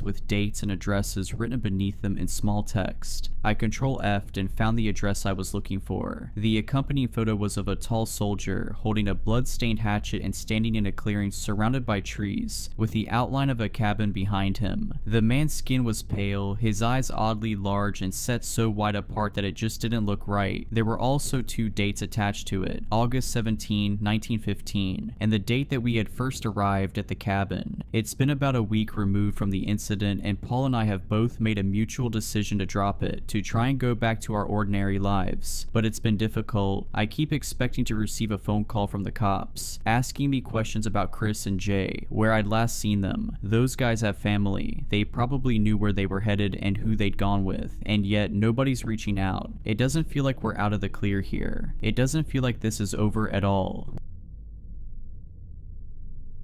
with dates and addresses written beneath them in small text. I Control-F'd and found the address I was looking for. The accompanying photo was of a tall soldier holding a blood-stained hatchet and standing in a clearing surrounded by trees, with the outline of a cabin behind him. The man's skin was pale, his eyes oddly large and set so wide apart that it just didn't look right. There were also 2 dates attached to it, August 17, 1915, and the date that we had first arrived at the cabin. It's been about a week removed from the incident, and Paul and I have both made a mutual decision to drop it, to try and go back to our ordinary lives. But it's been difficult. I keep expecting to receive a phone call from the cops, asking me questions about Chris and Jay, where I'd last seen them. Those guys have family. They probably knew where they were headed and who they'd gone with, and yet nobody's reaching out. It doesn't feel like we're out of the clear here. It doesn't feel like this is over at all.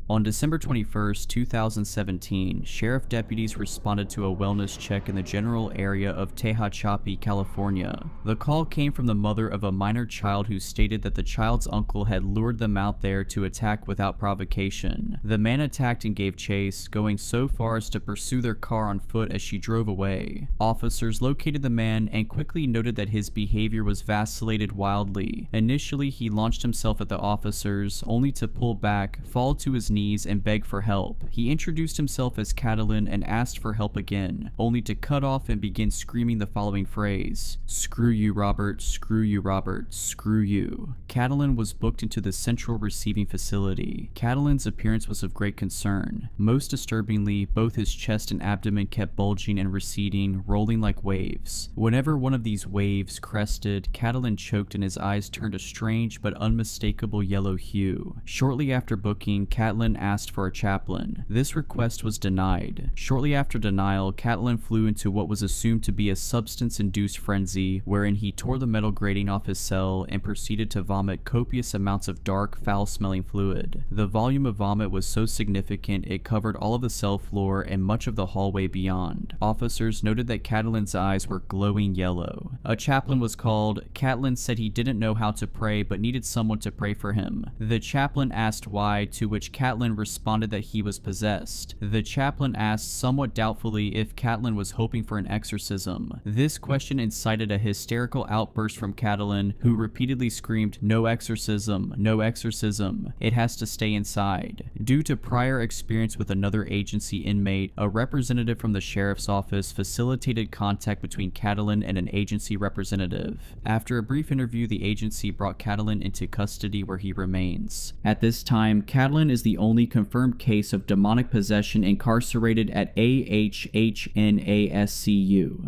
On December 21st, 2017, sheriff deputies responded to a wellness check in the general area of Tehachapi, California. The call came from the mother of a minor child who stated that the child's uncle had lured them out there to attack without provocation. The man attacked and gave chase, going so far as to pursue their car on foot as she drove away. Officers located the man and quickly noted that his behavior was vacillated wildly. Initially, he launched himself at the officers, only to pull back, fall to his knees, and beg for help. He introduced himself as Catalin and asked for help again, only to cut off and begin screaming the following phrase: "Screw you, Robert, screw you, Robert, screw you." Catalin was booked into the central receiving facility. Catalin's appearance was of great concern. Most disturbingly, both his chest and abdomen kept bulging and receding, rolling like waves. Whenever one of these waves crested, Catalin choked and his eyes turned a strange but unmistakable yellow hue. Shortly after booking, Catalin asked for a chaplain. This request was denied. Shortly after denial, Catalin flew into what was assumed to be a substance-induced frenzy, wherein he tore the metal grating off his cell and proceeded to vomit copious amounts of dark, foul-smelling fluid. The volume of vomit was so significant it covered all of the cell floor and much of the hallway beyond. Officers noted that Catalin's eyes were glowing yellow. A chaplain was called. Catalin said he didn't know how to pray but needed someone to pray for him. The chaplain asked why, to which Catalin responded that he was possessed. The chaplain asked somewhat doubtfully if Catalin was hoping for an exorcism. This question incited a hysterical outburst from Catalin, who repeatedly screamed, "No exorcism, no exorcism. It has to stay inside." Due to prior experience with another agency inmate, a representative from the sheriff's office facilitated contact between Catalin and an agency representative. After a brief interview, the agency brought Catalin into custody where he remains. At this time, Catalin is the only confirmed case of demonic possession incarcerated at AHHNASCU.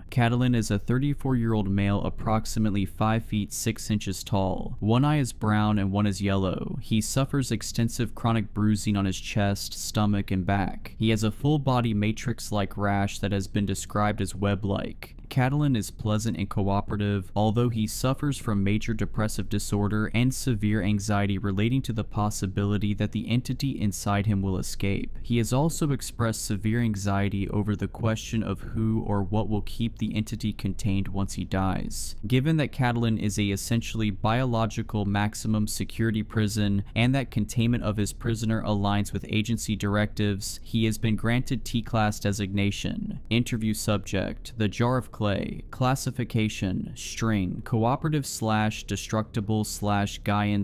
Catalin is a 34-year-old male approximately 5 feet 6 inches tall. One eye is brown and one is yellow. He suffers extensive chronic bruising on his chest, stomach, and back. He has a full-body matrix-like rash that has been described as web-like. Catalin is pleasant and cooperative, although he suffers from major depressive disorder and severe anxiety relating to the possibility that the entity inside him will escape. He has also expressed severe anxiety over the question of who or what will keep the entity contained once he dies. Given that Catalin is a essentially biological maximum security prison and that containment of his prisoner aligns with agency directives, he has been granted T-Class designation. Interview subject: the jar of clay. Classification: string. Cooperative / destructible / Gaian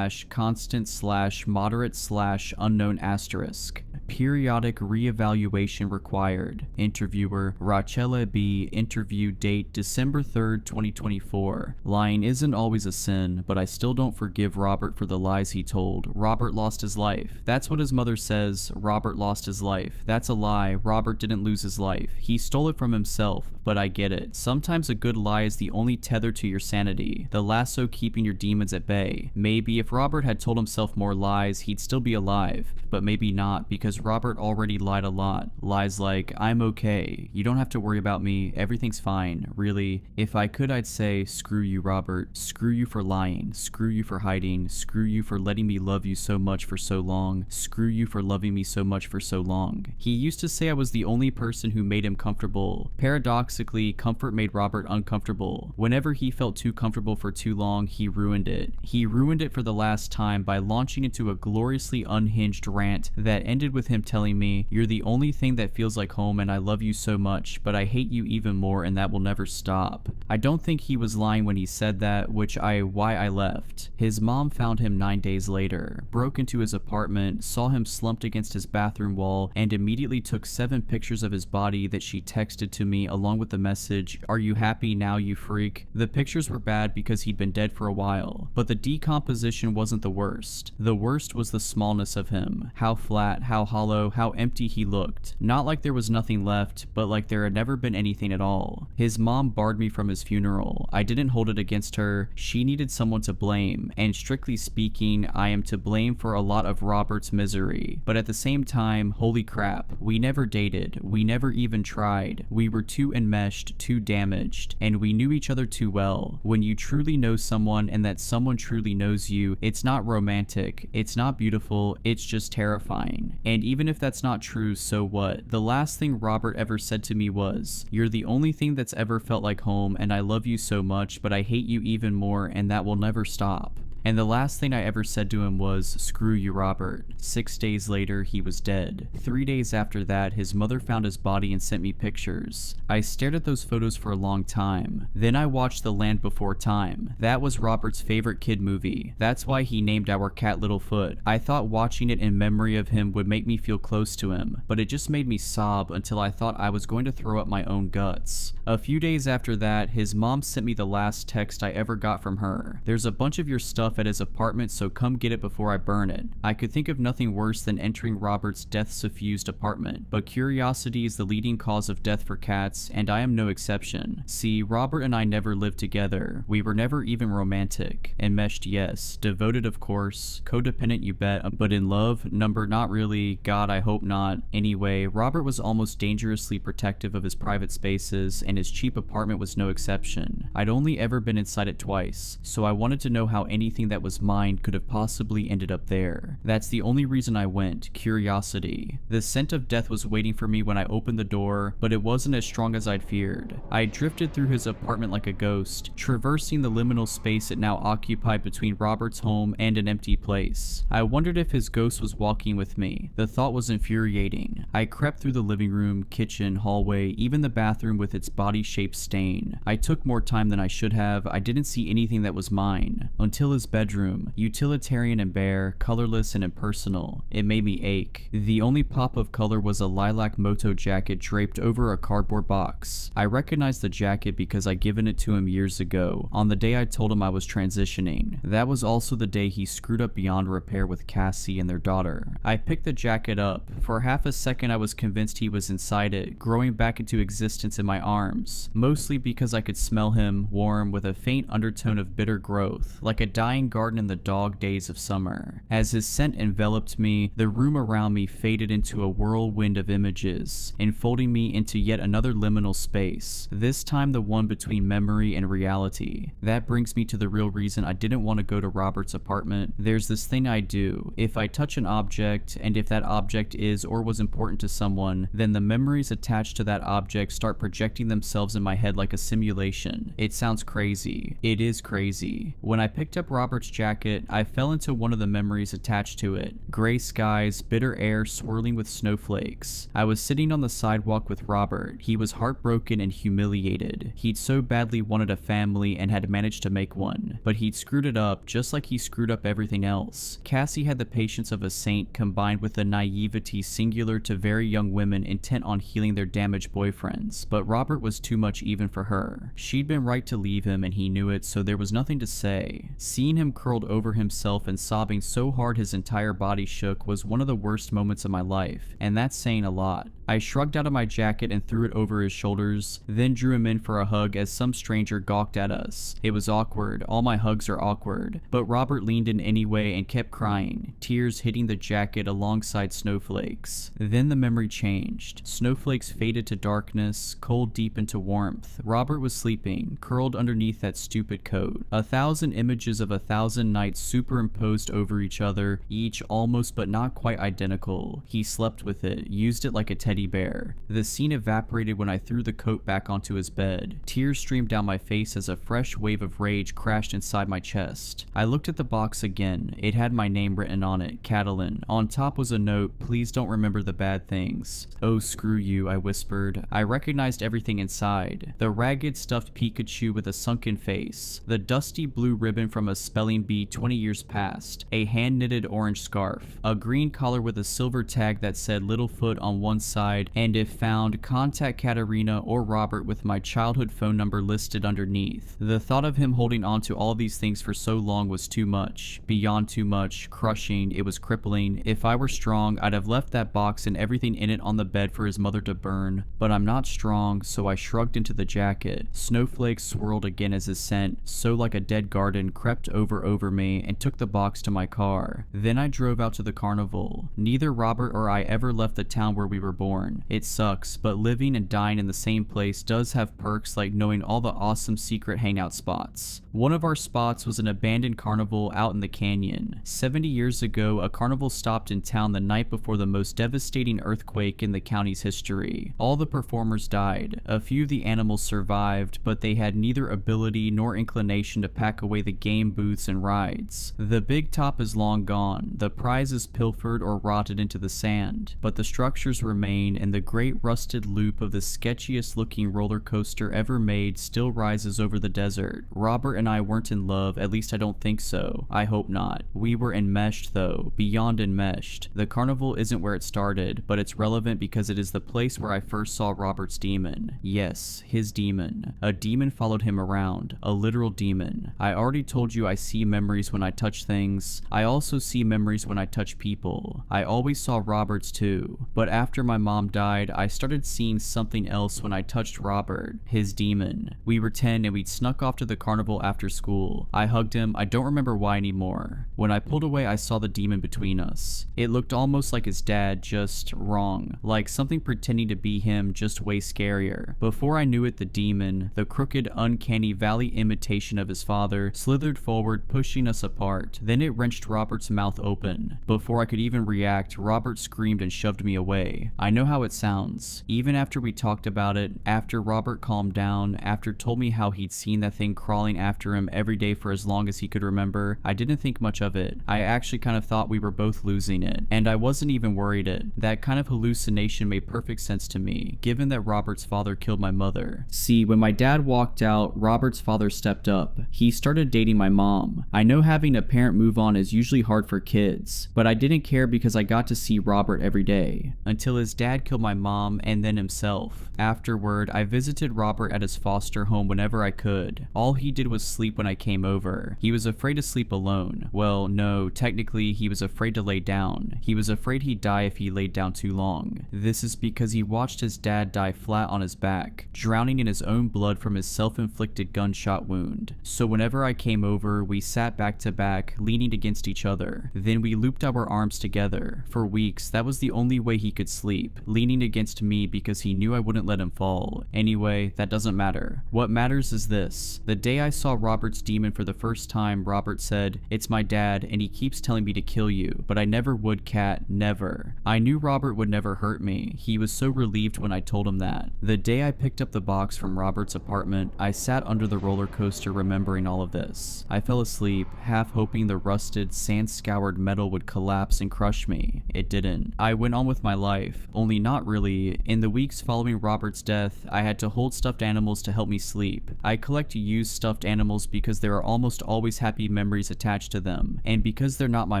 / constant / moderate / unknown asterisk. Periodic re-evaluation required. Interviewer: Rachela B. Interview date: December 3rd, 2024. Lying isn't always a sin, but I still don't forgive Robert for the lies he told. Robert lost his life. That's what his mother says. Robert lost his life. That's a lie. Robert didn't lose his life. He stole it from himself, but I get it. Sometimes a good lie is the only tether to your sanity, the lasso keeping your demons at bay. Maybe if Robert had told himself more lies, he'd still be alive, but maybe not, because Robert already lied a lot. Lies like, "I'm okay, you don't have to worry about me, everything's fine." Really, if I could, I'd say, "Screw you, Robert. Screw you for lying. Screw you for hiding. Screw you for letting me love you so much for so long. Screw you for loving me so much for so long." He used to say I was the only person who made him comfortable. Paradoxically, comfort made Robert uncomfortable. Whenever he felt too comfortable for too long, he ruined it. He ruined it for the last time by launching into a gloriously unhinged rant that ended with him telling me, "You're the only thing that feels like home and I love you so much, but I hate you even more and that will never stop." I don't think he was lying when he said that, why I left. His mom found him 9 days later, broke into his apartment, saw him slumped against his bathroom wall, and immediately took 7 pictures of his body that she texted to me along with the message, "Are you happy now, you freak?" The pictures were bad because he'd been dead for a while, but the decomposition wasn't the worst. The worst was the smallness of him. How flat, how hollow, how empty he looked. Not like there was nothing left, but like there had never been anything at all. His mom barred me from his funeral. I didn't hold it against her. She needed someone to blame, and strictly speaking, I am to blame for a lot of Robert's misery. But at the same time, holy crap, we never dated. We never even tried. We were too enmeshed, too damaged, and we knew each other too well. When you truly know someone and that someone truly knows you, it's not romantic, it's not beautiful, it's just terrifying. And even if that's not true, so what? The last thing Robert ever said to me was, "You're the only thing that's ever felt like home, and I love you so much, but I hate you even more, and that will never stop." And the last thing I ever said to him was, "Screw you, Robert." 6 days later, he was dead. 3 days after that, his mother found his body and sent me pictures. I stared at those photos for a long time. Then I watched The Land Before Time. That was Robert's favorite kid movie. That's why he named our cat Littlefoot. I thought watching it in memory of him would make me feel close to him, but it just made me sob until I thought I was going to throw up my own guts. A few days after that, his mom sent me the last text I ever got from her. "There's a bunch of your stuff at his apartment, so come get it before I burn it." I could think of nothing worse than entering Robert's death-suffused apartment, but curiosity is the leading cause of death for cats, and I am no exception. See, Robert and I never lived together. We were never even romantic. Enmeshed, yes. Devoted, of course. Codependent, you bet. But in love? Number, not really. God, I hope not. Anyway, Robert was almost dangerously protective of his private spaces, and his cheap apartment was no exception. I'd only ever been inside it twice, so I wanted to know how anything that was mine could have possibly ended up there. That's the only reason I went, curiosity. The scent of death was waiting for me when I opened the door, but it wasn't as strong as I'd feared. I drifted through his apartment like a ghost, traversing the liminal space it now occupied between Robert's home and an empty place. I wondered if his ghost was walking with me. The thought was infuriating. I crept through the living room, kitchen, hallway, even the bathroom with its body-shaped stain. I took more time than I should have. I didn't see anything that was mine. Until his bedroom, utilitarian and bare, colorless and impersonal. It made me ache. The only pop of color was a lilac moto jacket draped over a cardboard box. I recognized the jacket because I'd given it to him years ago, on the day I told him I was transitioning. That was also the day he screwed up beyond repair with Cassie and their daughter. I picked the jacket up. For half a second I was convinced he was inside it, growing back into existence in my arms, mostly because I could smell him, warm, with a faint undertone of bitter growth, like a dying garden in the dog days of summer. As his scent enveloped me, the room around me faded into a whirlwind of images, enfolding me into yet another liminal space, this time the one between memory and reality. That brings me to the real reason I didn't want to go to Robert's apartment. There's this thing I do. If I touch an object, and if that object is or was important to someone, then the memories attached to that object start projecting themselves in my head like a simulation. It sounds crazy. It is crazy. When I picked up Robert's jacket, I fell into one of the memories attached to it. Gray skies, bitter air swirling with snowflakes. I was sitting on the sidewalk with Robert. He was heartbroken and humiliated. He'd so badly wanted a family and had managed to make one, but he'd screwed it up just like he screwed up everything else. Cassie had the patience of a saint combined with the naivety singular to very young women intent on healing their damaged boyfriends, but Robert was too much even for her. She'd been right to leave him and he knew it, so there was nothing to say. Seeing him curled over himself and sobbing so hard his entire body shook was one of the worst moments of my life, and that's saying a lot. I shrugged out of my jacket and threw it over his shoulders, then drew him in for a hug as some stranger gawked at us. It was awkward. All my hugs are awkward. But Robert leaned in anyway and kept crying, tears hitting the jacket alongside snowflakes. Then the memory changed. Snowflakes faded to darkness, cold deep into warmth. Robert was sleeping, curled underneath that stupid coat. 1,000 images of 1,000 nights superimposed over each other, each almost but not quite identical. He slept with it, used it like a teddy bear. The scene evaporated when I threw the coat back onto his bed. Tears streamed down my face as a fresh wave of rage crashed inside my chest. I looked at the box again. It had my name written on it, Catalin. On top was a note, "Please don't remember the bad things." "Oh, screw you," I whispered. I recognized everything inside. The ragged stuffed Pikachu with a sunken face, the dusty blue ribbon from a spelling bee 20 years past, a hand-knitted orange scarf, a green collar with a silver tag that said Littlefoot on one side inside, and if found, contact Katerina or Robert with my childhood phone number listed underneath. The thought of him holding on to all these things for so long was too much. Beyond too much. Crushing. It was crippling. If I were strong, I'd have left that box and everything in it on the bed for his mother to burn. But I'm not strong, so I shrugged into the jacket. Snowflakes swirled again as his scent, so like a dead garden, crept over me and took the box to my car. Then I drove out to the carnival. Neither Robert or I ever left the town where we were born. It sucks, but living and dying in the same place does have perks like knowing all the awesome secret hangout spots. One of our spots was an abandoned carnival out in the canyon. 70 years ago, a carnival stopped in town the night before the most devastating earthquake in the county's history. All the performers died. A few of the animals survived, but they had neither ability nor inclination to pack away the game booths and rides. The big top is long gone, the prizes pilfered or rotted into the sand, but the structures remain, and the great rusted loop of the sketchiest looking roller coaster ever made still rises over the desert. Robert and I weren't in love, at least I don't think so. I hope not. We were enmeshed though, beyond enmeshed. The carnival isn't where it started, but it's relevant because it is the place where I first saw Robert's demon. Yes, his demon. A demon followed him around, a literal demon. I already told you I see memories when I touch things. I also see memories when I touch people. I always saw Robert's too, but after my mom died, I started seeing something else when I touched Robert, his demon. We were 10 and we'd snuck off to the carnival after school. I hugged him, I don't remember why anymore. When I pulled away, I saw the demon between us. It looked almost like his dad, just wrong. Like something pretending to be him, just way scarier. Before I knew it, the demon, the crooked, uncanny valley imitation of his father, slithered forward, pushing us apart. Then it wrenched Robert's mouth open. Before I could even react, Robert screamed and shoved me away. I know how it sounds. Even after we talked about it, after Robert calmed down, after told me how he'd seen that thing crawling after him every day for as long as he could remember, I didn't think much of it. I actually kind of thought we were both losing it, and I wasn't even worried it. That kind of hallucination made perfect sense to me, given that Robert's father killed my mother. See, when my dad walked out, Robert's father stepped up. He started dating my mom. I know having a parent move on is usually hard for kids, but I didn't care because I got to see Robert every day, until his dad killed my mom and then himself. Afterward, I visited Robert at his foster home whenever I could. All he did was sleep when I came over. He was afraid to sleep alone. Well, no, technically he was afraid to lay down. He was afraid he'd die if he laid down too long. This is because he watched his dad die flat on his back, drowning in his own blood from his self-inflicted gunshot wound. So whenever I came over, we sat back to back, leaning against each other. Then we looped our arms together. For weeks, that was the only way he could sleep, leaning against me because he knew I wouldn't let him fall. Anyway, that doesn't matter. What matters is this. The day I saw Robert's demon for the first time, Robert said, "It's my dad, and he keeps telling me to kill you, but I never would, Kat, never." I knew Robert would never hurt me. He was so relieved when I told him that. The day I picked up the box from Robert's apartment, I sat under the roller coaster remembering all of this. I fell asleep, half hoping the rusted, sand-scoured metal would collapse and crush me. It didn't. I went on with my life, only not really. In the weeks following Robert's death, I had to hold stuffed animals to help me sleep. I collect used stuffed animals because there are almost always happy memories attached to them, and because they're not my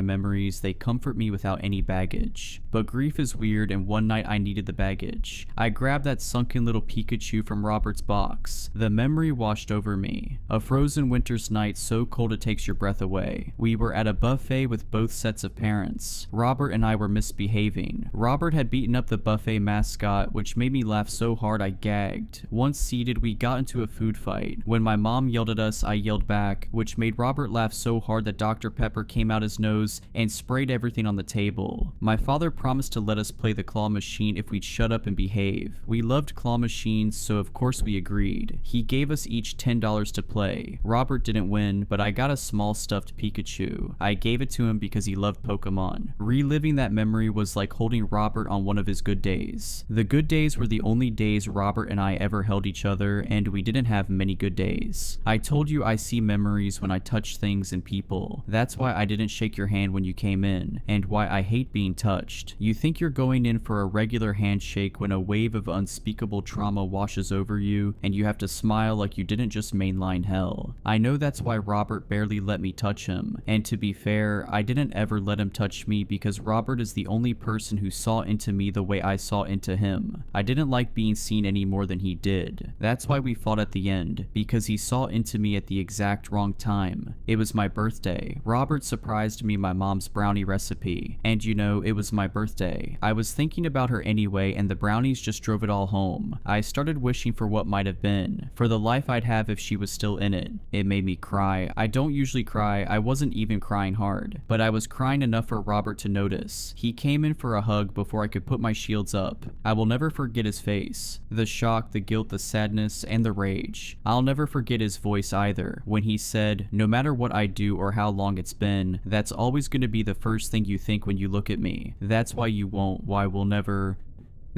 memories, they comfort me without any baggage. But grief is weird, and one night I needed the baggage. I grabbed that sunken little Pikachu from Robert's box. The memory washed over me. A frozen winter's night so cold it takes your breath away. We were at a buffet with both sets of parents. Robert and I were misbehaving. Robert had beaten up the buffet mascot, which made me laugh so hard I gagged. Once seated, we got into a food fight. When my mom yelled at us, I yelled back, which made Robert laugh so hard that Dr. Pepper came out his nose and sprayed everything on the table. My father promised to let us play the claw machine if we'd shut up and behave. We loved claw machines, so of course we agreed. He gave us each $10 to play. Robert didn't win, but I got a small stuffed Pikachu. I gave it to him because he loved Pokemon. Reliving that memory was like holding Robert on one of his good days. The good days were the only days Robert and I ever held each other, and we didn't have many good days. I told you I see memories when I touch things and people. That's why I didn't shake your hand when you came in, and why I hate being touched. You think you're going in for a regular handshake when a wave of unspeakable trauma washes washes over you, and you have to smile like you didn't just mainline hell. I know that's why Robert barely let me touch him, and to be fair, I didn't ever let him touch me because Robert is the only person who saw into me the way I saw into him. I didn't like being seen any more than he did. That's why we fought at the end, because he saw into me at the exact wrong time. It was my birthday. Robert surprised me my mom's brownie recipe, and you know, it was my birthday. I was thinking about her anyway, and the brownies just drove it all home. I started wishing for what might have been, for the life I'd have if she was still in it. It made me cry. I don't usually cry, I wasn't even crying hard, but I was crying enough for Robert to notice. He came in for a hug before I could put my shields up. I will never forget his face. The shock, the guilt, the sadness, and the rage. I'll never forget his voice either, when he said, "No matter what I do or how long it's been, that's always going to be the first thing you think when you look at me. That's why you won't, why we'll never..."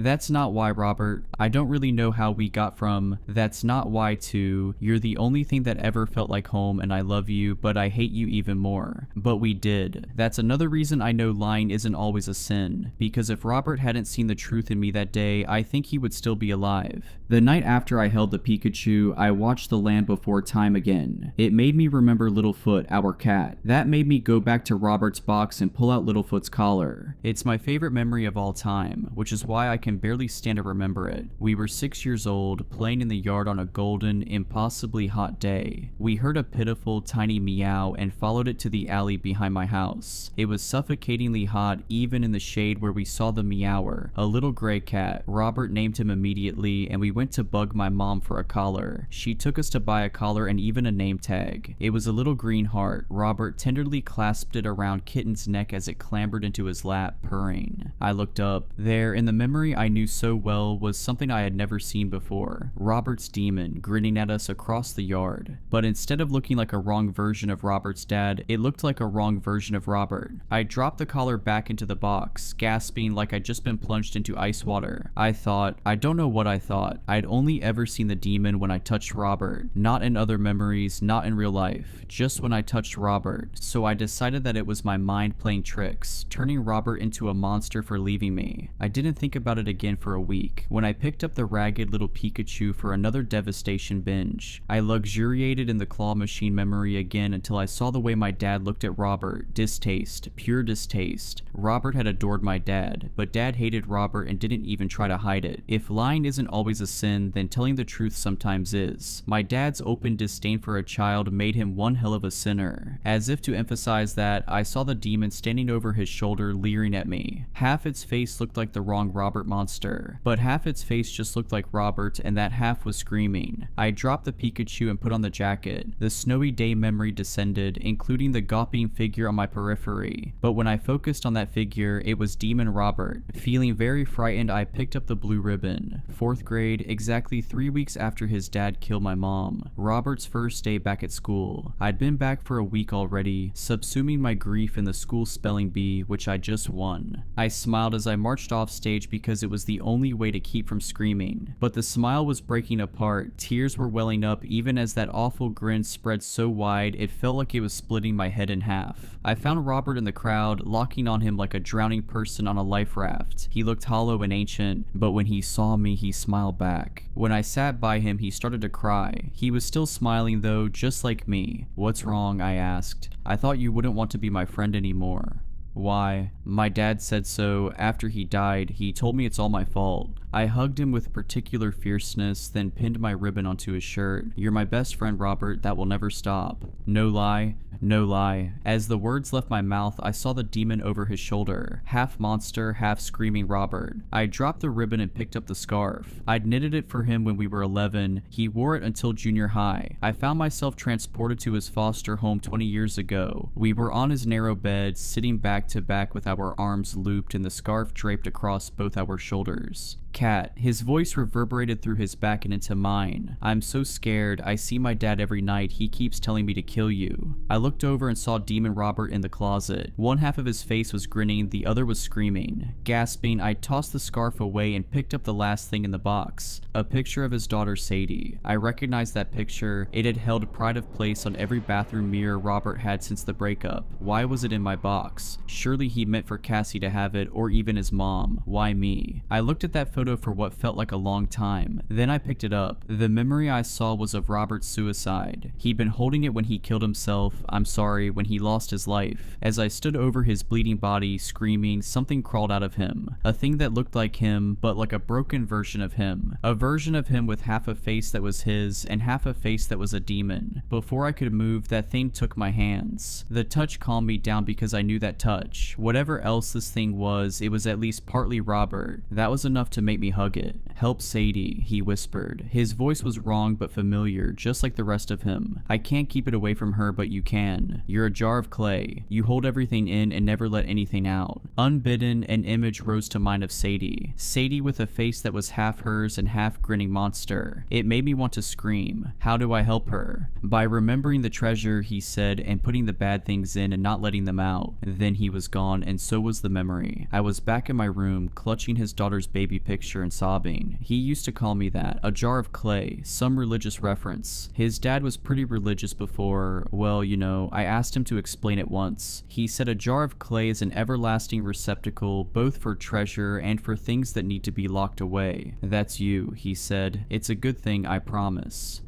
That's not why, Robert. I don't really know how we got from "that's not why" to "you're the only thing that ever felt like home and I love you, but I hate you even more." But we did. That's another reason I know lying isn't always a sin, because if Robert hadn't seen the truth in me that day, I think he would still be alive. The night after I held the Pikachu, I watched The Land Before Time again. It made me remember Littlefoot, our cat. That made me go back to Robert's box and pull out Littlefoot's collar. It's my favorite memory of all time, which is why I can barely stand to remember it. We were 6 years old, playing in the yard on a golden, impossibly hot day. We heard a pitiful, tiny meow and followed it to the alley behind my house. It was suffocatingly hot even in the shade where we saw the meower, a little gray cat. Robert named him immediately, and we went to bug my mom for a collar. She took us to buy a collar and even a name tag. It was a little green heart. Robert tenderly clasped it around Kitten's neck as it clambered into his lap, purring. I looked up. There, in the memory I knew so well, was something I had never seen before. Robert's demon, grinning at us across the yard. But instead of looking like a wrong version of Robert's dad, it looked like a wrong version of Robert. I dropped the collar back into the box, gasping like I'd just been plunged into ice water. I don't know what I thought. I'd only ever seen the demon when I touched Robert. Not in other memories, not in real life. Just when I touched Robert. So I decided that it was my mind playing tricks, turning Robert into a monster for leaving me. I didn't think about it again for a week. When I picked up the ragged little Pikachu for another devastation binge, I luxuriated in the claw machine memory again until I saw the way my dad looked at Robert. Distaste, pure distaste. Robert had adored my dad, but dad hated Robert and didn't even try to hide it. If lying isn't always a sin, then telling the truth sometimes is. My dad's open disdain for a child made him one hell of a sinner. As if to emphasize that, I saw the demon standing over his shoulder leering at me. Half its face looked like the wrong Robert monster, but half its face just looked like Robert, and that half was screaming. I dropped the Pikachu and put on the jacket. The snowy day memory descended, including the gawping figure on my periphery. But when I focused on that figure, it was Demon Robert. Feeling very frightened, I picked up the blue ribbon. 4th grade, exactly 3 weeks after his dad killed my mom. Robert's first day back at school. I'd been back for a week already, subsuming my grief in the school spelling bee, which I just won. I smiled as I marched off stage because it was the only way to keep from screaming. But the smile was breaking apart, tears were welling up even as that awful grin spread so wide it felt like it was splitting my head in half. I found Robert in the crowd, locking on him like a drowning person on a life raft. He looked hollow and ancient, but when he saw me, he smiled back. When I sat by him, he started to cry. He was still smiling though, just like me. "What's wrong?" I asked. "I thought you wouldn't want to be my friend anymore." "Why?" "My dad said so. After he died, he told me it's all my fault." I hugged him with particular fierceness, then pinned my ribbon onto his shirt. "You're my best friend, Robert. That will never stop." "No lie." "No lie." As the words left my mouth, I saw the demon over his shoulder, half monster, half screaming Robert. I dropped the ribbon and picked up the scarf. I'd knitted it for him when we were 11. He wore it until junior high. I found myself transported to his foster home 20 years ago. We were on his narrow bed, sitting back to back with our arms looped and the scarf draped across both our shoulders. "Cat." His voice reverberated through his back and into mine. "I'm so scared. I see my dad every night. He keeps telling me to kill you." I looked over and saw Demon Robert in the closet. One half of his face was grinning, the other was screaming. Gasping, I tossed the scarf away and picked up the last thing in the box. A picture of his daughter Sadie. I recognized that picture. It had held pride of place on every bathroom mirror Robert had since the breakup. Why was it in my box? Surely he meant for Cassie to have it, or even his mom. Why me? I looked at that photo for what felt like a long time. Then I picked it up. The memory I saw was of Robert's suicide. He'd been holding it when he killed himself, when he lost his life. As I stood over his bleeding body, screaming, something crawled out of him. A thing that looked like him, but like a broken version of him. A version of him with half a face that was his, and half a face that was a demon. Before I could move, that thing took my hands. The touch calmed me down because I knew that touch. Whatever else this thing was, it was at least partly Robert. That was enough to make me hug it. "Help Sadie," he whispered. His voice was wrong but familiar, just like the rest of him. "I can't keep it away from her, but you can. You're a jar of clay. You hold everything in and never let anything out." Unbidden, an image rose to mind of Sadie. Sadie with a face that was half hers and half grinning monster. It made me want to scream. How do I help her? By remembering the treasure, he said, and putting the bad things in and not letting them out. Then he was gone, and so was the memory. I was back in my room, clutching his daughter's baby picture and sobbing. He used to call me that, a jar of clay, some religious reference. His dad was pretty religious before, well, you know, I asked him to explain it once. He said a jar of clay is an everlasting receptacle, both for treasure and for things that need to be locked away. "That's you," he said. "It's a good thing, I promise."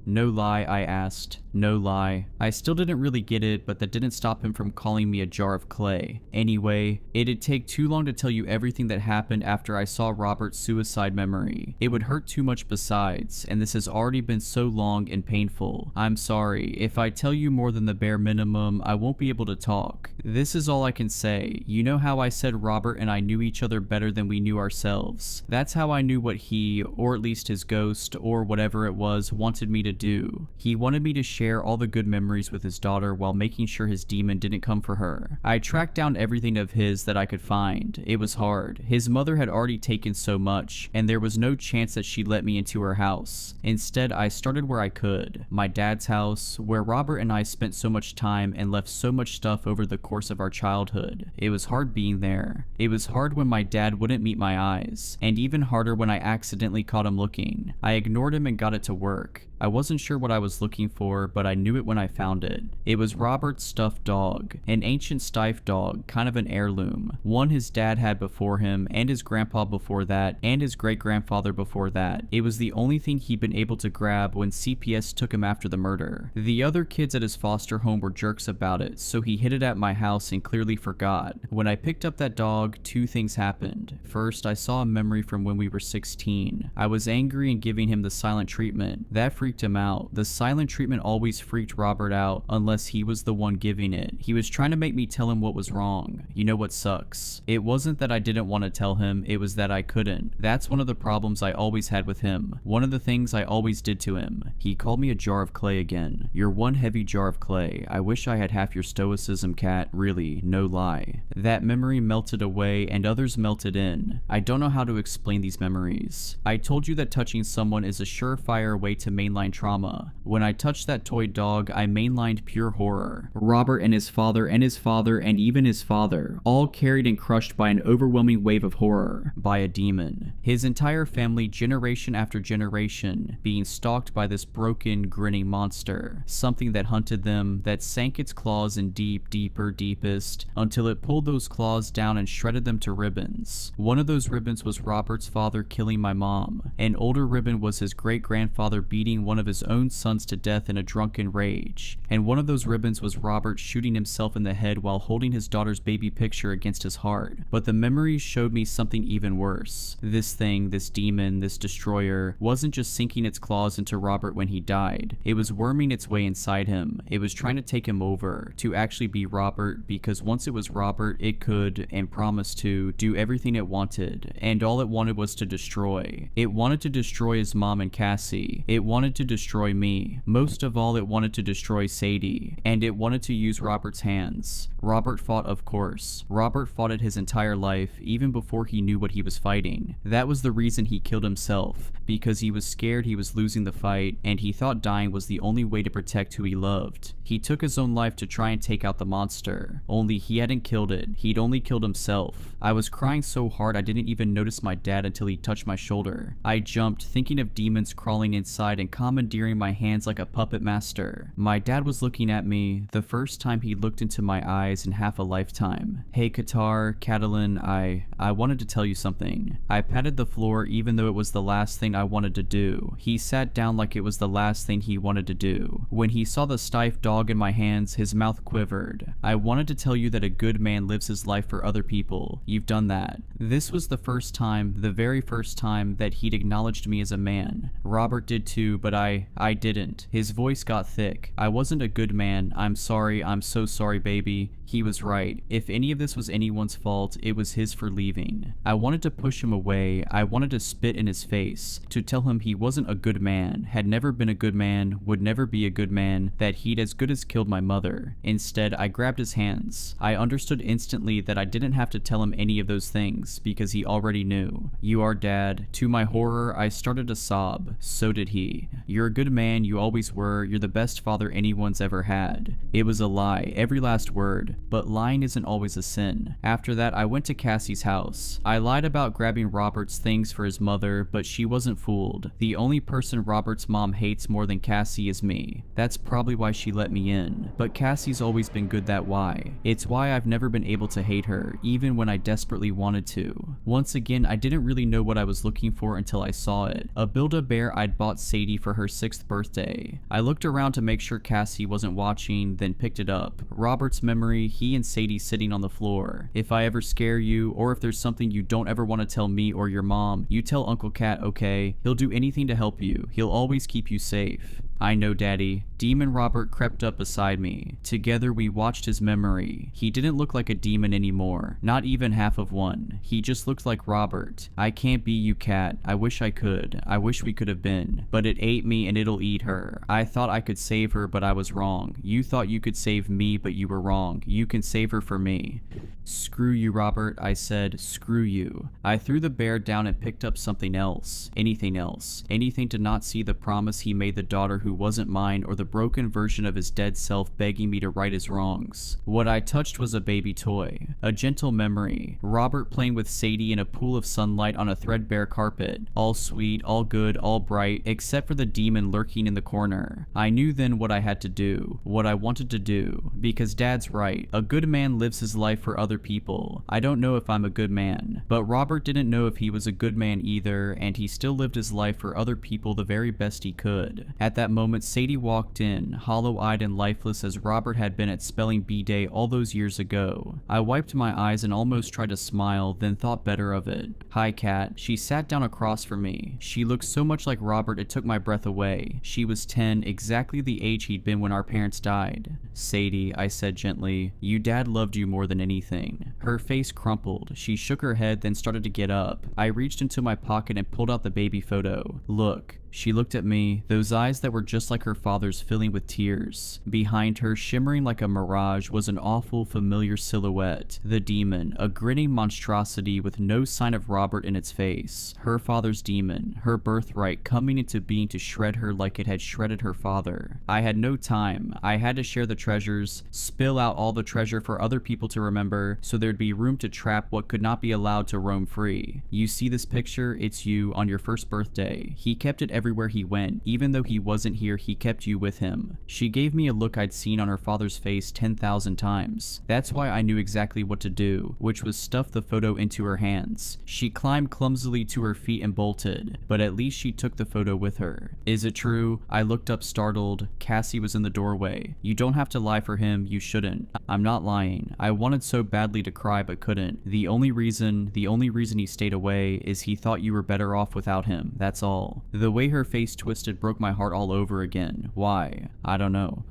"No lie?" I asked. "No lie." I still didn't really get it, but that didn't stop him from calling me a jar of clay. Anyway, it'd take too long to tell you everything that happened after I saw Robert's suicide memory. It would hurt too much besides, and this has already been so long and painful. I'm sorry. If I tell you more than the bare minimum, I won't be able to talk. This is all I can say. You know how I said Robert and I knew each other better than we knew ourselves? That's how I knew what he, or at least his ghost, or whatever it was, wanted me to do. He wanted me to share all the good memories with his daughter while making sure his demon didn't come for her. I tracked down everything of his that I could find. It was hard. His mother had already taken so much, and there was no chance that she'd let me into her house. Instead, I started where I could. My dad's house, where Robert and I spent so much time and left so much stuff over the course of our childhood. It was hard being there. It was hard when my dad wouldn't meet my eyes, and even harder when I accidentally caught him looking. I ignored him and got it to work. I wasn't sure what I was looking for, but I knew it when I found it. It was Robert's stuffed dog, an ancient stiff dog, kind of an heirloom. One his dad had before him, and his grandpa before that, and his great-grandfather before that. It was the only thing he'd been able to grab when CPS took him after the murder. The other kids at his foster home were jerks about it, so he hid it at my house and clearly forgot. When I picked up that dog, two things happened. First, I saw a memory from when we were 16. I was angry and giving him the silent treatment. That freaked him out. The silent treatment always freaked Robert out unless he was the one giving it. He was trying to make me tell him what was wrong. You know what sucks? It wasn't that I didn't want to tell him, it was that I couldn't. That's one of the problems I always had with him. One of the things I always did to him. He called me a jar of clay again. "You're one heavy jar of clay. I wish I had half your stoicism, cat. Really, no lie." That memory melted away and others melted in. I don't know how to explain these memories. I told you that touching someone is a surefire way to mainline trauma. When I touched that toy dog, I mainlined pure horror. Robert and his father and his father and even his father, all carried and crushed by an overwhelming wave of horror, by a demon. His entire family, generation after generation, being stalked by this broken, grinning monster. Something that hunted them, that sank its claws in deepest, until it pulled those claws down and shredded them to ribbons. One of those ribbons was Robert's father killing my mom. An older ribbon was his great-grandfather beating one of his own sons to death in a drunken rage. And one of those ribbons was Robert shooting himself in the head while holding his daughter's baby picture against his heart. But the memories showed me something even worse. This thing, this demon, this destroyer, wasn't just sinking its claws into Robert when he died. It was worming its way inside him. It was trying to take him over, to actually be Robert, because once it was Robert, it could, and promised to, do everything it wanted. And all it wanted was to destroy. It wanted to destroy his mom and Cassie. It wanted to destroy me. Most of all, it wanted to destroy Sadie. And it wanted to use Robert's hands. Robert fought, of course. Robert fought it his entire life, even before he knew what he was fighting. That was the reason he killed himself, because he was scared he was losing the fight, and he thought dying was the only way to protect who he loved. He took his own life to try and take out the monster. Only he hadn't killed it. He'd only killed himself. I was crying so hard I didn't even notice my dad until he touched my shoulder. I jumped, thinking of demons crawling inside and commandeering my hands like a puppet master master. My dad was looking at me, the first time he looked into my eyes in half a lifetime. Hey Qatar, Catalan, I wanted to tell you something. I patted the floor even though it was the last thing I wanted to do. He sat down like it was the last thing he wanted to do. When he saw the stiff dog in my hands, his mouth quivered. I wanted to tell you that a good man lives his life for other people. You've done that. This was the first time, the very first time, that he'd acknowledged me as a man. Robert did too, but I didn't. His voice got thick. I wasn't a good man. I'm sorry. I'm so sorry, baby. He was right. If any of this was anyone's fault, it was his for leaving. I wanted to push him away. I wanted to spit in his face, to tell him he wasn't a good man, had never been a good man, would never be a good man, that he'd as good as killed my mother. Instead, I grabbed his hands. I understood instantly that I didn't have to tell him any of those things, because he already knew. You are Dad. To my horror, I started to sob. So did he. You're a good man, you always were. You're the best father anyone's ever had. It was a lie, every last word. But lying isn't always a sin. After that, I went to Cassie's house. I lied about grabbing Robert's things for his mother, but she wasn't fooled. The only person Robert's mom hates more than Cassie is me. That's probably why she let me in. But Cassie's always been good that why. It's why I've never been able to hate her, even when I desperately wanted to. Once again, I didn't really know what I was looking for until I saw it. A Build-A-Bear I'd bought Sadie for her 6th birthday. I looked around to make sure Cassie wasn't watching, then picked it up. Robert's memory, he and Sadie sitting on the floor. If I ever scare you, or if there's something you don't ever want to tell me or your mom, you tell Uncle Cat, okay? He'll do anything to help you. He'll always keep you safe. I know, Daddy. Demon Robert crept up beside me. Together we watched his memory. He didn't look like a demon anymore. Not even half of one. He just looked like Robert. I can't be you, Cat. I wish I could. I wish we could have been. But it ate me and it'll eat her. I thought I could save her, but I was wrong. You thought you could save me, but you were wrong. You can save her for me. Screw you, Robert, I said. Screw you. I threw the bear down and picked up something else. Anything else. Anything to not see the promise he made the daughter who wasn't mine, or the broken version of his dead self begging me to right his wrongs. What I touched was a baby toy. A gentle memory. Robert playing with Sadie in a pool of sunlight on a threadbare carpet. All sweet, all good, all bright, except for the demon lurking in the corner. I knew then what I had to do. What I wanted to do. Because Dad's right. A good man lives his life for other people. I don't know if I'm a good man. But Robert didn't know if he was a good man either, and he still lived his life for other people the very best he could. At that moment, Sadie walked in, hollow-eyed and lifeless as Robert had been at spelling bee day all those years ago. I wiped my eyes and almost tried to smile, then thought better of it. Hi, Cat. She sat down across from me. She looked so much like Robert it took my breath away. She was 10, exactly the age he'd been when our parents died. Sadie, I said gently, you Dad loved you more than anything. Her face crumpled. She shook her head, then started to get up. I reached into my pocket and pulled out the baby photo. Look. She looked at me, those eyes that were just like her father's filling with tears. Behind her, shimmering like a mirage, was an awful, familiar silhouette. The demon, a grinning monstrosity with no sign of Robert in its face. Her father's demon, her birthright coming into being to shred her like it had shredded her father. I had no time. I had to share the treasures, spill out all the treasure for other people to remember, so there'd be room to trap what could not be allowed to roam free. You see this picture? It's you on your 1st birthday. He kept it everywhere he went. Even though he wasn't here, he kept you with him. She gave me a look I'd seen on her father's face 10,000 times. That's why I knew exactly what to do, which was stuff the photo into her hands. She climbed clumsily to her feet and bolted, but at least she took the photo with her. Is it true? I looked up startled. Cassie was in the doorway. You don't have to lie for him. You shouldn't. I'm not lying. I wanted so badly to cry but couldn't. The only reason he stayed away is he thought you were better off without him. That's all. The way her face twisted broke my heart all over again. Why? I don't know.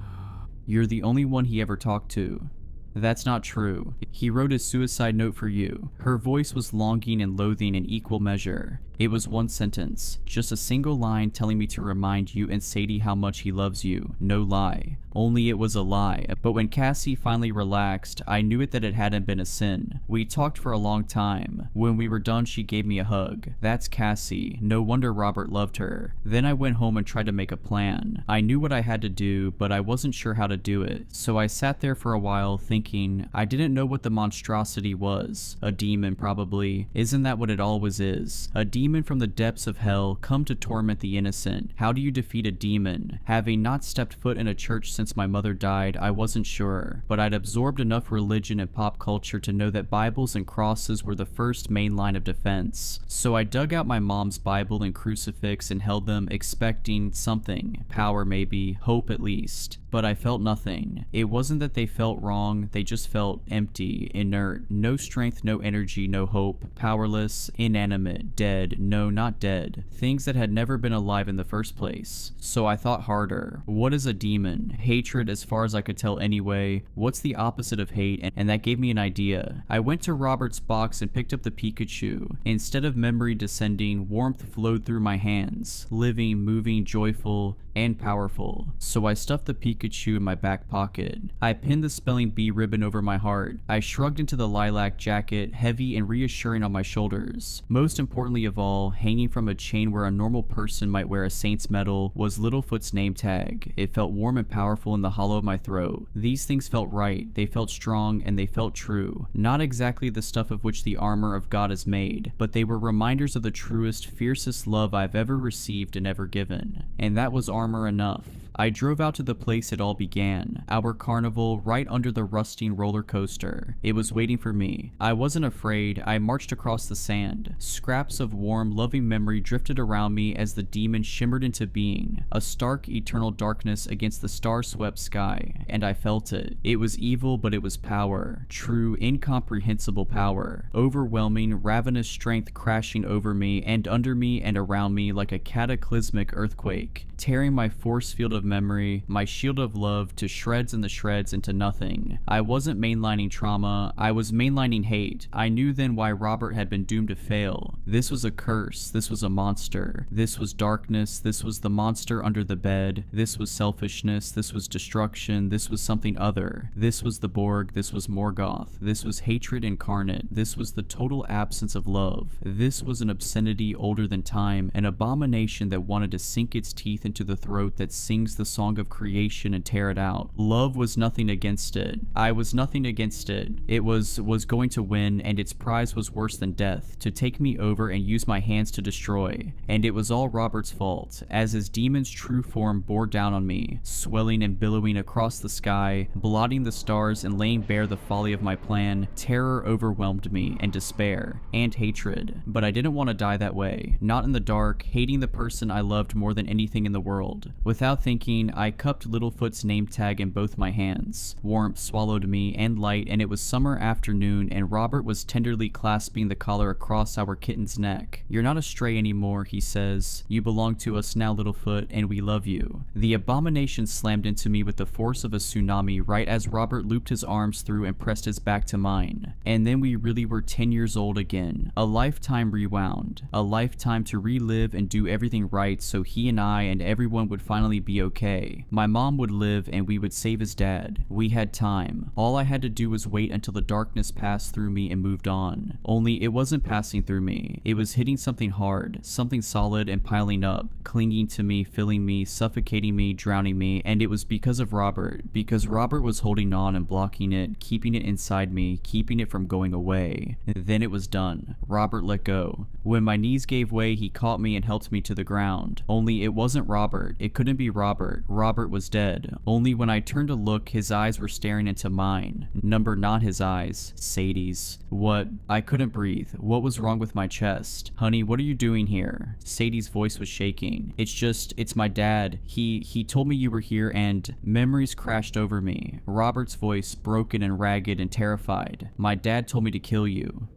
You're the only one he ever talked to. That's not true. He wrote his suicide note for you. Her voice was longing and loathing in equal measure. It was one sentence, just a single line telling me to remind you and Sadie how much he loves you. No lie. Only it was a lie. But when Cassie finally relaxed, I knew that it hadn't been a sin. We talked for a long time. When we were done, she gave me a hug. That's Cassie. No wonder Robert loved her. Then I went home and tried to make a plan. I knew what I had to do, but I wasn't sure how to do it. So I sat there for a while thinking, I didn't know what the monstrosity was. A demon, probably. Isn't that what it always is? A demon demon from the depths of hell, come to torment the innocent. How do you defeat a demon? Having not stepped foot in a church since my mother died, I wasn't sure, but I'd absorbed enough religion and pop culture to know that Bibles and crosses were the first main line of defense. So I dug out my mom's Bible and crucifix and held them, expecting something, power maybe, hope at least. But I felt nothing. It wasn't that they felt wrong, they just felt empty, inert, no strength, no energy, no hope, powerless, inanimate, dead, no, not dead, things that had never been alive in the first place. So I thought harder. What is a demon? Hatred, as far as I could tell anyway. What's the opposite of hate? And that gave me an idea. I went to Robert's box and picked up the Pikachu. Instead of memory descending, warmth flowed through my hands, living, moving, joyful, and powerful. So I stuffed the Pikachu in my back pocket. I pinned the spelling bee ribbon over my heart. I shrugged into the lilac jacket, heavy and reassuring on my shoulders. Most importantly of all, hanging from a chain where a normal person might wear a saint's medal, was Littlefoot's name tag. It felt warm and powerful in the hollow of my throat. These things felt right, they felt strong, and they felt true. Not exactly the stuff of which the armor of God is made, but they were reminders of the truest, fiercest love I've ever received and ever given. And that was armor enough. I drove out to the place it all began, our carnival right under the rusting roller coaster. It was waiting for me. I wasn't afraid. I marched across the sand. Scraps of warm, loving memory drifted around me as the demon shimmered into being, a stark, eternal darkness against the star-swept sky, and I felt it. It was evil, but it was power. True, incomprehensible power. Overwhelming, ravenous strength crashing over me and under me and around me like a cataclysmic earthquake, tearing my force field of memory, my shield of love, to shreds and the shreds into nothing. I wasn't mainlining trauma, I was mainlining hate. I knew then why Robert had been doomed to fail. This was a curse, this was a monster, this was darkness, this was the monster under the bed, this was selfishness, this was destruction, this was something other, this was the Borg, this was Morgoth, this was hatred incarnate, this was the total absence of love, this was an obscenity older than time, an abomination that wanted to sink its teeth into the throat that sings the song of creation and tear it out. Love was nothing against it. I was nothing against it. It was going to win, and its prize was worse than death, to take me over and use my hands to destroy. And it was all Robert's fault, as his demon's true form bore down on me, swelling and billowing across the sky, blotting the stars and laying bare the folly of my plan. Terror overwhelmed me, and despair, and hatred. But I didn't want to die that way. Not in the dark, hating the person I loved more than anything in the world. Without thinking, I cupped Littlefoot's name tag in both my hands. Warmth swallowed me, and light, and it was summer afternoon, and Robert was tenderly clasping the collar across our kitten's neck. "You're not a stray anymore," he says. "You belong to us now, Littlefoot, and we love you." The abomination slammed into me with the force of a tsunami right as Robert looped his arms through and pressed his back to mine. And then we really were 10 years old again. A lifetime rewound. A lifetime to relive and do everything right so he and I and everyone would finally be okay. My mom would live and we would save his dad. We had time. All I had to do was wait until the darkness passed through me and moved on. Only it wasn't passing through me. It was hitting something hard, something solid and piling up, clinging to me, filling me, suffocating me, drowning me, and it was because of Robert. Because Robert was holding on and blocking it, keeping it inside me, keeping it from going away. Then it was done. Robert let go. When my knees gave way, he caught me and helped me to the ground. Only it wasn't Robert. It couldn't be Robert. Robert was dead. Only when I turned to look, his eyes were staring into mine. Number not his eyes. Sadie's. What? I couldn't breathe. What was wrong with my chest? "Honey, what are you doing here?" Sadie's voice was shaking. It's my dad. He told me you were here and memories crashed over me. Robert's voice, broken and ragged and terrified. "My dad told me to kill you.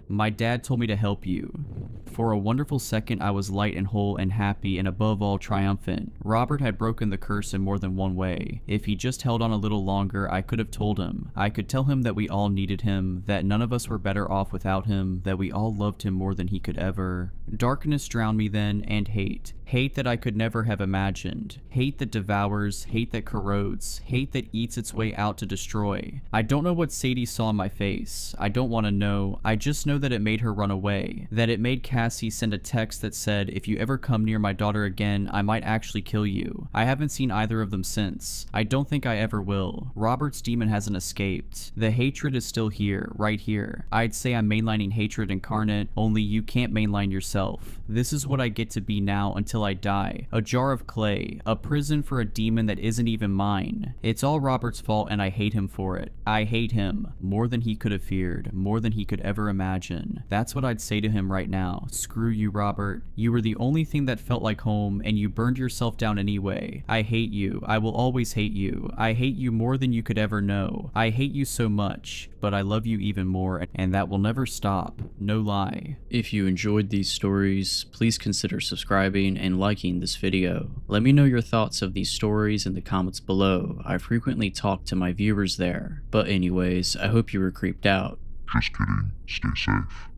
My dad told me to help you." For a wonderful second, I was light and whole and happy and above all triumphant. Robert had broken the curse in more than one way. If he just held on a little longer, I could have told him. I could tell him that we all needed him, that none of us were better off without him, that we all loved him more than he could ever. Darkness drowned me then, and hate. Hate that I could never have imagined. Hate that devours, hate that corrodes, hate that eats its way out to destroy. I don't know what Sadie saw in my face. I don't want to know. I just know that it made her run away. That it made Cassie send a text that said, if you ever come near my daughter again, I might actually kill you. I haven't seen either of them since. I don't think I ever will. Robert's demon hasn't escaped. The hatred is still here, right here. I'd say I'm mainlining hatred incarnate, only you can't mainline yourself. This is what I get to be now until I die. A jar of clay. A prison for a demon that isn't even mine. It's all Robert's fault and I hate him for it. I hate him. More than he could have feared. More than he could ever imagine. That's what I'd say to him right now. Screw you, Robert. You were the only thing that felt like home and you burned yourself down anyway. I hate you. I will always hate you. I hate you more than you could ever know. I hate you so much, but I love you even more, and that will never stop. No lie. If you enjoyed these stories, please consider subscribing and liking this video. Let me know your thoughts of these stories in the comments below. I frequently talk to my viewers there. But anyways, I hope you were creeped out. Just kidding. Stay safe.